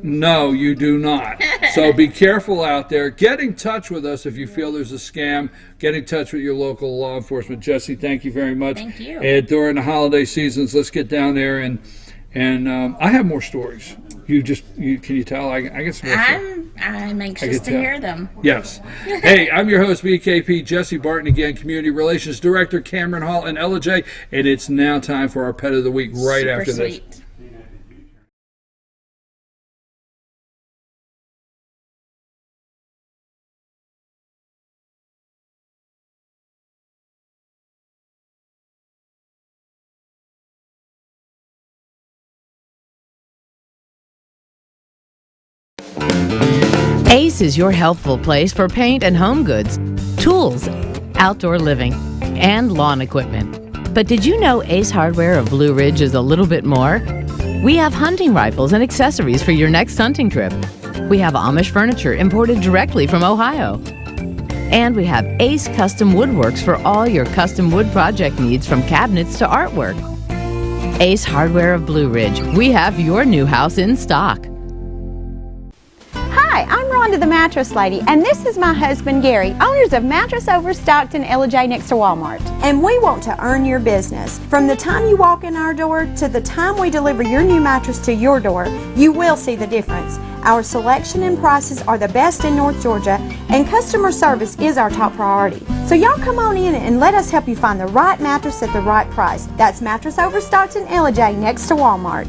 Speaker 1: No, you do not. So be careful out there. Get in touch with us if you feel there's a scam. Get in touch with your local law enforcement. Jesse, thank you very much.
Speaker 14: Thank you.
Speaker 1: And during the holiday seasons, let's get down there and I have more stories. Can you tell? I get some more stories.
Speaker 14: I'm anxious to hear them.
Speaker 1: Yes. Hey, I'm your host, BKP, Jesse Barton, again, Community Relations Director, Cameron Hall in Ellijay, and it's now time for our Pet of the Week right
Speaker 14: Super
Speaker 1: after this.
Speaker 14: sweet.
Speaker 3: Ace is your healthful place for paint and home goods, tools, outdoor living, and lawn equipment. But did you know Ace Hardware of Blue Ridge is a little bit more? We have hunting rifles and accessories for your next hunting trip. We have Amish furniture imported directly from Ohio. And we have Ace Custom Woodworks for all your custom wood project needs, from cabinets to artwork. Ace Hardware of Blue Ridge. We have your new house in stock.
Speaker 4: Hi, I'm Rhonda the Mattress Lady, and this is my husband Gary, owners of Mattress Overstocked in Ellijay next to Walmart. And we want to earn your business. From the time you walk in our door to the time we deliver your new mattress to your door, you will see the difference. Our selection and prices are the best in North Georgia, and customer service is our top priority. So y'all come on in and let us help you find the right mattress at the right price. That's Mattress Overstocked in Ellijay next to Walmart.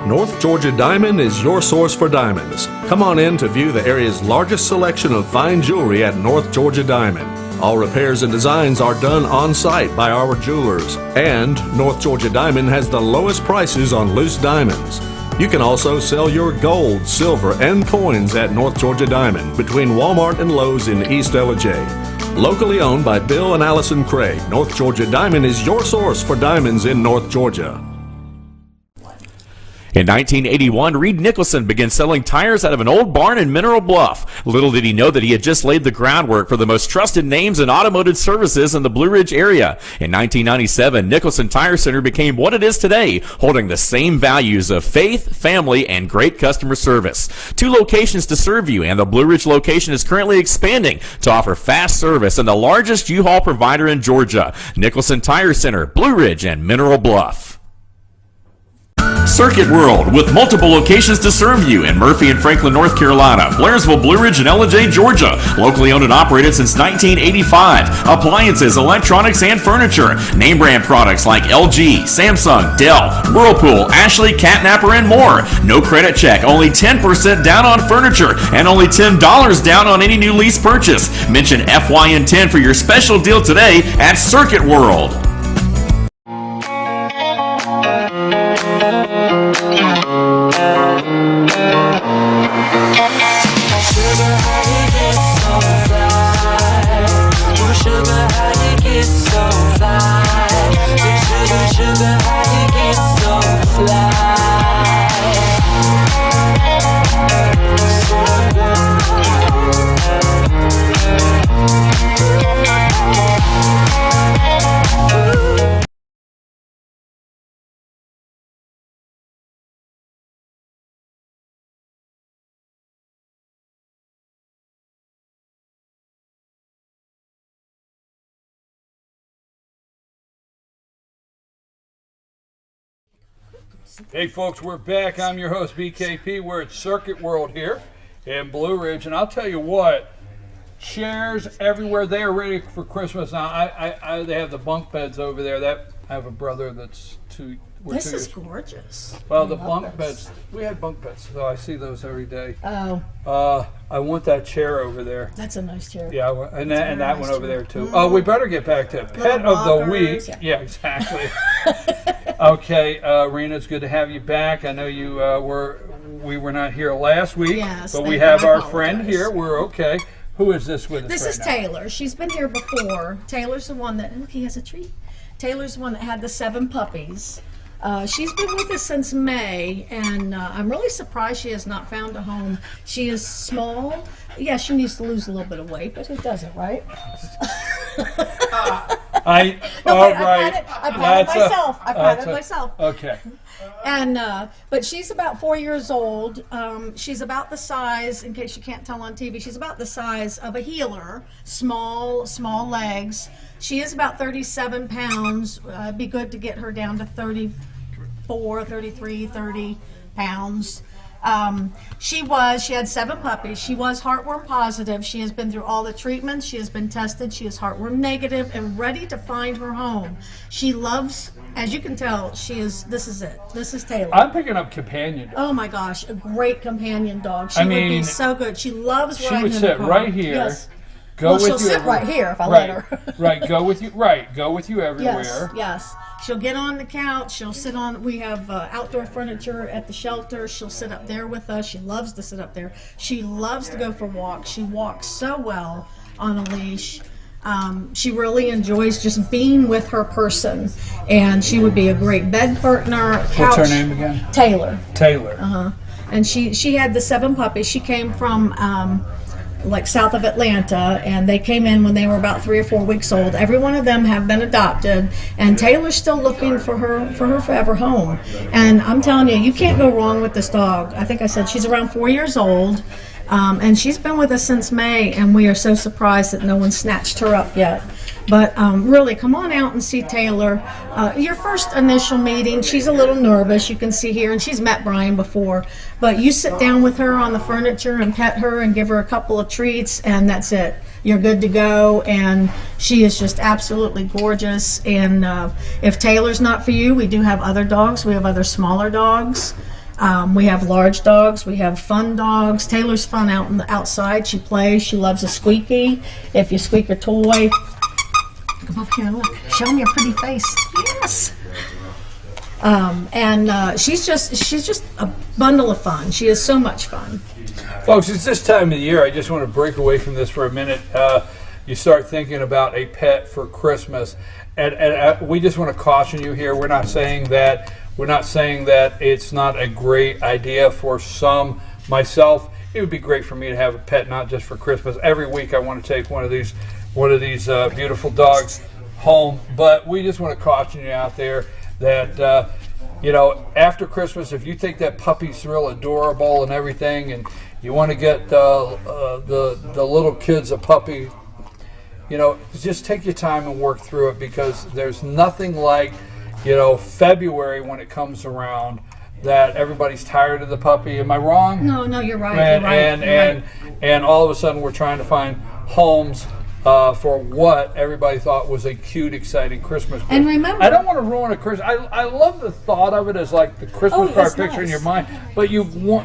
Speaker 5: North Georgia Diamond is your source for diamonds. Come on in to view the area's largest selection of fine jewelry at North Georgia Diamond. All repairs and designs are done on site by our jewelers. And North Georgia Diamond has the lowest prices on loose diamonds. You can also sell your gold, silver, and coins at North Georgia Diamond between Walmart and Lowe's in East Ellijay. Locally owned by Bill and Allison Craig, North Georgia Diamond is your source for diamonds in North Georgia.
Speaker 6: In 1981, Reed Nicholson began selling tires out of an old barn in Mineral Bluff. Little did he know that he had just laid the groundwork for the most trusted names in automotive services in the Blue Ridge area. In 1997, Nicholson Tire Center became what it is today, holding the same values of faith, family, and great customer service. 2 locations to serve you, and the Blue Ridge location is currently expanding to offer fast service and the largest U-Haul provider in Georgia. Nicholson Tire Center, Blue Ridge, and Mineral Bluff. Circuit World, with multiple locations to serve you in Murphy and Franklin, North Carolina, Blairsville, Blue Ridge, and Ellijay, Georgia. Locally owned and operated since 1985. Appliances, electronics, and furniture. Name brand products like LG, Samsung, Dell, Whirlpool, Ashley, Catnapper, and more. No credit check, only 10% down on furniture, and only $10 down on any new lease purchase. Mention FYN10 for your special deal today at Circuit World.
Speaker 1: Hey folks, we're back. I'm your host BKP. We're at Circuit World here in Blue Ridge, and I'll tell you what, chairs everywhere. They are ready for Christmas now. They have the bunk beds over there. I have a brother that's two.
Speaker 16: This is gorgeous.
Speaker 1: Well, the bunk beds. We had bunk beds, so I see those every day.
Speaker 16: Oh.
Speaker 1: I want that chair over there.
Speaker 16: That's a nice chair.
Speaker 1: Yeah, and that one over there too. Oh, we better get back to Pet of the Week. Yeah, exactly. Okay, Rena, it's good to have you back. I know we were not here last week, but we have our friend here. We're okay. Who is this with us?
Speaker 16: This is Taylor. She's been here before. Taylor's the one that, look, he has a treat. Taylor's the one that had the 7 puppies. She's been with us since May, and I'm really surprised she has not found a home. She is small. Yeah, she needs to lose a little bit of weight, but who doesn't, right?
Speaker 1: I
Speaker 16: patted myself. I patted myself.
Speaker 1: Okay.
Speaker 16: And but she's about 4 years old. She's about the size, in case you can't tell on TV, she's about the size of a heeler. Small legs. She is about 37 pounds. It'd be good to get her down to 34, 33, 30 pounds. She had 7 puppies. She was heartworm positive. She has been through all the treatments. She has been tested. She is heartworm negative and ready to find her home. She loves, as you can tell, this is it. This is Taylor.
Speaker 1: I'm picking up companion.
Speaker 16: Oh my gosh, a great companion dog. She would be so good. She loves riding in the car.
Speaker 1: She would sit right here.
Speaker 16: Yes.
Speaker 1: She'll
Speaker 16: sit right here if I let her.
Speaker 1: Right, go with you everywhere.
Speaker 16: Yes. She'll get on the couch. She'll sit on. We have outdoor furniture at the shelter. She'll sit up there with us. She loves to sit up there. She loves to go for walks. She walks so well on a leash. She really enjoys just being with her person, and she would be a great bed partner.
Speaker 1: What's her name again?
Speaker 16: Taylor.
Speaker 1: Taylor.
Speaker 16: And she had the 7 puppies. She came from like south of Atlanta, and they came in when they were about 3 or 4 weeks old. Every one of them have been adopted, and Taylor's still looking for her forever home. And I'm telling you, you can't go wrong with this dog. I think I said she's around 4 years old, and she's been with us since May, and we are so surprised that no one snatched her up yet. But really, come on out and see Taylor. Your first initial meeting, she's a little nervous, you can see here, and she's met Brian before. But you sit down with her on the furniture and pet her and give her a couple of treats, and that's it. You're good to go, and she is just absolutely gorgeous. And if Taylor's not for you, we do have other dogs. We have other smaller dogs. We have large dogs. We have fun dogs. Taylor's fun outside. She plays. She loves a squeaky. If you squeak a toy, come up here and look. Show me your pretty face. Yes. And she's just a bundle of fun. She is so much fun.
Speaker 1: Folks, it's this time of the year. I just want to break away from this for a minute. you start thinking about a pet for Christmas. And we just want to caution you here. We're not saying that it's not a great idea for some. Myself, it would be great for me to have a pet, not just for Christmas. Every week I want to take one of these beautiful dogs home. But we just want to caution you out there that after Christmas, if you think that puppy's real adorable and everything, and you want to get the little kids a puppy, just take your time and work through it, because there's nothing like, February when it comes around, that everybody's tired of the puppy. Am I wrong?
Speaker 16: No, you're right.
Speaker 1: And all of a sudden we're trying to find homes for what everybody thought was a cute, exciting Christmas gift.
Speaker 16: And remember,
Speaker 1: I don't want to ruin a Christmas. I love the thought of it as like the Christmas card picture in your mind, but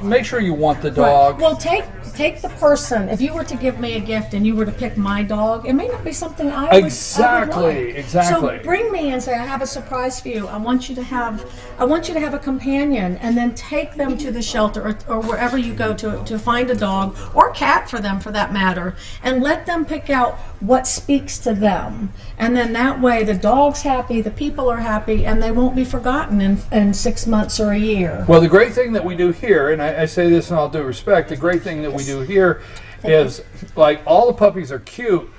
Speaker 1: make sure you want the dog.
Speaker 16: Right. Well, take the person. If you were to give me a gift and you were to pick my dog, it may not be something I would
Speaker 1: Exactly.
Speaker 16: So bring me and say, I have a surprise for you. I want you to have a companion, and then take them to the shelter or wherever you go to find a dog or cat for them, for that matter, and let them pick out what speaks to them. And then that way the dog's happy, the people are happy, and they won't be forgotten in 6 months or a year.
Speaker 1: Well, the great thing that we do here, and I say this in all due respect, the great thing that we do here is, like, all the puppies are cute,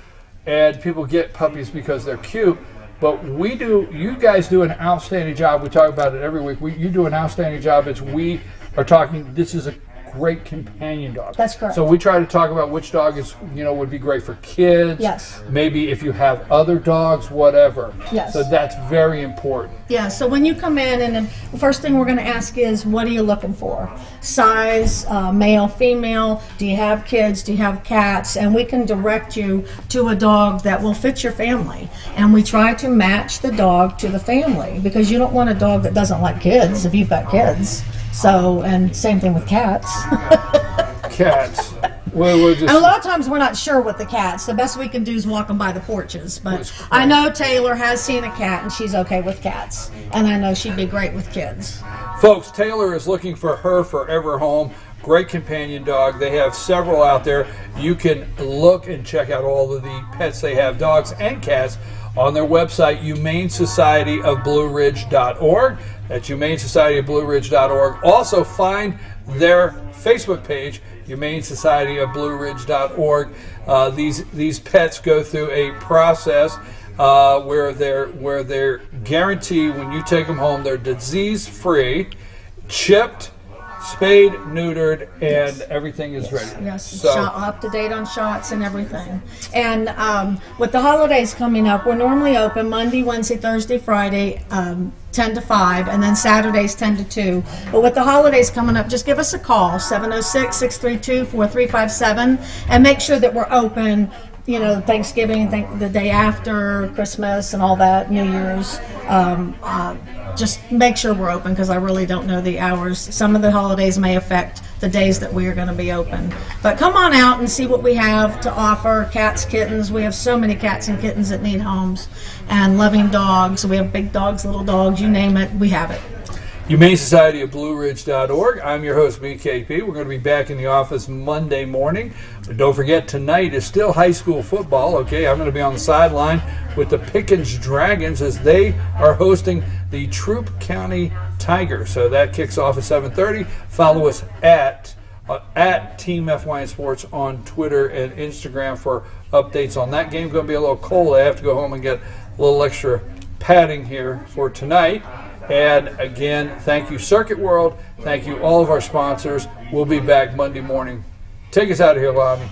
Speaker 1: and people get puppies because they're cute, but you guys do an outstanding job. We talk about it every week. You do an outstanding job. We are talking, this is a great companion dog.
Speaker 16: That's correct.
Speaker 1: So we try to talk about which dog is, would be great for kids.
Speaker 16: Yes.
Speaker 1: Maybe if you have other dogs, whatever.
Speaker 16: Yes.
Speaker 1: So that's very important.
Speaker 16: Yeah, so when you come in, and the first thing we're going to ask is, what are you looking for? Size, male, female, do you have kids, do you have cats? And we can direct you to a dog that will fit your family. And we try to match the dog to the family, because you don't want a dog that doesn't like kids if you've got kids. So, and same thing with cats.
Speaker 1: Cats. Well,
Speaker 16: and a lot of times we're not sure with the cats. The best we can do is walk them by the porches. But I know Taylor has seen a cat, and she's okay with cats. And I know she'd be great with kids.
Speaker 1: Folks, Taylor is looking for her forever home. Great companion dog. They have several out there. You can look and check out all of the pets they have, dogs and cats, on their website, humanesocietyofblueridge.org. That's humanesocietyofblueridge.org. Also find their Facebook page, humanesocietyofblueridge.org. These pets go through a process where they're guaranteed, when you take them home, they're disease-free, chipped, spayed, neutered, and everything is ready.
Speaker 16: Yes, so up to date on shots and everything. And with the holidays coming up, we're normally open Monday, Wednesday, Thursday, Friday, 10 to 5, and then Saturdays 10 to 2. But with the holidays coming up, just give us a call, 706-632-4357, and make sure that we're open, Thanksgiving, the day after Christmas and all that, New Year's. Just make sure we're open, because I really don't know the hours. Some of the holidays may affect the days that we are going to be open. But come on out and see what we have to offer. Cats, kittens. We have so many cats and kittens that need homes, and loving dogs. We have big dogs, little dogs, you name it, we have it.
Speaker 1: humanesocietyofblueridge.org. I'm your host, BKP. We're going to be back in the office Monday morning. But don't forget, tonight is still high school football. Okay, I'm going to be on the sideline with the Pickens Dragons as they are hosting the Troup County Tigers. So that kicks off at 7:30. Follow us at Team FYN Sports on Twitter and Instagram for updates on that game. Going to be a little cold. I have to go home and get a little extra padding here for tonight. And again, thank you, Circuit World. Thank you, all of our sponsors. We'll be back Monday morning. Take us out of here, Lobby.